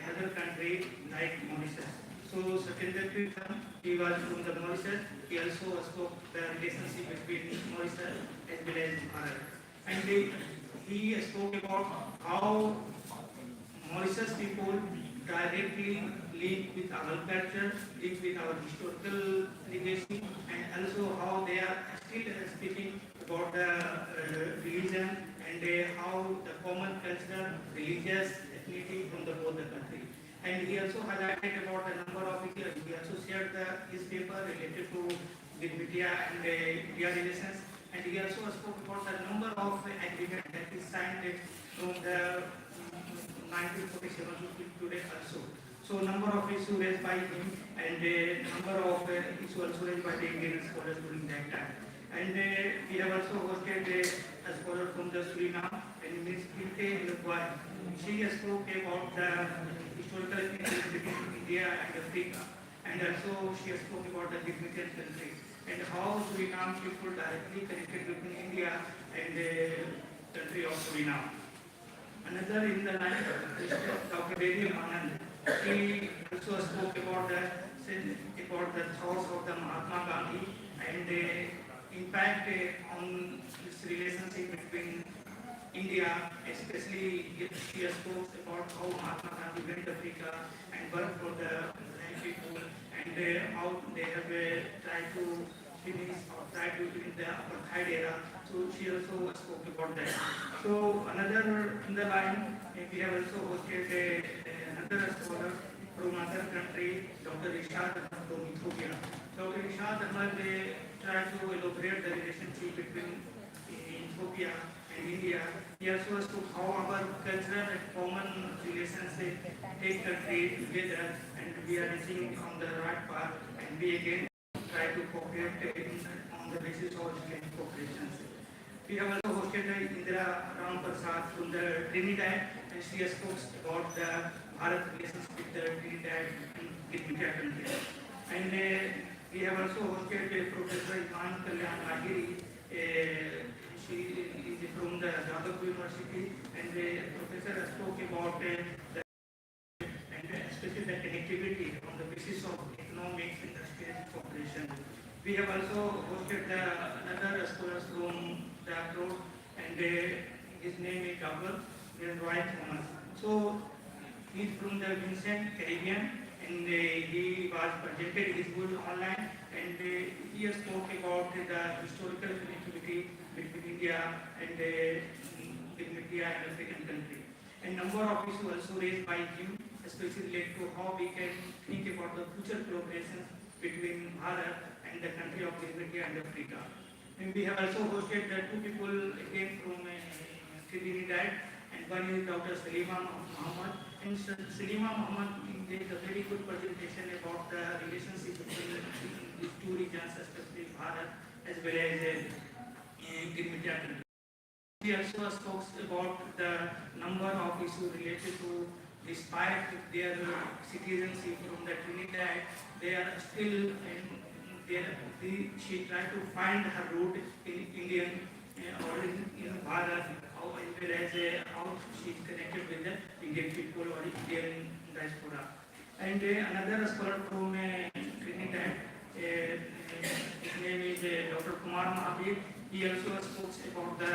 other country like Mauritius. So Satinder Kirtan, he was from the Mauritius. He also spoke the relationship between Mauritius as well as Bharat. And he spoke about how Mauritius people directly linked with our culture, linked with our historical legacy, and also how they are still speaking about the religion and how the common cultural, religious affinity from the both the country. And he also highlighted about a number of issues. He also shared his paper related to with India and India relations. And he also spoke about the number of agreements that he signed from the 1947 to today also. So number of issues raised by him and number of issues also raised by the Indian scholars during that time. And we have also hosted a scholar from the Suriname, and Ms. Kinte Lugwai. She spoke about the historical connections between India and Africa, and also she spoke about the different countries and how Suriname people directly connected between India and the country of Suriname. Another in the line, Dr. Devi Anand, he also spoke about the thoughts of the Mahatma Gandhi and impact on this relationship between India, especially she spoke about how Mahatma Gandhi went to Africa and worked for the black people and how they have tried to finish or try to finish the apartheid era. So she also spoke about that. So another in the line, we have also hosted another scholar from another country, Dr. Rishad Ahmad from Ethiopia. Dr. Rishad Ahmad tried to elaborate the relationship between Ethiopia and India. He also spoke how our cultural and common relationship take countries together and we are reaching on the right path and we again try to cooperate on the basis of cooperation. We have also hosted Indira Ram Prasad from the Trinidad, and she spoke about the Bharat relations with the Trinidad and India countries. And we have also hosted Professor Iman Kalyan Lahiri. She is from the Jadavpur University, and the professor spoke about and especially the connectivity on the basis of economics, industrial cooperation. We have also hosted another scholar from the abroad, and his name is Dr. Roy Thomas. So he is from the Vincent Caribbean, and he was presented his book online, and he spoke about the historical connectivity between India and India and African country. And number of issues also raised by him, especially related to how we can think about the future collaboration between Bharat and the country of India and Africa. And we have also hosted two people again from Trinidad, and one is Dr. Salima Muhammad. And Salima Muhammad gave a very good presentation about the relationship between these two regions, especially Bharat as well as India country. He also spoke about the number of issues related to, despite their citizenship from the Trinidad, they are still she tried to find her root in Indian or in Bharat, as well as how she is connected with the Indian people or Indian diaspora. And another scholar from Trinidad, his name is Dr. Kumar Mahabir. He also spoke about the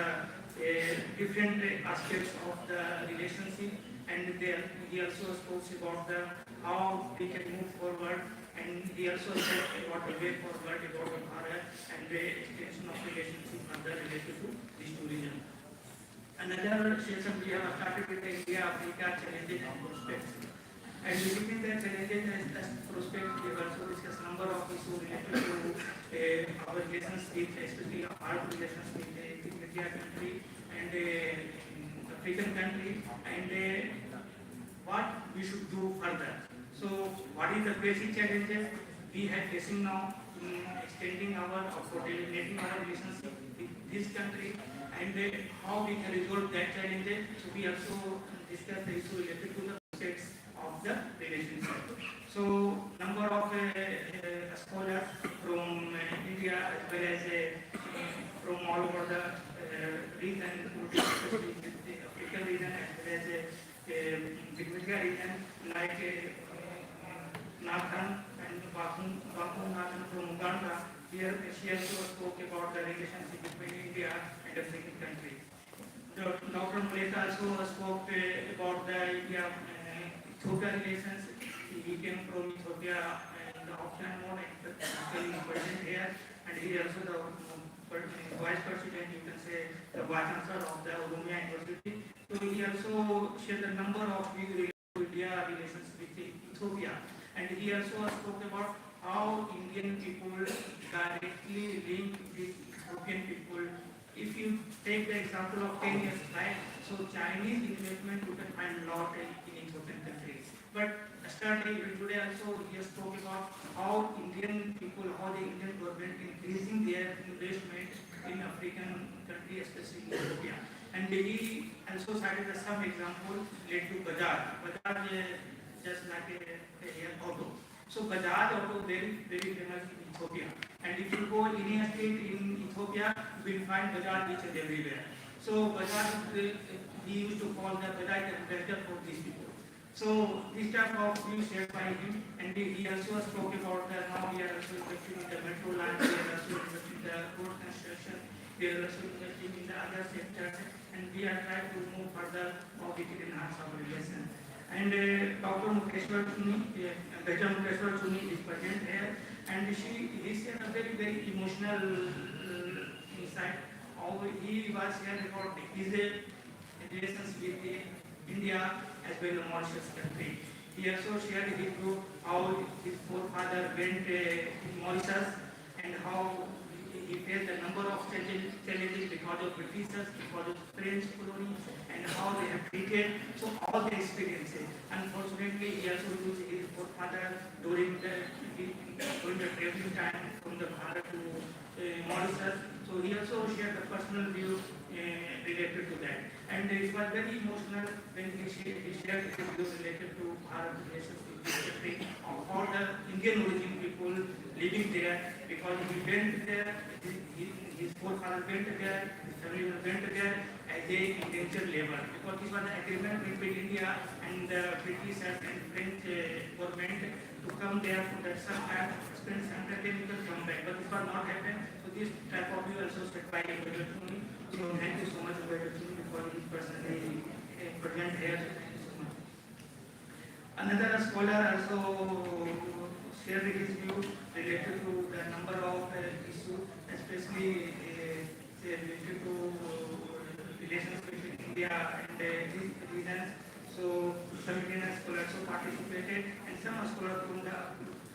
different aspects of the relationship, and he also spoke about how we can move forward, and he also said about the way forward about Bharat and the extension of relationship further related to these two regions. Another session we have started with the India-Africa challenges and prospects. And within the challenges and prospects, we have also discussed number of issues related to our relationship, especially our relations with the India country and African country, and what we should do further. So, what is the basic challenges we are facing now in extending our or coordinating our relationship with this country, and how we can resolve that challenges? So, we also discuss the issue related to the aspects of the relationship. So, number of scholars from India as well as from all over the region, especially the African region as well as the India region, like Nathan and Baku Nathan from Uganda. Here she also spoke about the relationship between India and African countries. Dr. Maleta also spoke about the India-Ethiopia relations. He came from Ethiopia and often more present here, and he also the vice president, you can say the vice chancellor of the Oromia University. So he also shared a number of views related to India relations with Ethiopia, and he also spoke about how Indian people directly link with Ethiopian people. If you take the example of 10 years back, so Chinese investment you can find a lot in Ethiopian countries. But yesterday, today also, he spoke about how Indian people, how the Indian government increasing their investment in African countries, especially Ethiopia. And he also cited some example related to Bajaj. Bajaj just like a auto. So Bajaj auto very famous in Ethiopia. And if you go any state in Ethiopia, you will find Bajaj each and everywhere. So Bajaj, he used to call the Bajaj ambassador for these people. So this type of views shared by him, and he also spoke about that now we are also investing in the metro line, we are also investing in the road construction, we are also investing in the other sectors, and we are trying to move further how we can enhance our relation. And Dr. Mukeshwar Chuni, Dr. Mukeshwar Chuni is present here, and he shared a very emotional insight. How he was sharing about his relations with India as well as Mauritius country. He also shared his group how his forefather went in Mauritius and how he faced a number of challenges because of Britishers, because of French colonies, and how they have treated. So all the experiences. Unfortunately, he also used his forefather during the traveling time from the Bharat to Mauritius. So he also shared the personal view related to that. And it was very emotional when he shared his views related to Bharat relations with this country, how the Indian origin people living there, because he went there, his forefather went there, his family went there as a indentured labor, because this was the agreement between India and the British and French government to come there for that some time, spend some time, then you can come back. But this was not happened. So this type of view also set by Bajaj. So thank you so much Bajaj for this personally present here. Thank you so much. Another scholar also shared his view related to the number of issues, especially related to relations between India and these regions. So some Indian scholars also participated, and some scholars from the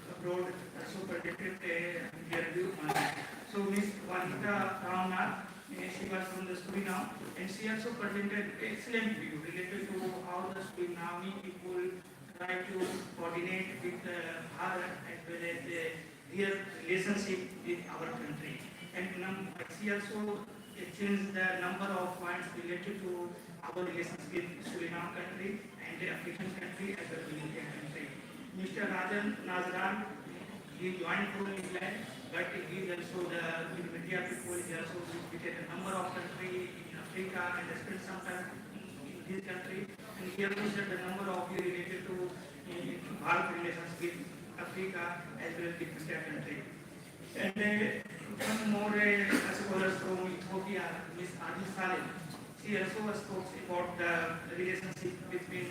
abroad also presented their view on that. So Ms. Vanita Ramnath, she was from the Suriname, and she also presented excellent view related to how the Suriname people try to coordinate with Bharat as well as their relationship with our country. And she also exchanged the number of points related to our relations with Suriname country and the African country as well as Indian country. Mr. Rajan Nazran, he joined from England, but he is also the media people, he also visited a number of countries in Africa and spent some time in this country. And he also said the number of years related to Bharat relations with Africa as well as with India country. And one more scholars from Ethiopia, Ms. Adi Saleh. She also spoke about the relationship between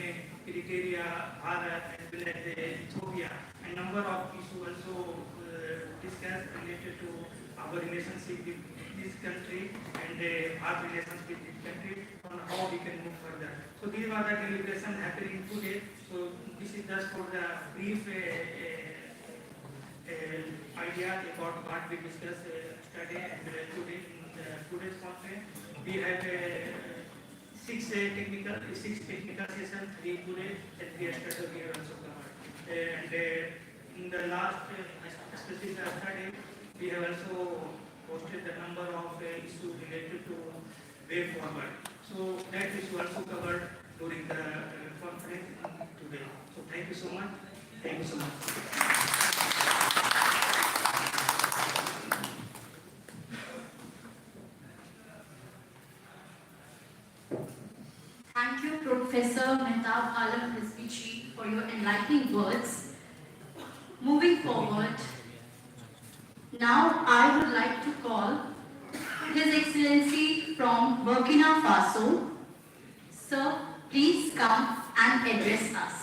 Eritrea, Bharat, as well as Ethiopia. A number of issues also discussed related to our relationship with this country and our relations with this country on how we can move further. So these were the deliberations happening today. So this is just for the brief idea about what we discussed yesterday and today in today's conference. We have six technical sessions, 3 today and 3 yesterday we have also covered. And in the last, especially yesterday, we have also posted the number of issues related to way forward. So that issue also covered during the conference today. So thank you so much. Thank you so much. Thank you, Professor Mehtab Alam Rizvichi, for your enlightening words. Moving forward, now I would like to call His Excellency from Burkina Faso. Sir, please come and address us.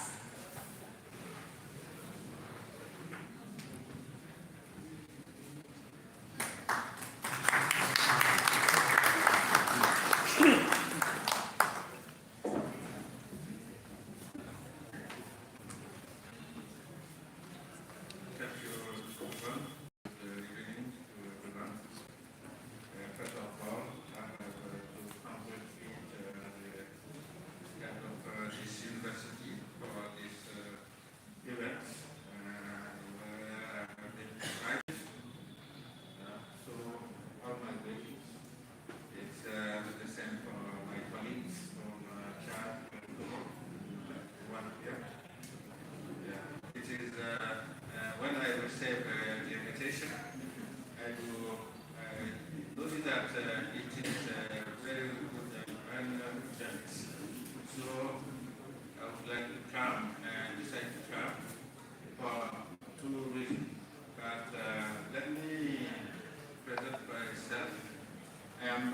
I'm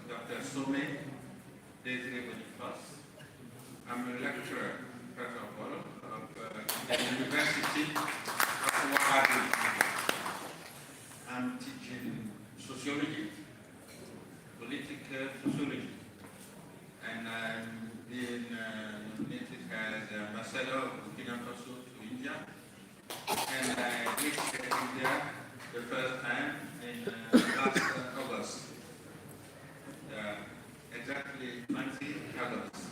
Dr. Some Desiree Boniface. I'm a lecturer, first of all, of the University of Ouagadougou. I'm teaching sociology, political sociology, and I'm being nominated as ambassador of Burkina Faso to India. And I reached India the first time in last August. Exactly 20 August.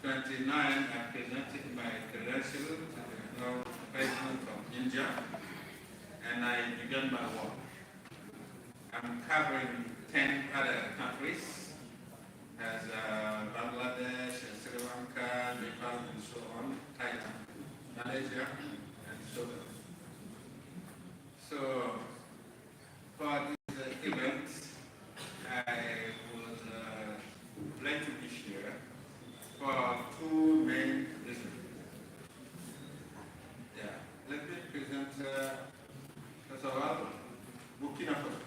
29, I presented my credential to the President of India, and I began my work. I'm covering 10 other countries, as Bangladesh, Sri Lanka, Nepal, and so on, Thailand, Malaysia, and so on. So, for this event, I was glad to be here for two main reasons. Yeah, let me present, first of all, Burkina Faso.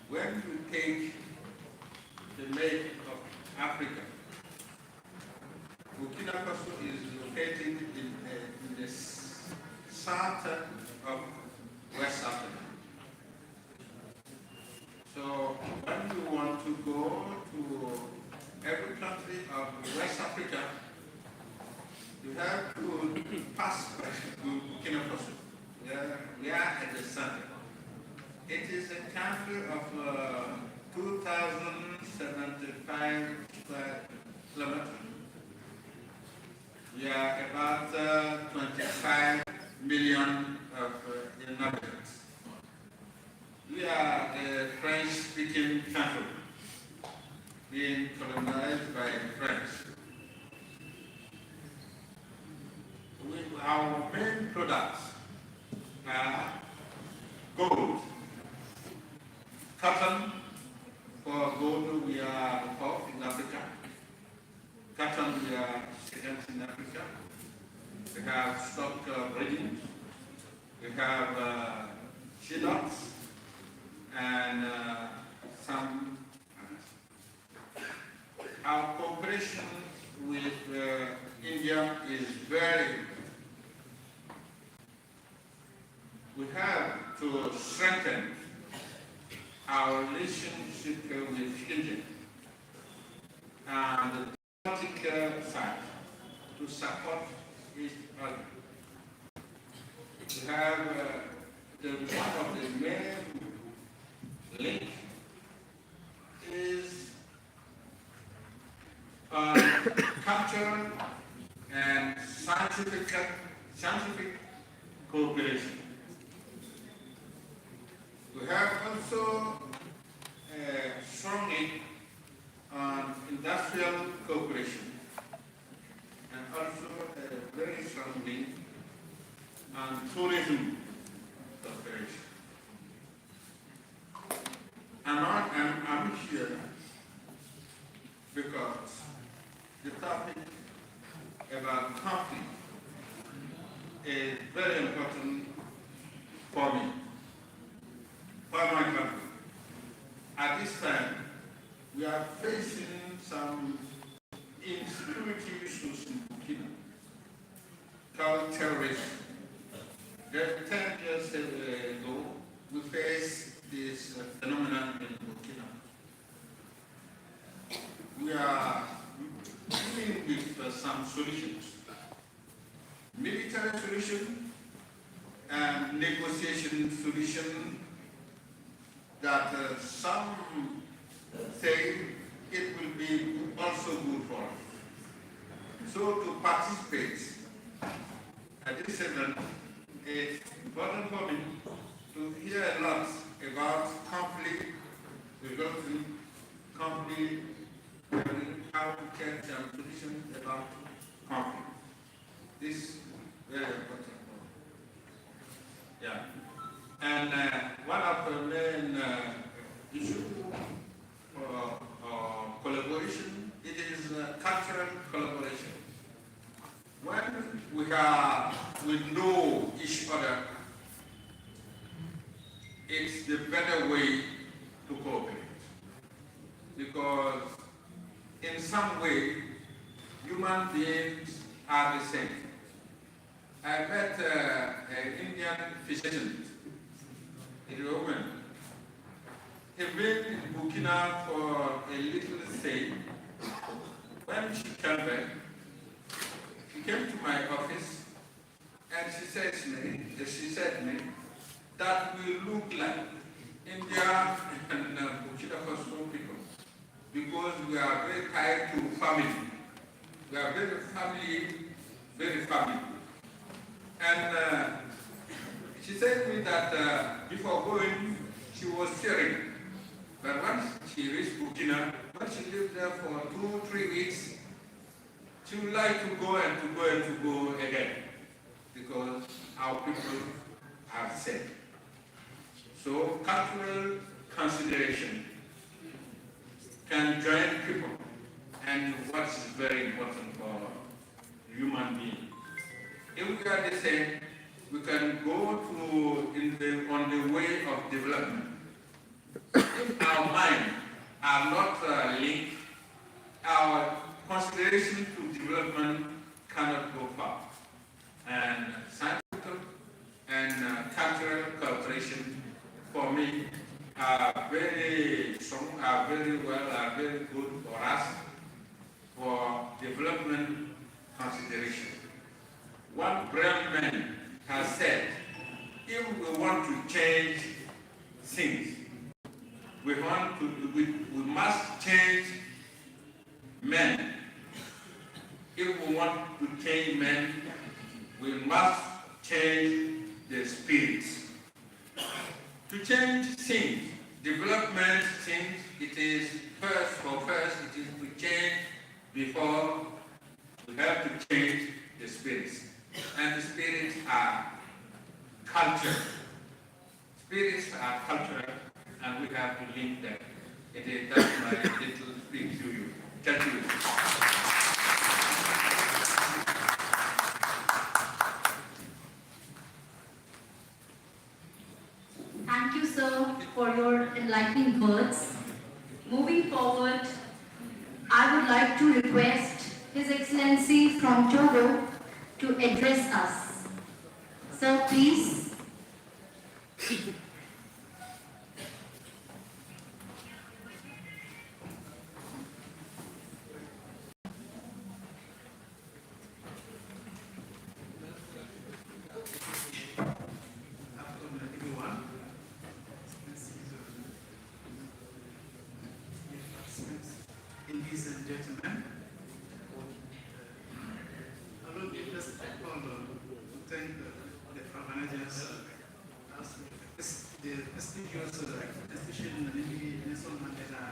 When you take the map of Africa, Burkina Faso is located in the south of West Africa. So when you want to go to every country of West Africa, you have to pass by Burkina Faso. We are at the center. It is a country of 2,075 square kilometers. We are about 25 million of inhabitants. We are the French-speaking country, being colonized by French. Our main products are gold, cotton. For gold, we are fourth in Africa. Cotton, we are second in Africa. We have stock breeding. We have nuts and some. Our cooperation with India is very. We have to strengthen our relationship with India and the political side to support each other. We have one of the main link is cultural and scientific cooperation. We have also strongly on industrial cooperation and also very strongly on tourism cooperation. I'm here because the topic about conflict is very important for me, for my country. At this time, we are facing some insecurity issues in Burkina called terrorism. Just 10 years ago, we faced this phenomenon in Burkina. We are dealing with some solutions. Military solution and negotiation solution that some say it will be also good for us. So to participate at this event is important for me to hear a lot about conflict, resolving conflict, and how to get some solutions about conflict. This is very important. Yeah. And one of the main issues for collaboration, it is cultural collaboration. When we know each other, it's the better way to cooperate. Because in some way, human beings are the same. I met an Indian physician, a woman. He'd been in Burkina for a little stay. When she came back, she came to my office and she said to me that we look like India and Burkina Faso people because we are very tied to family. We are very family. And she said to me that before going, she was fearing. But once she reached Burkina, once she lived there for 2-3 weeks, she would like to go again, because our people are safe. So cultural consideration can join people, and what is very important for human being. If we are the same, we can go on the way of development. If our minds are not linked, our consideration to development cannot go far. And scientific and cultural cooperation, for me, are very strong, are very good for us for development consideration. One brave man has said, if we want to change things, we must change men. If we want to change men, we must change the spirits. To change things, development things, it is first, it is to change before we have to change the spirits. And the spirits are culture. Spirits are cultural, and we have to link them. That's my little speech to you. Thank you. Thank you, sir, for your enlightening words. Moving forward, I would like to request His Excellency from Togo to address us. Sir, please. Ladies and gentlemen, I would just thank the organizers, the prestigious institution, the Nelson Mandela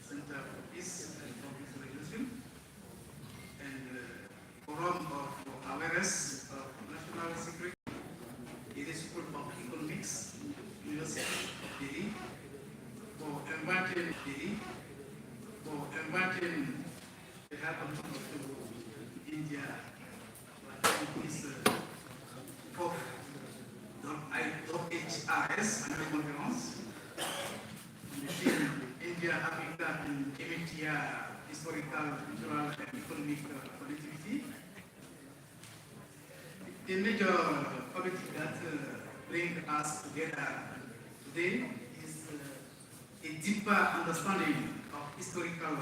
Center for Peace and Conflict Resolution, and Forum of Awareness of National Security, the School of Economics, University of Delhi, for inviting the help of India this HRS annual conference between India, Africa, and MTR historical, cultural, and economic connectivity. The major objective that brings us together today is a deeper understanding of historical,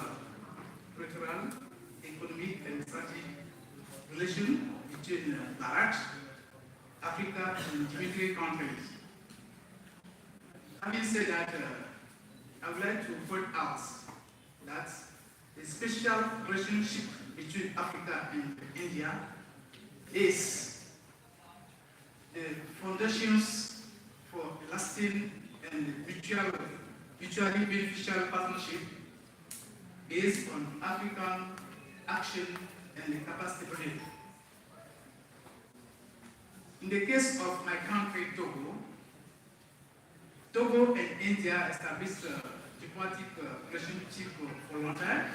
cultural, economic, and strategic relation between Bharat, Africa, and Dimitri countries. Having said that, I would like to point out that the special relationship between Africa and India is the foundations for a lasting and mutually beneficial partnership based on African action and the capacity building. In the case of my country, Togo and India established a diplomatic relationship for a long time,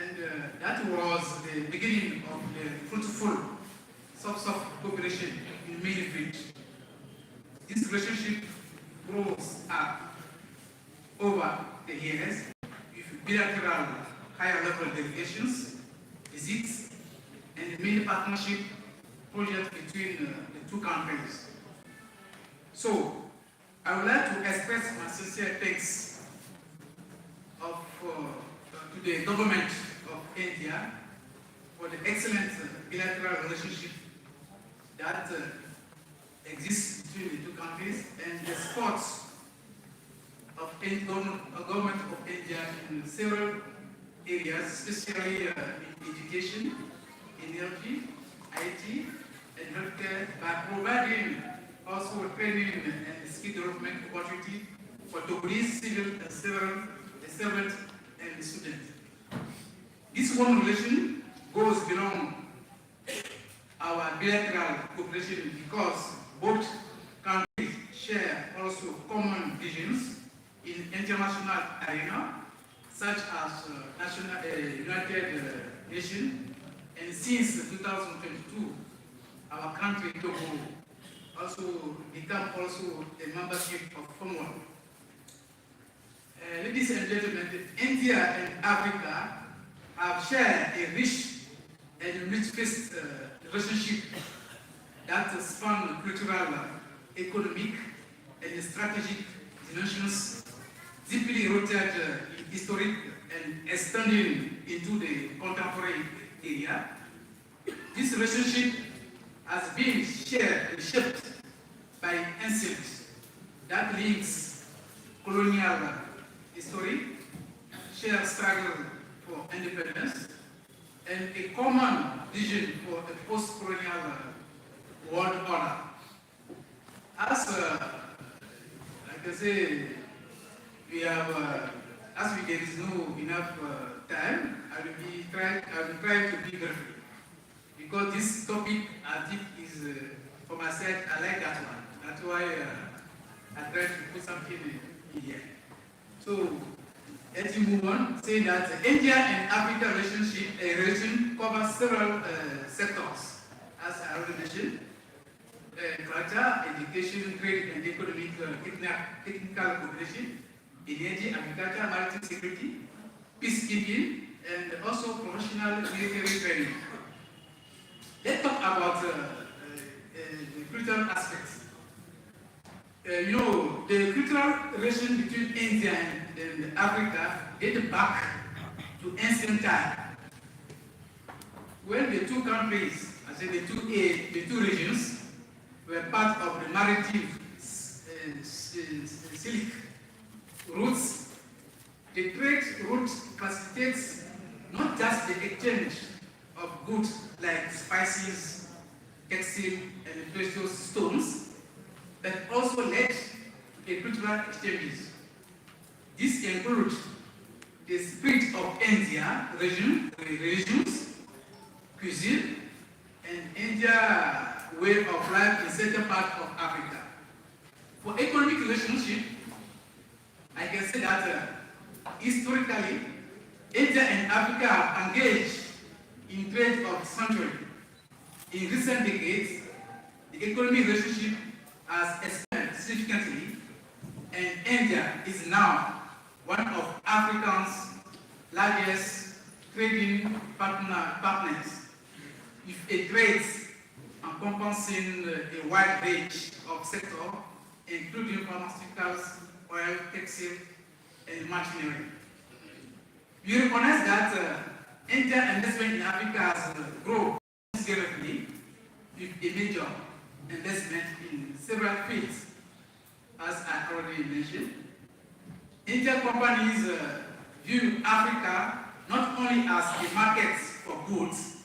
and that was the beginning of the fruitful source of cooperation in many fields. This relationship grows up over the years with bilateral higher level delegations, visits, and many partnership projects between the two countries. So, I would like to express my sincere thanks to the government of India for the excellent bilateral relationship that exists between the two countries and the support of the government of India in several areas, especially in education, energy, IT, and healthcare, by providing also training and skill development opportunity for Togolese civil and servant and student. This one relation goes beyond our bilateral cooperation because both countries share also common visions in international arena, such as United Nations, and since 2022, our country Togo also become also a membership of Commonwealth. Ladies and gentlemen, India and Africa have shared a rich and rich-based relationship that span cultural, economic, and strategic dimensions, deeply rooted in historic and extending into the contemporary area. This relationship has been shared and shaped by incidents that links colonial history, shared struggle for independence, and a common vision for a post-colonial world order. As like I say, we have, there is no enough time, I will try to be brief. Because this topic, I think, is, for myself, I like that one. That's why I try to put something in here. So, let's move on, say that India and Africa relation covers several sectors, as I already mentioned. Culture, education, trade and economic, technical cooperation, energy, agriculture, maritime security, peacekeeping, and also professional military training. Let's talk about the cultural aspects. The cultural relation between India and Africa dates back to ancient time, when the two countries, I say the two regions, were part of the maritime Silk routes. The trade route facilitates not just the exchange of goods like spices, textile, and precious stones, but also led to cultural exchanges. This includes the spirit of India, religions, cuisine, and India way of life in certain parts of Africa. For economic relationship, I can say that historically, India and Africa have engaged in trade of century. In recent decades, the economic relationship has expanded significantly, and India is now one of Africa's largest trading partners, with a trade encompassing a wide range of sectors, including pharmaceuticals, oil, textile, and machinery. We recognize that India investment in Africa has grown considerably with a major investment in several fields, as I already mentioned. Indian companies view Africa not only as a market for goods,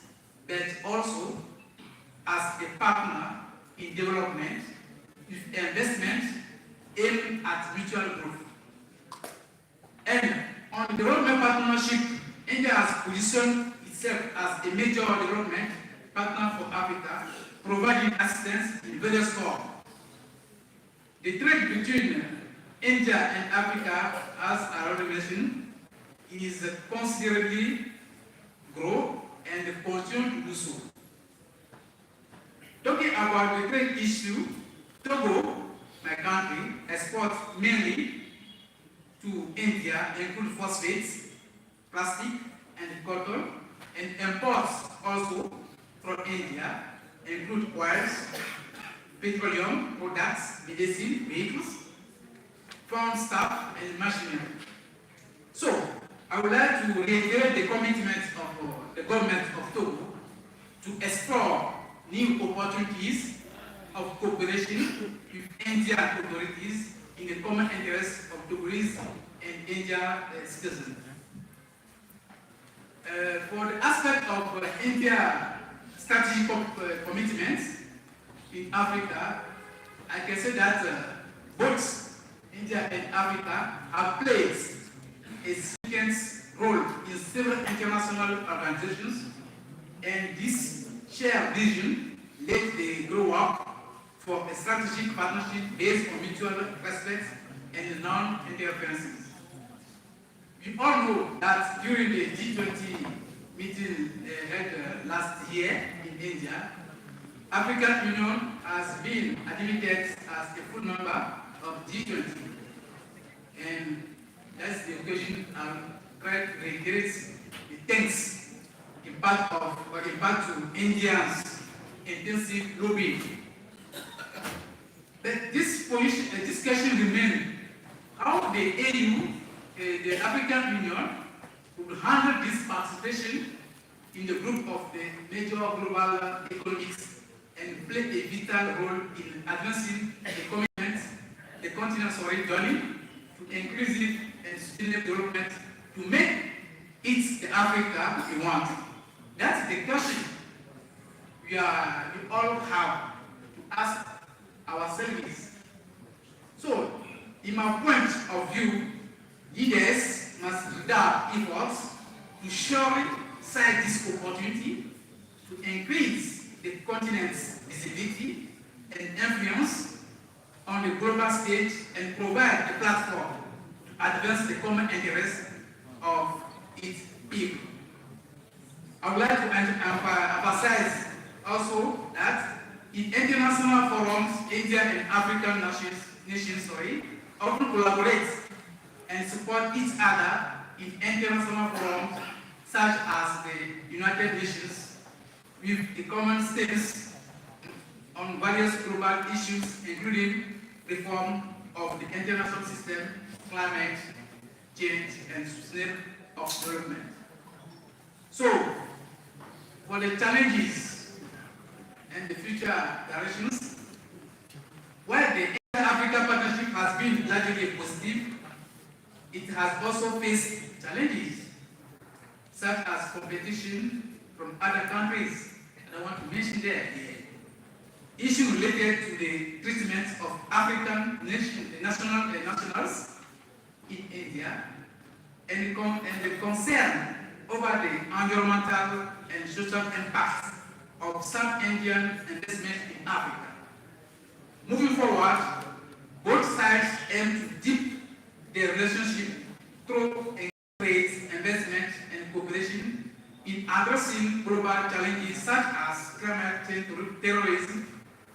but also as a partner in development with investment aimed at mutual growth. And on development partnership, India has positioned itself as a major development partner for Africa, providing assistance in various forms. The trade between India and Africa, as I already mentioned, is considerably grow and continue to do so. Talking about the trade issue, Togo my country, exports mainly to India include phosphates, plastic, and cotton, and imports also from India include oils, petroleum products, medicine, vehicles, farm staff, and machinery. So, I would like to reiterate the commitment of the government of Togo to explore new opportunities of cooperation with Indian authorities in the common interest of Togolese and Indian citizens. For the aspect of India strategic commitments in Africa, I can say that both India and Africa have played a significant role in several international organizations, and this shared vision led the grow up for a strategic partnership based on mutual respect and non-interference. We all know that during the G20 meeting held last year in India, African Union has been admitted as a full member of G20, and that's the occasion I try to reiterate the thanks in part to Indians' intensive lobbying. But this question remains how the AU, the African Union, would handle this participation in the group of the major global economics and play a vital role in advancing the continent's journey to inclusive and sustainable development to make it the Africa we want. That's the question we all have to ask ourselves. So, in my point of view, leaders must redouble efforts to surely seize this opportunity to increase the continent's visibility and influence on the global stage and provide a platform to advance the common interests of its people. I would like to emphasize also that in international forums, India and African nations often collaborate and support each other in international forums such as the United Nations with the common stance on various global issues including reform of the international system, climate change, and sustainable development. So, for the challenges and the future directions, while the India-Africa partnership has been largely positive, it has also faced challenges such as competition from other countries. And I want to mention there issues related to the treatment of African nationals in India and the concern over the environmental and social impacts of some Indian investment in Africa. Moving forward, both sides aim to deepen their relationship through trade, investment, and cooperation in addressing global challenges such as climate change, terrorism,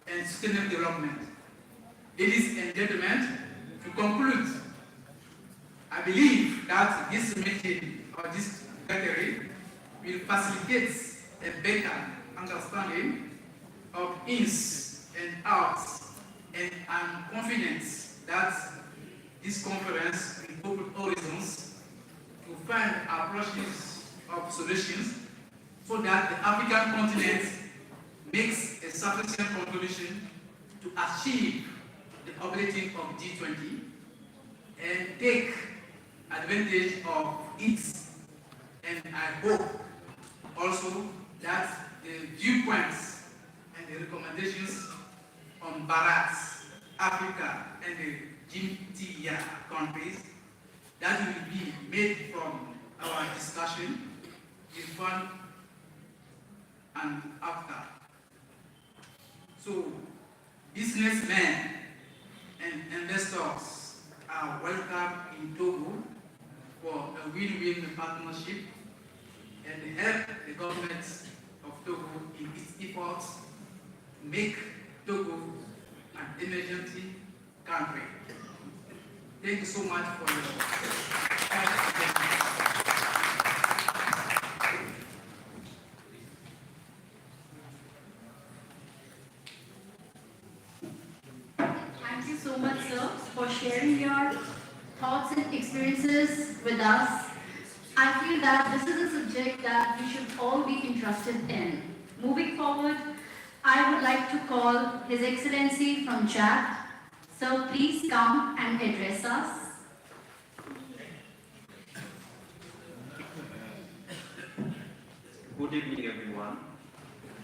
and sustainable development. Ladies and gentlemen, to conclude, I believe that this meeting or this gathering will facilitate a better understanding of ins and outs, and I'm confident that this conference will open horizons to find approaches of solutions so that the African continent makes a sufficient contribution to achieve the objective of G20 and take advantage of it. And I hope also that the viewpoints and the recommendations on Bharat, Africa, and the GTIA countries that will be made from our discussion before and after. So, businessmen and investors are welcome in Togo for a win-win partnership and help the government of Togo in its efforts to make Togo an emerging country. Thank you so much for your Thank you so much, sir, for sharing your thoughts and experiences with us. I feel that this is a subject that we should all be interested in. Moving forward, I would like to call His Excellency from Chad. So please come and address us. Good evening, everyone.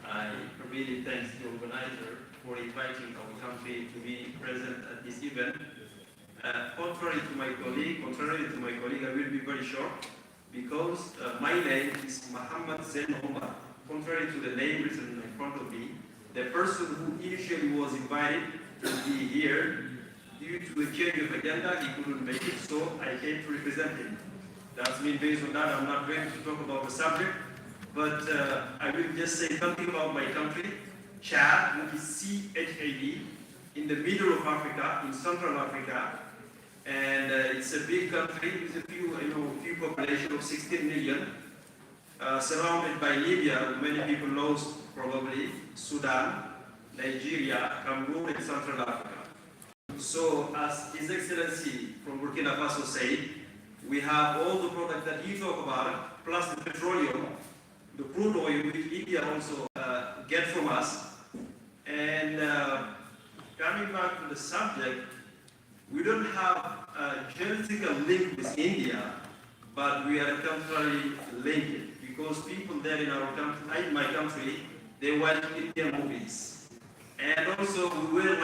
I really thank the organizer for inviting our country to be present at this event. Contrary to my colleague, I will be very short because my name is Muhammad Zain Omar. Contrary to the name written in front of me, the person who initially was invited to be here, due to a change of agenda, he couldn't make it, so I came to represent him. That's me. Based on that, I'm not going to talk about the subject, but I will just say something about my country, Chad, which is C-H-A-D, in the middle of Africa, in Central Africa, and it's a big country with a few population of 16 million, surrounded by Libya, many people know probably, Sudan, Nigeria, Cameroon, and Central Africa. So, as His Excellency from Burkina Faso said, we have all the products that you talk about, plus the petroleum, the crude oil, which India also get from us. And coming back to the subject, we don't have a genetical link with India, but we are culturally linked because people there in our country, in my country, they watch Indian movies. And also we wear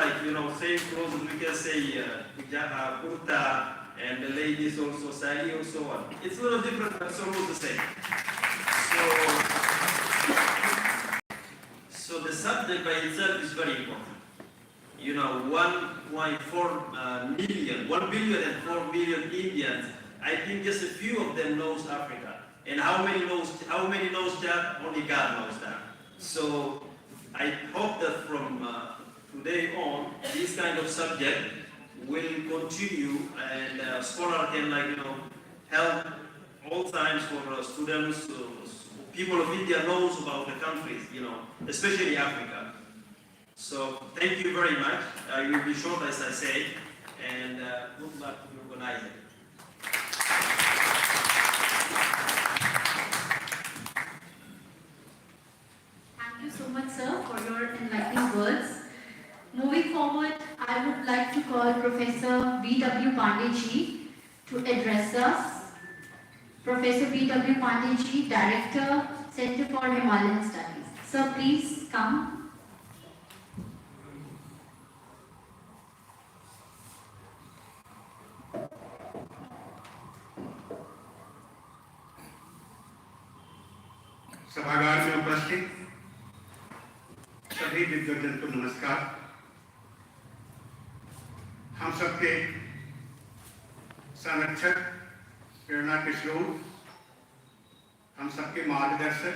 same clothes, we can say hijab, kurta, and the ladies also sari and so on. It's a little different, but it's almost the same. So the subject by itself is very important. 1.4 million, 1 billion and 4 million Indians. I think just a few of them knows Africa. And how many knows Chad? Only God knows that. So I hope that from today on, this kind of subject will continue, and scholar can help all times for students, people of India knows about the countries, especially Africa. So thank you very much. I will be short as I said, and good luck to the organizer. Thank you so much, sir, for your enlightening words. Moving forward, I would like to call Professor B.W. Pandey to address us. Professor B.W. Pandey, Director, Center for Himalayan Studies. Sir, please come. सभागार में उपस्थित सभी विद्वजन को नमस्कार। हम सबके संरक्षक, प्रेरणा के स्रोत, हम सबके मार्गदर्शक,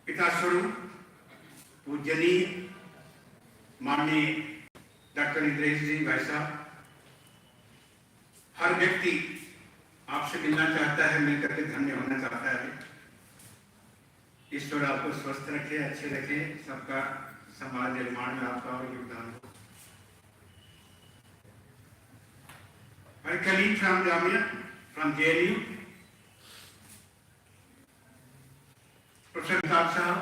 पिता स्वरूप पूजनीय माननीय डॉक्टर इंद्रेश जी भाई साहब, हर व्यक्ति आपसे मिलना चाहता है, मिलकर के धन्य होना चाहता है। ईश्वर आपको स्वस्थ रखे, अच्छे रखे, सबका समाज निर्माण में आपका और योगदान हो। My colleague from Jamia, from JNU, Professor Khan Sahab,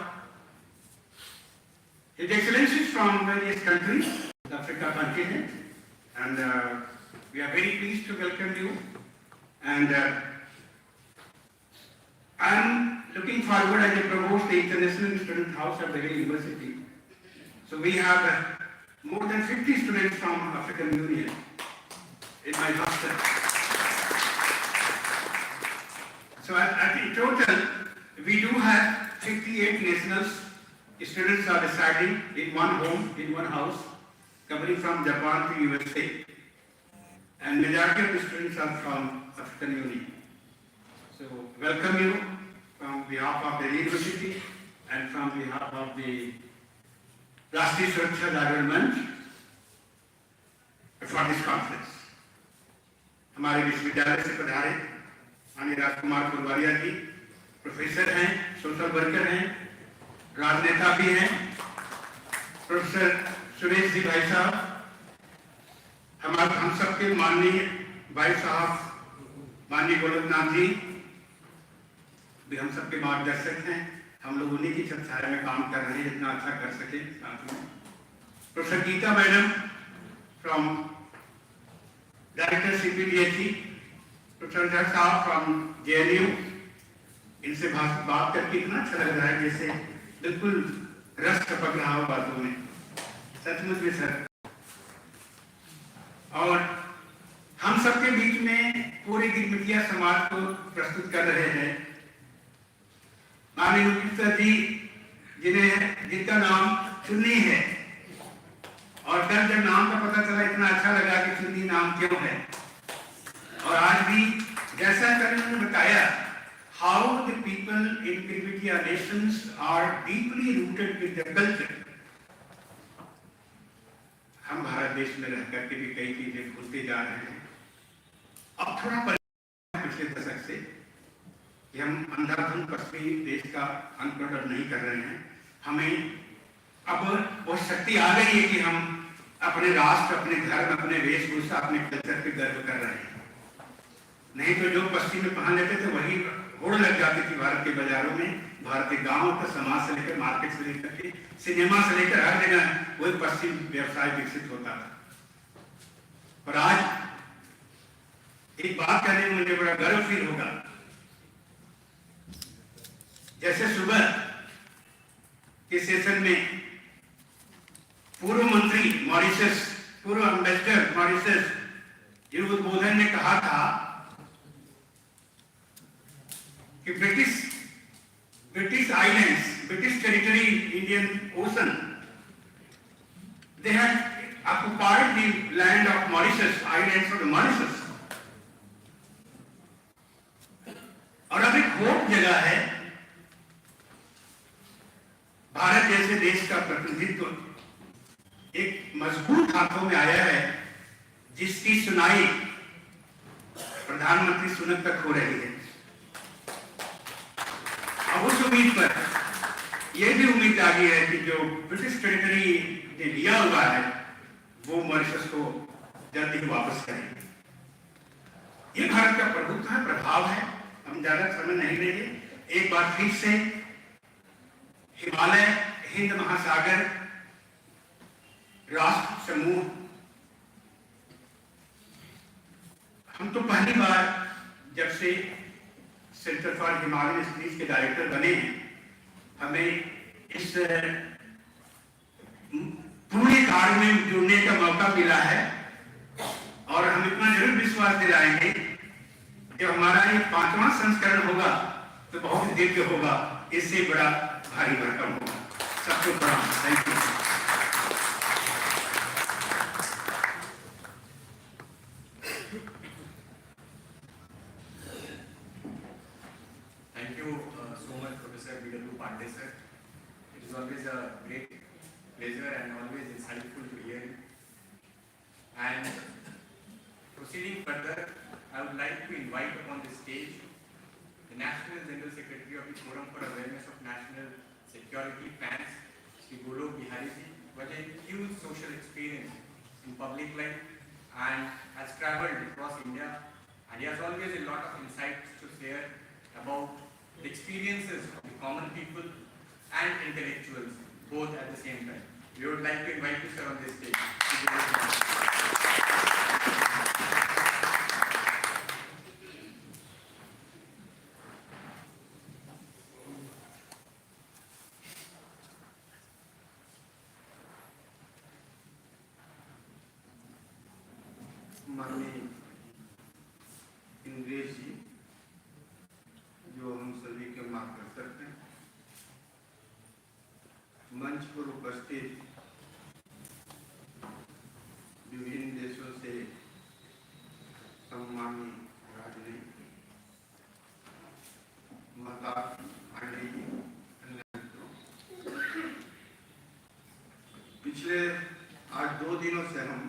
His Excellencies from various countries, Africa continent, and we are very pleased to welcome you. And I am looking forward as I promote the International Student House at the Hill University. So we have more than 50 students from African Union in my hostel. So I think total we do have 58 nationals. Students are residing in one home, in one house, coming from Japan to USA. And majority of the students are from African Union. So welcome you from behalf of the university and from behalf of the Rashtriya Suraksha Jagran Manch. for this conference. हमारे विश्वविद्यालय से पधारे माननीय राजकुमार पुरवारिया जी professor हैं, social worker हैं, राजनेता भी हैं, प्रोफेसर सुरेश जी भाई साहब, हम सबके माननीय भाई साहब माननीय गोलकनाथ जी भी हम सबके मार्गदर्शक हैं। हम लोग उन्हीं की छत्रछाया में काम कर रहे हैं, जितना अच्छा कर सके। साथ में professor Geeta madam from director CPDHE, professor Jat साहब फ्रॉम JNU, इनसे बात करके इतना अच्छा लग रहा है जैसे बिल्कुल रस टपक रहा हो बातों में, सचमुच में सर। और हम सबके बीच में पूरे गिरमिटिया समाज को प्रस्तुत कर रहे हैं माननीय मुख्य जी, जिनका नाम चुन्नी है, और कल जब नाम का पता चला इतना अच्छा लगा कि चुन्नी नाम क्यों है। और आज भी जैसा कल उन्होंने बताया, how the people in girmitiya nations are deeply rooted with the culture. हम भारत देश में रह करके भी कई चीजें भूलते जा रहे हैं। अब थोड़ा पिछले दशक से कि हम अंधाधुंध पश्चिमी देश का अनुकरण नहीं कर रहे हैं। हमें अब वो शक्ति आ गई है कि हम अपने राष्ट्र, अपने धर्म, अपने वेशभूषा, अपने कल्चर पे गर्व कर रहे हैं। नहीं तो जो पश्चिम में पहन लेते थे वही होड़ लग जाती थी भारत के बाजारों में। भारत के गांवों का समाज से लेकर मार्केट से लेकर के सिनेमा से लेकर हर जगह वही पश्चिम व्यवसाय विकसित होता था। और आज एक बात करने में मुझे बड़ा गर्व फील होगा, जैसे सुबह के सेशन में पूर्व मंत्री मॉरिशस, पूर्व एम्बेसडर मॉरिशस जी उद्बोधन ने कहा था कि British islands, British territory, Indian ocean, they had occupied the land of Mauritius, islands of the Mauritius. और अब एक होप जगह है, भारत जैसे देश का प्रतिनिधित्व एक मजबूत हाथों में आया है, जिसकी सुनाई प्रधानमंत्री सुनक तक हो रही है। अब उस उम्मीद पर यह भी उम्मीद आ गई है कि जो ब्रिटिश टेरिटरी ने लिया हुआ है वो मॉरिशस को जल्द ही वापस करेंगे। ये भारत का प्रभुत्व है, प्रभाव है। हम ज्यादा समय नहीं लेंगे। एक बार फिर से हिमालय, हिंद महासागर, राष्ट्र समूह, हम तो पहली बार जब से सेंटर फॉर हिमालयन स्टडीज के डायरेक्टर बने हैं, हमें इस पूरे कार्य में जुड़ने का मौका मिला है। और हम इतना जरूर विश्वास दिलाएंगे कि हमारा ये 5वां संस्करण होगा तो बहुत दिव्य होगा, इससे बड़ा भारी भरकम होगा। सबको प्रणाम। Thank you. Thank you so much, Professor B.W. Pandey sir. It is always a great pleasure and always insightful to hear you. And proceeding further, I would like to invite upon the stage the National General Secretary of the Forum for Awareness of National Security, France, Sri Golok Bihari-ji, who has a huge social experience in public life and has travelled across India, and he has always a lot of insights to share about the experiences of the common people and intellectuals, both at the same time. We would like to invite you, sir, on this stage. माननीय इंद्रेश जी, जो हम सभी के मार्गदर्शक हैं, मंच पर उपस्थित विभिन्न देशों से सम्मानित राजनीतिक माता पांडे जी, पिछले आज 2 दिनों से हम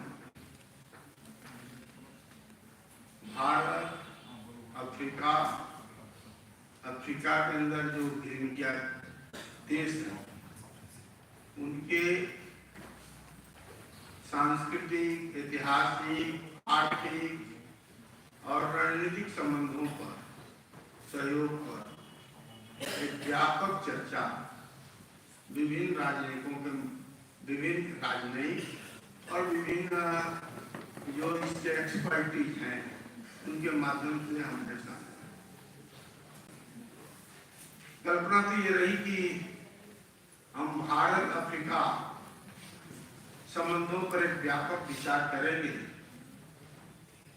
अफ्रीका के अंदर जो गिरमिटिया देश हैं उनके सांस्कृतिक, ऐतिहासिक, आर्थिक और रणनीतिक संबंधों पर, सहयोग पर एक व्यापक चर्चा विभिन्न राजनयिक और विभिन्न जो इसके एक्सपर्टीज हैं उनके माध्यम से हमने साथ कल्पना तो ये रही कि हम भारत अफ्रीका संबंधों पर एक व्यापक विचार करेंगे।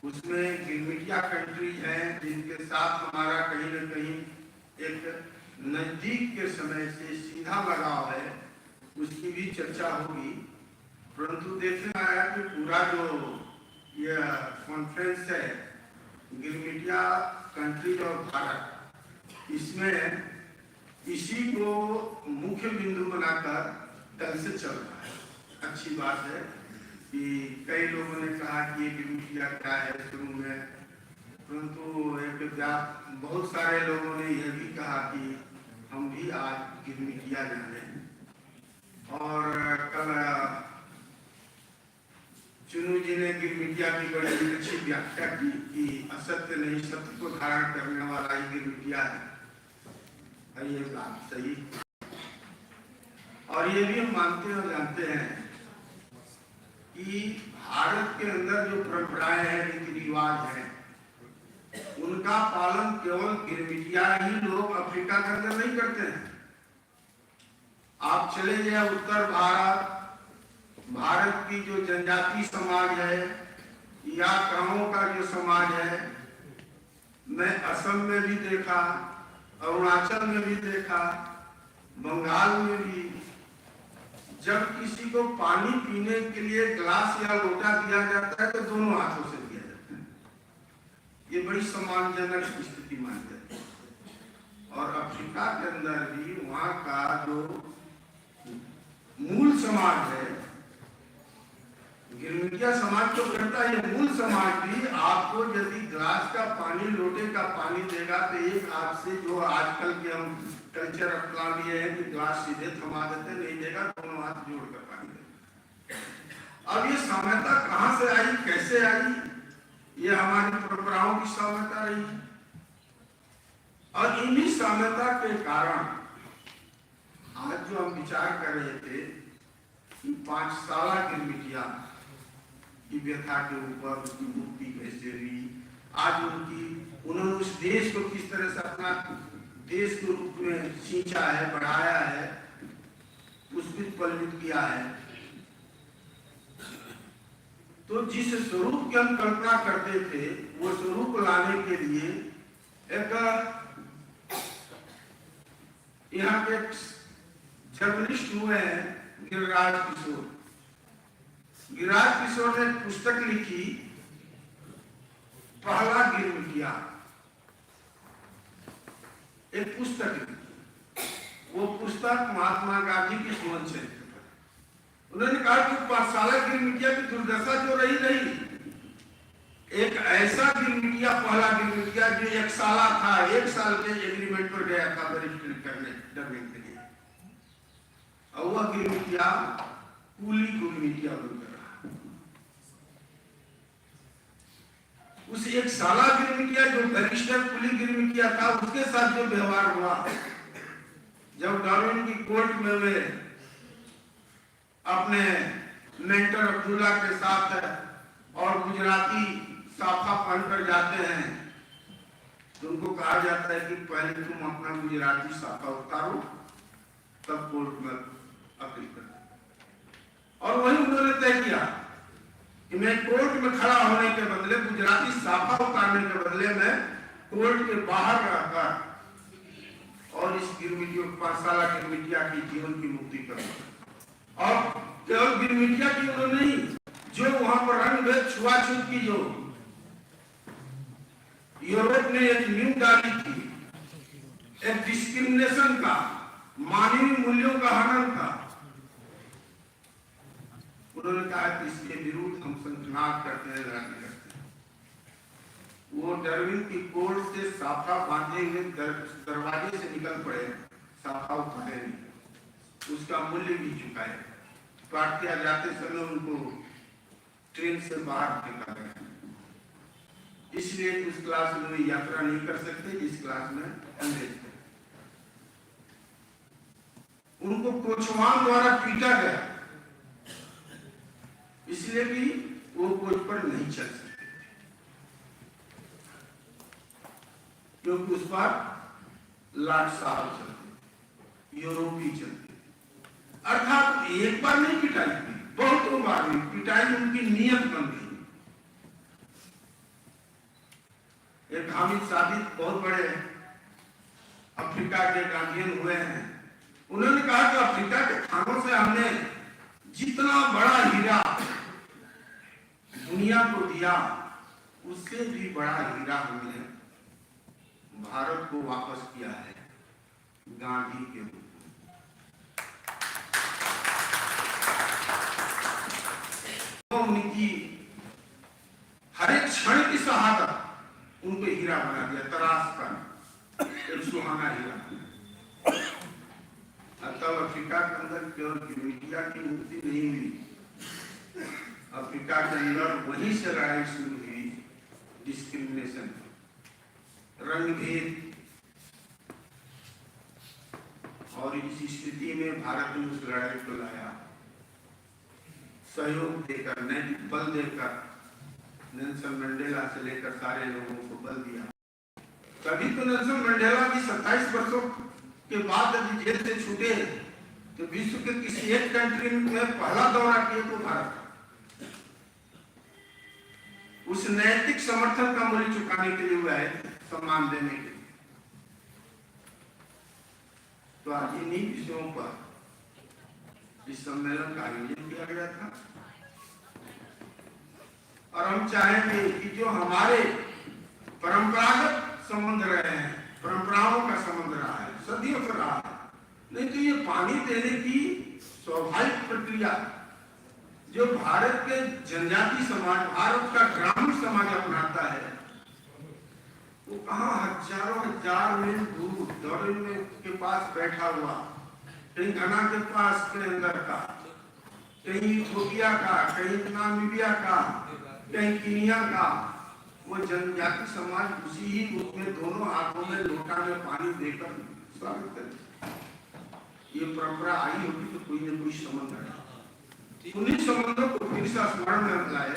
उसमें गिरमिटिया कंट्रीज हैं जिनके साथ हमारा कहीं न कहीं एक नजदीक के समय से सीधा लगाव है, उसकी भी चर्चा होगी। परंतु देखने में आया कि पूरा जो ये कॉन्फ्रेंस है गिरमिटिया कंट्रीज और भारत, इसमें इसी को मुख्य बिंदु बनाकर कल से चल रहा है। अच्छी बात है कि कई लोगों ने कहा कि ये गिरमिटिया क्या है शुरू में, परंतु बहुत सारे लोगों ने यह भी कहा कि हम भी आज गिरमिटिया जाने। और कल चुनू जी ने गिरमिटिया की बड़ी अच्छी व्याख्या की कि असत्य नहीं सत्य को धारण करने वाला ही गिरमिटिया है। ये बात सही। और ये भी हम मानते और जानते हैं कि भारत के अंदर जो परंपराएं हैं, रीति रिवाज हैं, उनका पालन केवल गिरमिटिया ही लोग अफ्रीका के अंदर नहीं करते हैं। आप चले जाए उत्तर भारत की जो जनजाति समाज है या गांवों का जो समाज है, मैं असम में भी देखा, अरुणाचल में भी देखा, बंगाल में भी, जब किसी को पानी पीने के लिए ग्लास या लोटा दिया जाता है तो दोनों हाथों से दिया जाता है। ये बड़ी सम्मानजनक स्थिति मानी जाती है। और अफ्रीका के अंदर भी वहाँ का जो मूल समाज है, गिरमिटिया समाज तो करता है, ये मूल समाज भी आपको यदि ग्लास का पानी, लोटे का पानी देगा तो एक हाथ से, जो आजकल के हम कल्चर अपना लिए हैं कि ग्लास सीधे थमा देते, नहीं देगा, दोनों हाथ जोड़कर पानी देगा। अब ये साम्यता कहाँ से आई, कैसे आई? ये हमारी परंपराओं की साम्यता रही। और इन्हीं साम्यता के कारण आज जो हम विचार कर रहे थे कि 5 साल गिरमिटिया की व्यथा के ऊपर उसकी मुक्ति कैसे हुई, आज उन्होंने उस देश को किस तरह से अपना देश के रूप में सींचा है, बढ़ाया है, पुष्पित पल्लित किया है। तो जिस स्वरूप की हम कल्पना करते थे वो स्वरूप लाने के लिए एक यहाँ के जर्नलिस्ट हुए हैं गिरिराज किशोर। गिरिराज किशोर ने पुस्तक लिखी पहला गिरमिटिया, एक पुस्तक लिखी। वो पुस्तक महात्मा गांधी की जीवन चरित्र पर। उन्होंने कहा कि 5 साल गिरमिटिया की दुर्दशा जो रही नहीं, एक ऐसा गिरमिटिया, पहला गिरमिटिया जो 1 साल था, 1 साल के एग्रीमेंट पर गया था बैरिस्टर करने डरने के लिए, और वह गिरमिटिया कूली गिरमिटिया बनकर रहा। उस 1 साल गिरमिटिया जो बैरिस्टर कूली गिरमिटिया था, उसके साथ जो व्यवहार हुआ, जब डार्विन की कोर्ट में वे अपने मेंटर अब्दुल्ला के साथ और गुजराती साफा पहनकर जाते हैं, तो उनको कहा जाता है कि पहले तुम अपना गुजराती साफा उतारो तब कोर्ट में अपील कर। और वही उन्होंने तय किया कि मैं कोर्ट में खड़ा होने के बदले, गुजराती साफा उतारने के बदले में कोर्ट के बाहर रहकर और इस गिरमिटिया, 5 साल गिरमिटिया की जीवन की मुक्ति करूंगा। और केवल गिरमिटिया की उन्होंने नहीं, जो वहां पर रंग भेद छुआछूत की जो यूरोप ने एक नींव डाली थी, एक डिस्क्रिमिनेशन का, मानवीय मूल्यों का हनन था, उन्होंने कहा कि इसके विरुद्ध हम संघर्ष करते हैं, लड़ाई करते हैं। वो डार्विन की कोर्ट से साफा बांधे हुए दरवाजे से निकल पड़े, साफा उठाए नहीं, उसका मूल्य भी चुकाए। पार्टियां जाते समय उनको ट्रेन से बाहर फेंका गया, इसलिए उस क्लास में वे यात्रा नहीं कर सकते जिस क्लास में अंग्रेज थे। उनको कोचवान द्वारा पीटा गया, इसलिए भी वो कोच पर नहीं चल सकते, क्योंकि उस पर लाट साहब चलते, यूरोपी चलते। अर्थात एक बार नहीं पिटाई हुई, बहुत बार हुई पिटाई, उनकी नियत बन गई। एक हामिद साबित बहुत बड़े अफ्रीका के गांधीयन हुए हैं, उन्होंने कहा कि अफ्रीका के खानों से हमने जितना बड़ा हीरा दुनिया को दिया, उससे भी बड़ा हीरा हमने भारत को वापस किया है, गांधी के रूप में। तो उनकी हर एक क्षण की शहादत उनको हीरा बना दिया, तराश कर एक सुहाना हीरा। तब अफ्रीका के अंदर केवल मीडिया की मुक्ति नहीं हुई, अफ्रीका के अंदर वहीं से लड़ाई शुरू हुई, डिस्क्रिमिनेशन, रंगभेद। और इस स्थिति में भारत ने उस लड़ाई को लाया, सहयोग देकर, नैतिक बल देकर, नेल्सन मंडेला से लेकर सारे लोगों को बल दिया। तभी तो नेल्सन मंडेला भी 27 वर्षों के बाद जब जेल से छूटे तो विश्व के किसी एक कंट्री में पहला दौरा किए तो भारत। उस नैतिक समर्थन का मूल्य चुकाने के लिए हुआ है, सम्मान देने के लिए। तो आज इन्हीं विषयों पर इस सम्मेलन का आयोजन किया गया था, और हम चाहेंगे कि जो हमारे परंपरागत संबंध रहे हैं, परंपराओं का संबंध रहा है, सदियों से रहा है, नहीं तो ये पानी देने की स्वाभाविक प्रक्रिया जो भारत के जनजाति समाज, भारत का ग्रामीण समाज अपनाता है, वो कहाँ हजारों हजार मील दूर दौड़ने के पास बैठा हुआ, कहीं घना के पास के अंदर का, कहीं इथियोपिया का, कहीं नामीबिया का, कहीं कीनिया का, वो जनजाति समाज उसी ही रूप में दोनों हाथों में लोटा में पानी देकर स्वागत करे। ये परंपरा आई होगी तो कोई न कोई संबंध है। उन्हीं संबंधों को फिर से स्मरण में लाए,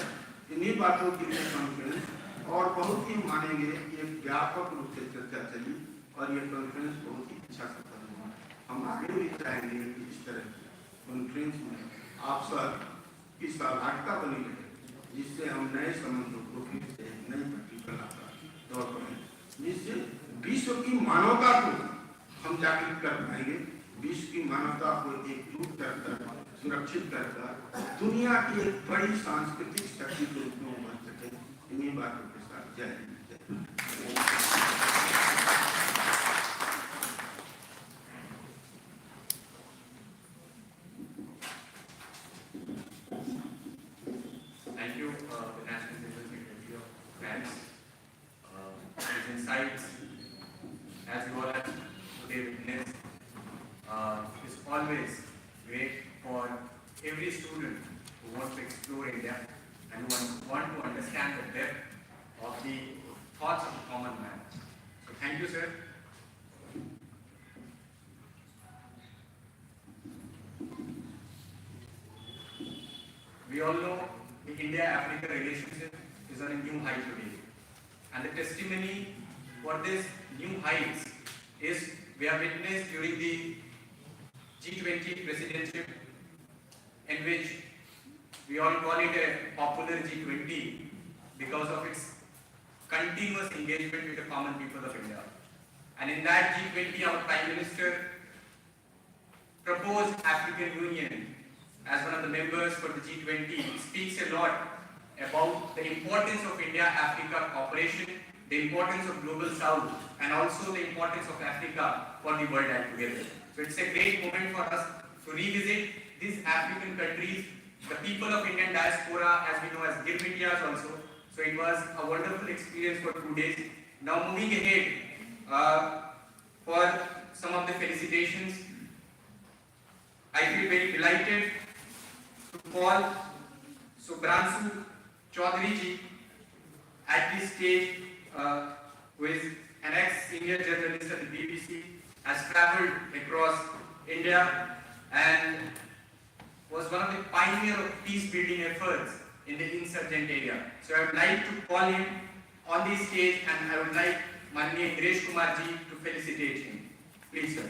इन्हीं बातों की कॉन्फ्रेंस, और बहुत ही मानेंगे कि एक व्यापक रूप से चर्चा चली और ये कॉन्फ्रेंस बहुत ही अच्छा सफल हुआ। हम आगे भी चाहेंगे कि इस तरह की कॉन्फ्रेंस में आप सब की सहभागिता बनी रहे, जिससे हम नए संबंधों को फिर से नई पटरी पर लाकर दौड़ पाएंगे, जिससे विश्व की मानवता को हम जागृत कर पाएंगे, विश्व की मानवता को एकजुट कर सुरक्षित कर दुनिया की एक बड़ी सांस्कृतिक शक्ति के रूप में उभर सके। इन्हीं बातों के साथ जय Hind. Thank you, the National Business Committee of Grants. His insights, as you all have today witnessed, is always great for every student who wants to explore India and who want to understand the depth of the thoughts of the common man. So thank you, sir. We all know the India-Africa relationship is on a new height today. And the testimony for this new heights is we have witnessed during the G20 presidency, in which we all call it a popular G20 because of its continuous engagement with the common people of India. And in that G20, our Prime Minister proposed African Union as one of the members for the G20. Speaks a lot about the importance of India-Africa cooperation, the importance of Global South, and also the importance of Africa for the world altogether. So it's a great moment for us to revisit these African countries, the people of Indian diaspora, as we know as Girmitias also. So it was a wonderful experience for 2 days. Now moving ahead, for some of the felicitations, I feel very delighted to call Subhranshu Chaudhary ji at this stage, who is an ex-senior journalist at the BBC, has travelled across India and was one of the pioneers of peace-building efforts in the insurgent area. So I would like to call him on this stage, and I would like Manniya Indiresh Kumar ji to felicitate him. Please, sir.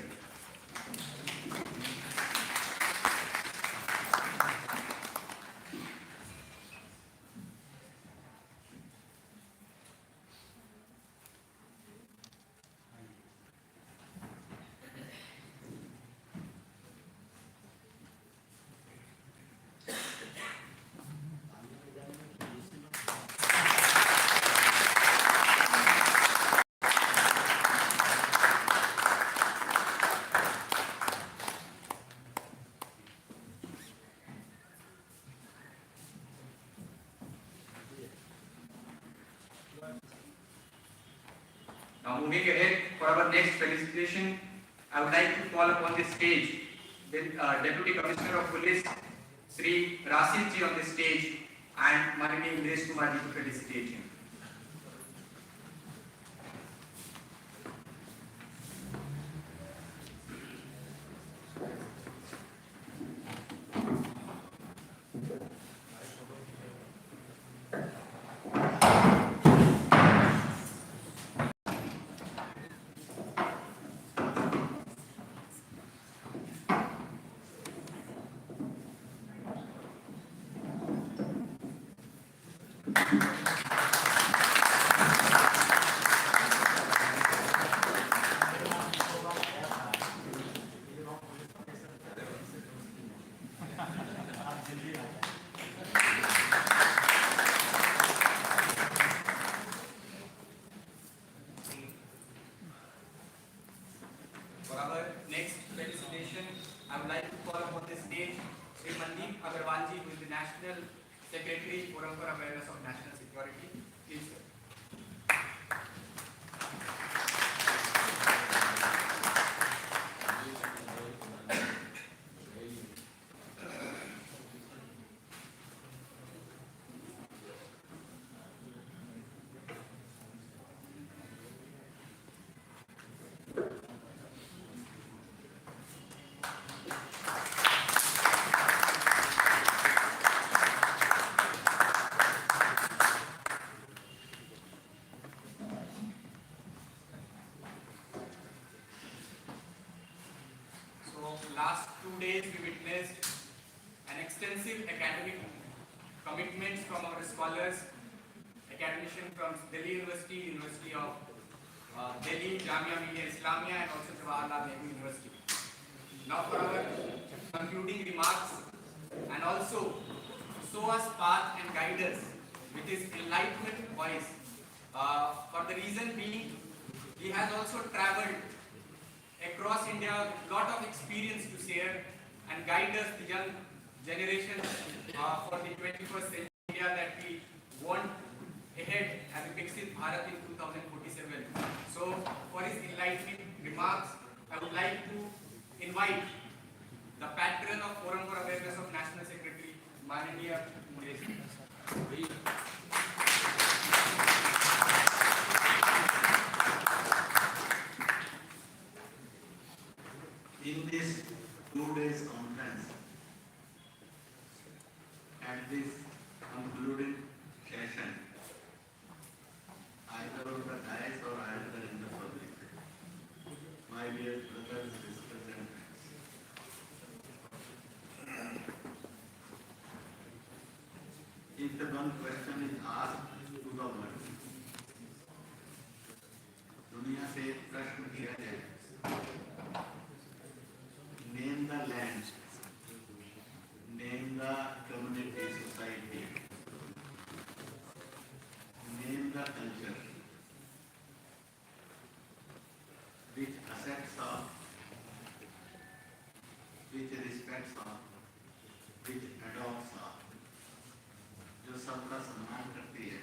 Now moving ahead for our next felicitation, I would like to call upon the stage the Deputy Commissioner of Police, Sri Rasid ji on the stage, and Manniya Indiresh Kumar ji to felicitate him. For our next felicitation, I would like to call upon the stage Sri Mandeep Agarwal ji, who is the National Secretary, Forum for Awareness of National Security. Please, sir. Last 2 days we witnessed an extensive academic commitments from our scholars, academicians from Delhi University, University of Delhi, Jamia Millia Islamia, and also Jawaharlal Nehru University. Now for our concluding remarks, and also show us path and guide us with his enlightenment voice. For the reason being, he has also travelled across India, lot of experience to share and guide us, the young generation, for the 21st century India that we want ahead as a Viksit Bharat in 2047. So, for his enlightening remarks, I would like to invite the patron of Forum for Awareness of National Secretary, Manniya Indiresh Kumar. In this 2 days conference, at this concluding session, either on the dais or either in the public, my dear brothers, sisters and friends, if the one question is asked to the world, दुनिया से प्रश्न किया जाए, name the land, name the community, society, name the culture, which accepts of, which respects of, which adopts of, जो सबका सम्मान करती है,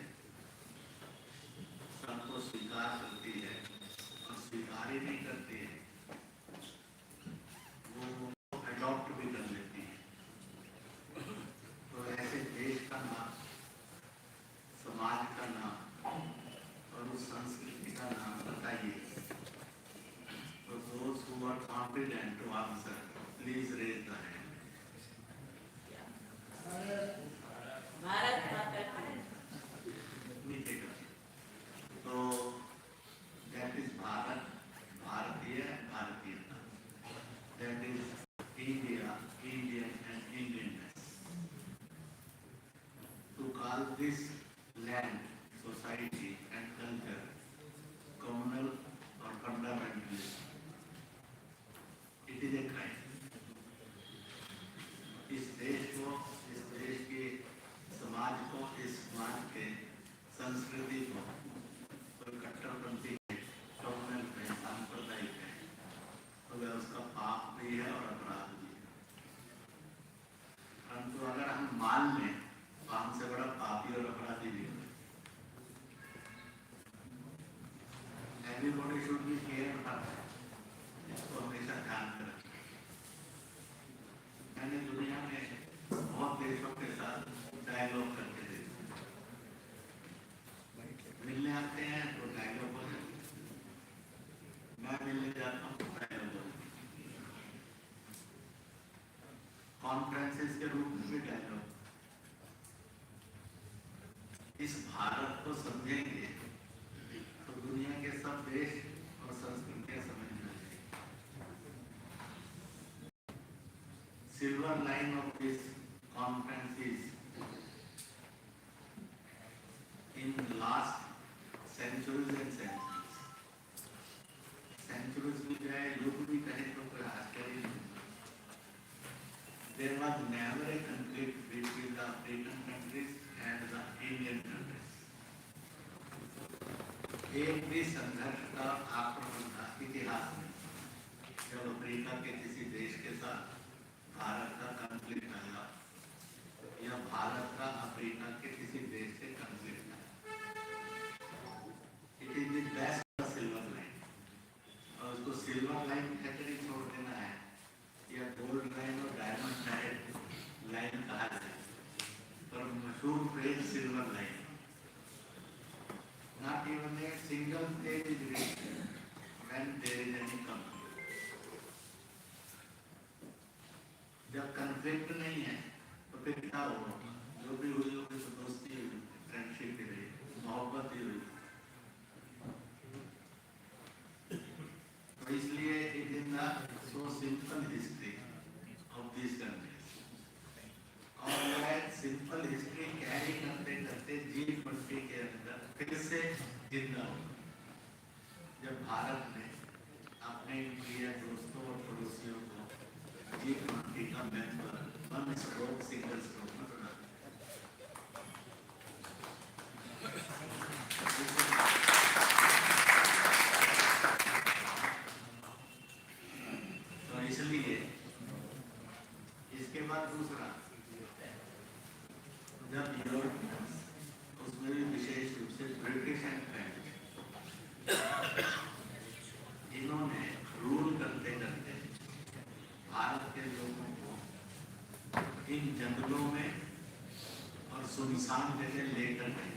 confident to answer, please raise the hand. Bharat माता की नीचे कर. So that is Bharat, Bharatiya, Bharatiyata. That is India, Indian and Indianness. To call this land, society and culture communal or fundamentalist, it is a crime. इस देश को, इस देश के समाज को, इस समाज के संस्कृति को कोई कट्टरपंथी है, कम्युनल है, सांप्रदायिक है, तो वह उसका पाप भी है और अपराध भी है. परंतु अगर हम मान लें तो हमसे बड़ा पापी और अपराधी भी है. Everybody should be careful. इसको हमेशा ध्यान में रखें. मैंने दुनिया में बहुत देशों के साथ डायलॉग करके देखा. मिलने आते हैं तो डायलॉग हो जाते हैं. मैं मिलने जाता हूँ तो डायलॉग हो जाते हैं. कॉन्फ्रेंसेस के रूप में भी डायलॉग. इस भारत को समझेंगे तो दुनिया के सब देश और संस्कृतियां समझ में आएंगी. Silver line of this conference is in last centuries and centuries. Centuries भी जाए, युग भी कहे तो कोई आश्चर्य नहीं. There was never a conflict between the African countries and the Indian countries. एक भी संघर्ष का आक्रमण था इतिहास में. जब अफ्रीका के किसी देश के साथ भारत का कॉन्फ्लिक्ट आया या भारत का अफ्रीका के किसी देश से कॉन्फ्लिक्ट आया, it is the best silver line. और उसको सिल्वर लाइन कहकर ही छोड़ देना है या गोल्ड लाइन और डायमंड लाइन कहा जाए, पर मशहूर phrase silver line. Not even a single page is written when there is any conflict. जब conflict नहीं है तो फिर क्या होगा? जो भी हुई होगी तो दोस्ती हुई, फ्रेंडशिप ही रही, मोहब्बत ही हुई. तो इसलिए it is not so simple history of these countries. और वह simple history carry करते करते G20 के अंदर फिर से जिंदा हो. जब भारत ने अपने प्रिय दोस्तों और पड़ोसियों को G20 का member one stroke single stroke में बना तो इसलिए इसके बाद दूसरा, जब यूरोप उसमें भी विशेष रूप से ब्रिटिश एंड फ्रेंच, इन्होंने रूल करते करते भारत के लोगों को इन जंगलों में और सुनसान जगह लेकर गए.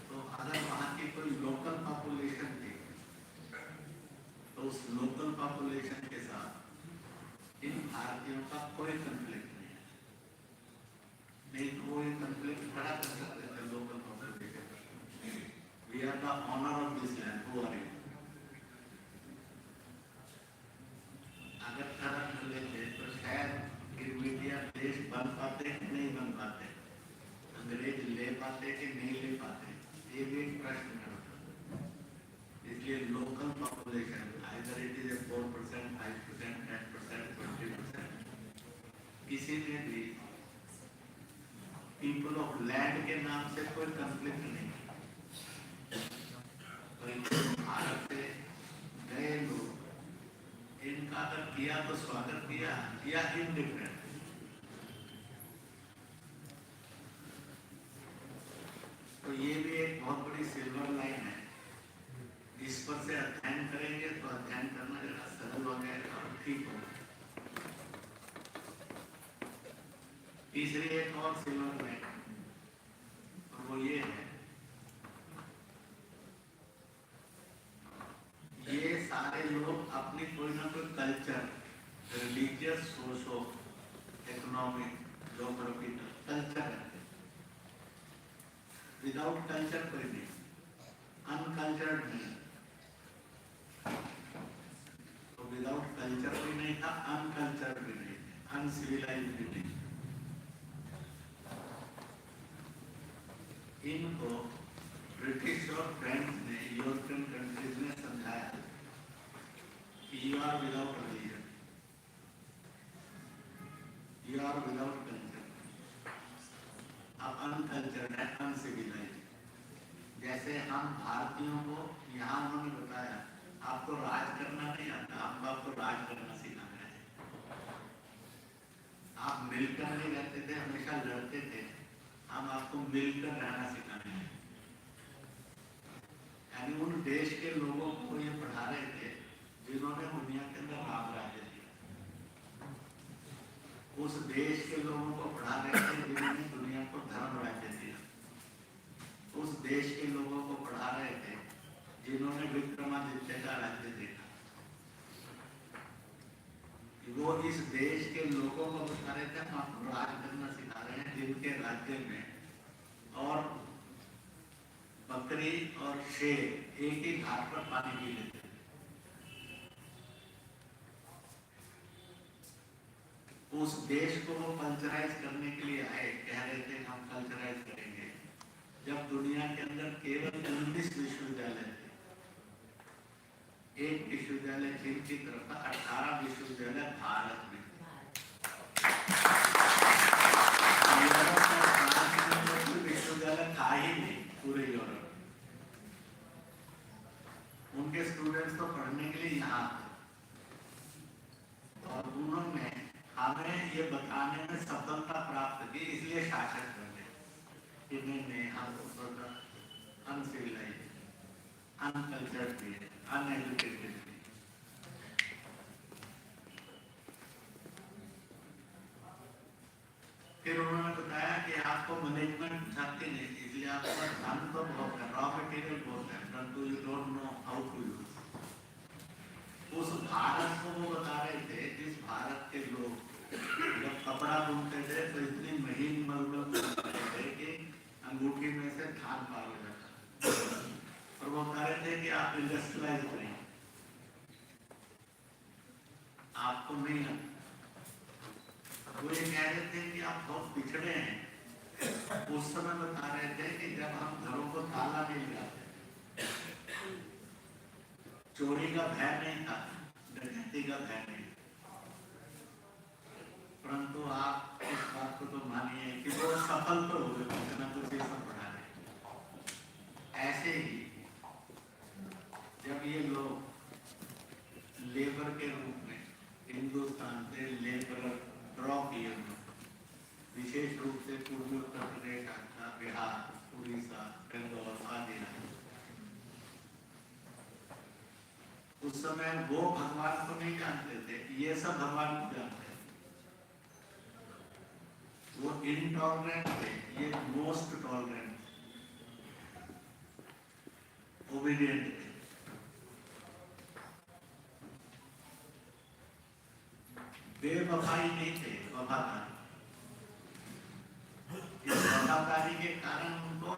तो अगर वहाँ की कोई लोकल पॉपुलेशन थी तो उस लोकल पॉपुलेशन के साथ इन भारतीयों का कोई कंफ्लिक्ट नहीं तो वो एक कंफ्लिक्ट खड़ा कर सकते थे local population. We are the owner of this land, who are you? अगर खड़ा कर लेते तो शायद गिरमिटिया देश बन पाते कि नहीं बन पाते, अंग्रेज ले पाते कि नहीं ले पाते, ये भी एक प्रश्न है. इसलिए local population either it is 4%, 5%, 10%, 20%, किसी ने भी पीपल ऑफ लैंड के नाम से कोई कंफ्लिक्ट नहीं. भारत से गए लोग इनका अगर किया तो स्वागत किया या इनडिफरेंट. तो ये भी एक बहुत बड़ी सिल्वर लाइन है. इस पर से अध्ययन करेंगे तो अध्ययन करना जरा सरल हो जाएगा और ठीक होगा. तीसरी एक और सिल्वर लाइन और वो ये है, ये सारे विदाउट कल्चर कोई नहीं, अनकल्चर्ड नहीं, तो विदाउट कल्चर भी नहीं था, अनकल्चर्ड भी नहीं, अनसिविलाइज भी नहीं। इनको ब्रिटिश और फ्रेंच ने, यूरोपियन कंट्रीज ने समझाया कि you are without religion, you are without culture, अब अनकल्चर्ड है, अनसिविलाइज। जैसे हम भारतीयों को यहाँ उन्होंने बताया आपको राज करना नहीं आता, हम आपको राज करना सिखाना है। आप मिलकर नहीं रहते थे, हमेशा लड़ते थे, हम आपको मिलकर रहना सिखाना है। यानी उन देश के लोगों को ये पढ़ा रहे थे जिन्होंने दुनिया के अंदर राम राज्य दिया, उस देश के लोगों को पढ़ा रहे थे जिन्होंने दुनिया को धर्म राज्य दिया, उस देश के लोगों को पढ़ा रहे थे जिन्होंने विक्रमादित्य का राज्य देखा। वो इस देश के लोगों को बता रहे थे हम आपको राज करना सिखा रहे हैं, जिनके राज्य में और बकरी और शेर एक ही घाट पर पानी पी लेते थे। उस देश को वो कल्चराइज करने के लिए आए, कह रहे थे हम कल्चराइज करेंगे। जब दुनिया के अंदर केवल 19 विश्वविद्यालय थे, एक विश्वविद्यालय चीन की तरफ था, 18 विश्वविद्यालय भारत में। विश्वविद्यालय था ही नहीं पूरे यूरोप। उनके स्टूडेंट्स तो पढ़ने के लिए यहाँ थे, और उन्होंने हमें ये बताने में सफलता प्राप्त की, इसलिए शासक बने कि नहीं हम अनसिविलाइज, अनकल्चर्ड भी है, अनएजुकेटेड भी। फिर उन्होंने बताया कि आपको मैनेजमेंट आती नहीं, इसलिए आपको धन तो बहुत है, रॉ मटेरियल बहुत है, परंतु you don't know how to use. उस भारत को वो बता रहे थे, जिस भारत के लोग जब कपड़ा बुनते थे तो इतनी महीन मलमल बुनते थे कि अंगूठी में से धान पार हो जाता, और वो कह रहे थे कि आप इंडस्ट्रियलाइज करें, आपको नहीं आता। वो ये कह रहे थे कि आप बहुत पिछड़े हैं। उस समय बता रहे थे कि जब हम घरों को ताला नहीं लगाते, चोरी का भय नहीं था, डकैती का भय नहीं, परंतु आप इस बात को तो मानिए कि वो सफल तो हो गए, कुछ ना कुछ ये सब पढ़ा रहे। ऐसे ही जब ये लोग लेबर के रूप में हिंदुस्तान से लेबर ड्रॉ किए, विशेष रूप से पूर्वी उत्तर प्रदेश, आंध्र, बिहार, उड़ीसा, बंगाल आदि, उस समय वो भगवान को नहीं जानते थे, ये सब भगवान को जानते थे। वो इनटॉलरेंट थे, ये मोस्ट टॉलरेंट, ओबीडिएंट थे। बेवफाई नहीं थे, वफादार। इस वफादारी के कारण उनको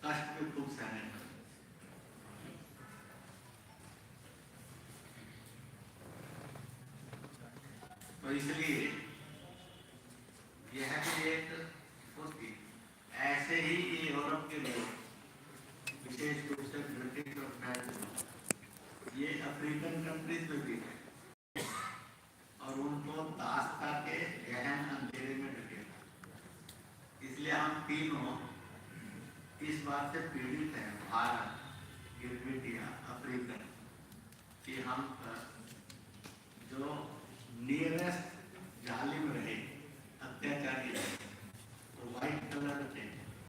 कष्ट भी खूब सहने पड़े। तो इसलिए यह भी एक होती, ऐसे ही यूरोप के लोग, विशेष रूप से ब्रिटिश और फ्रेंच, ये अफ्रीकन कंट्रीज में भी है, और उनको दास्ता के गहन अंधेरे में ढके। इसलिए हम तीनों इस बात से पीड़ित हैं, भारत, गिरगिटिया, अफ्रीकन, कि हम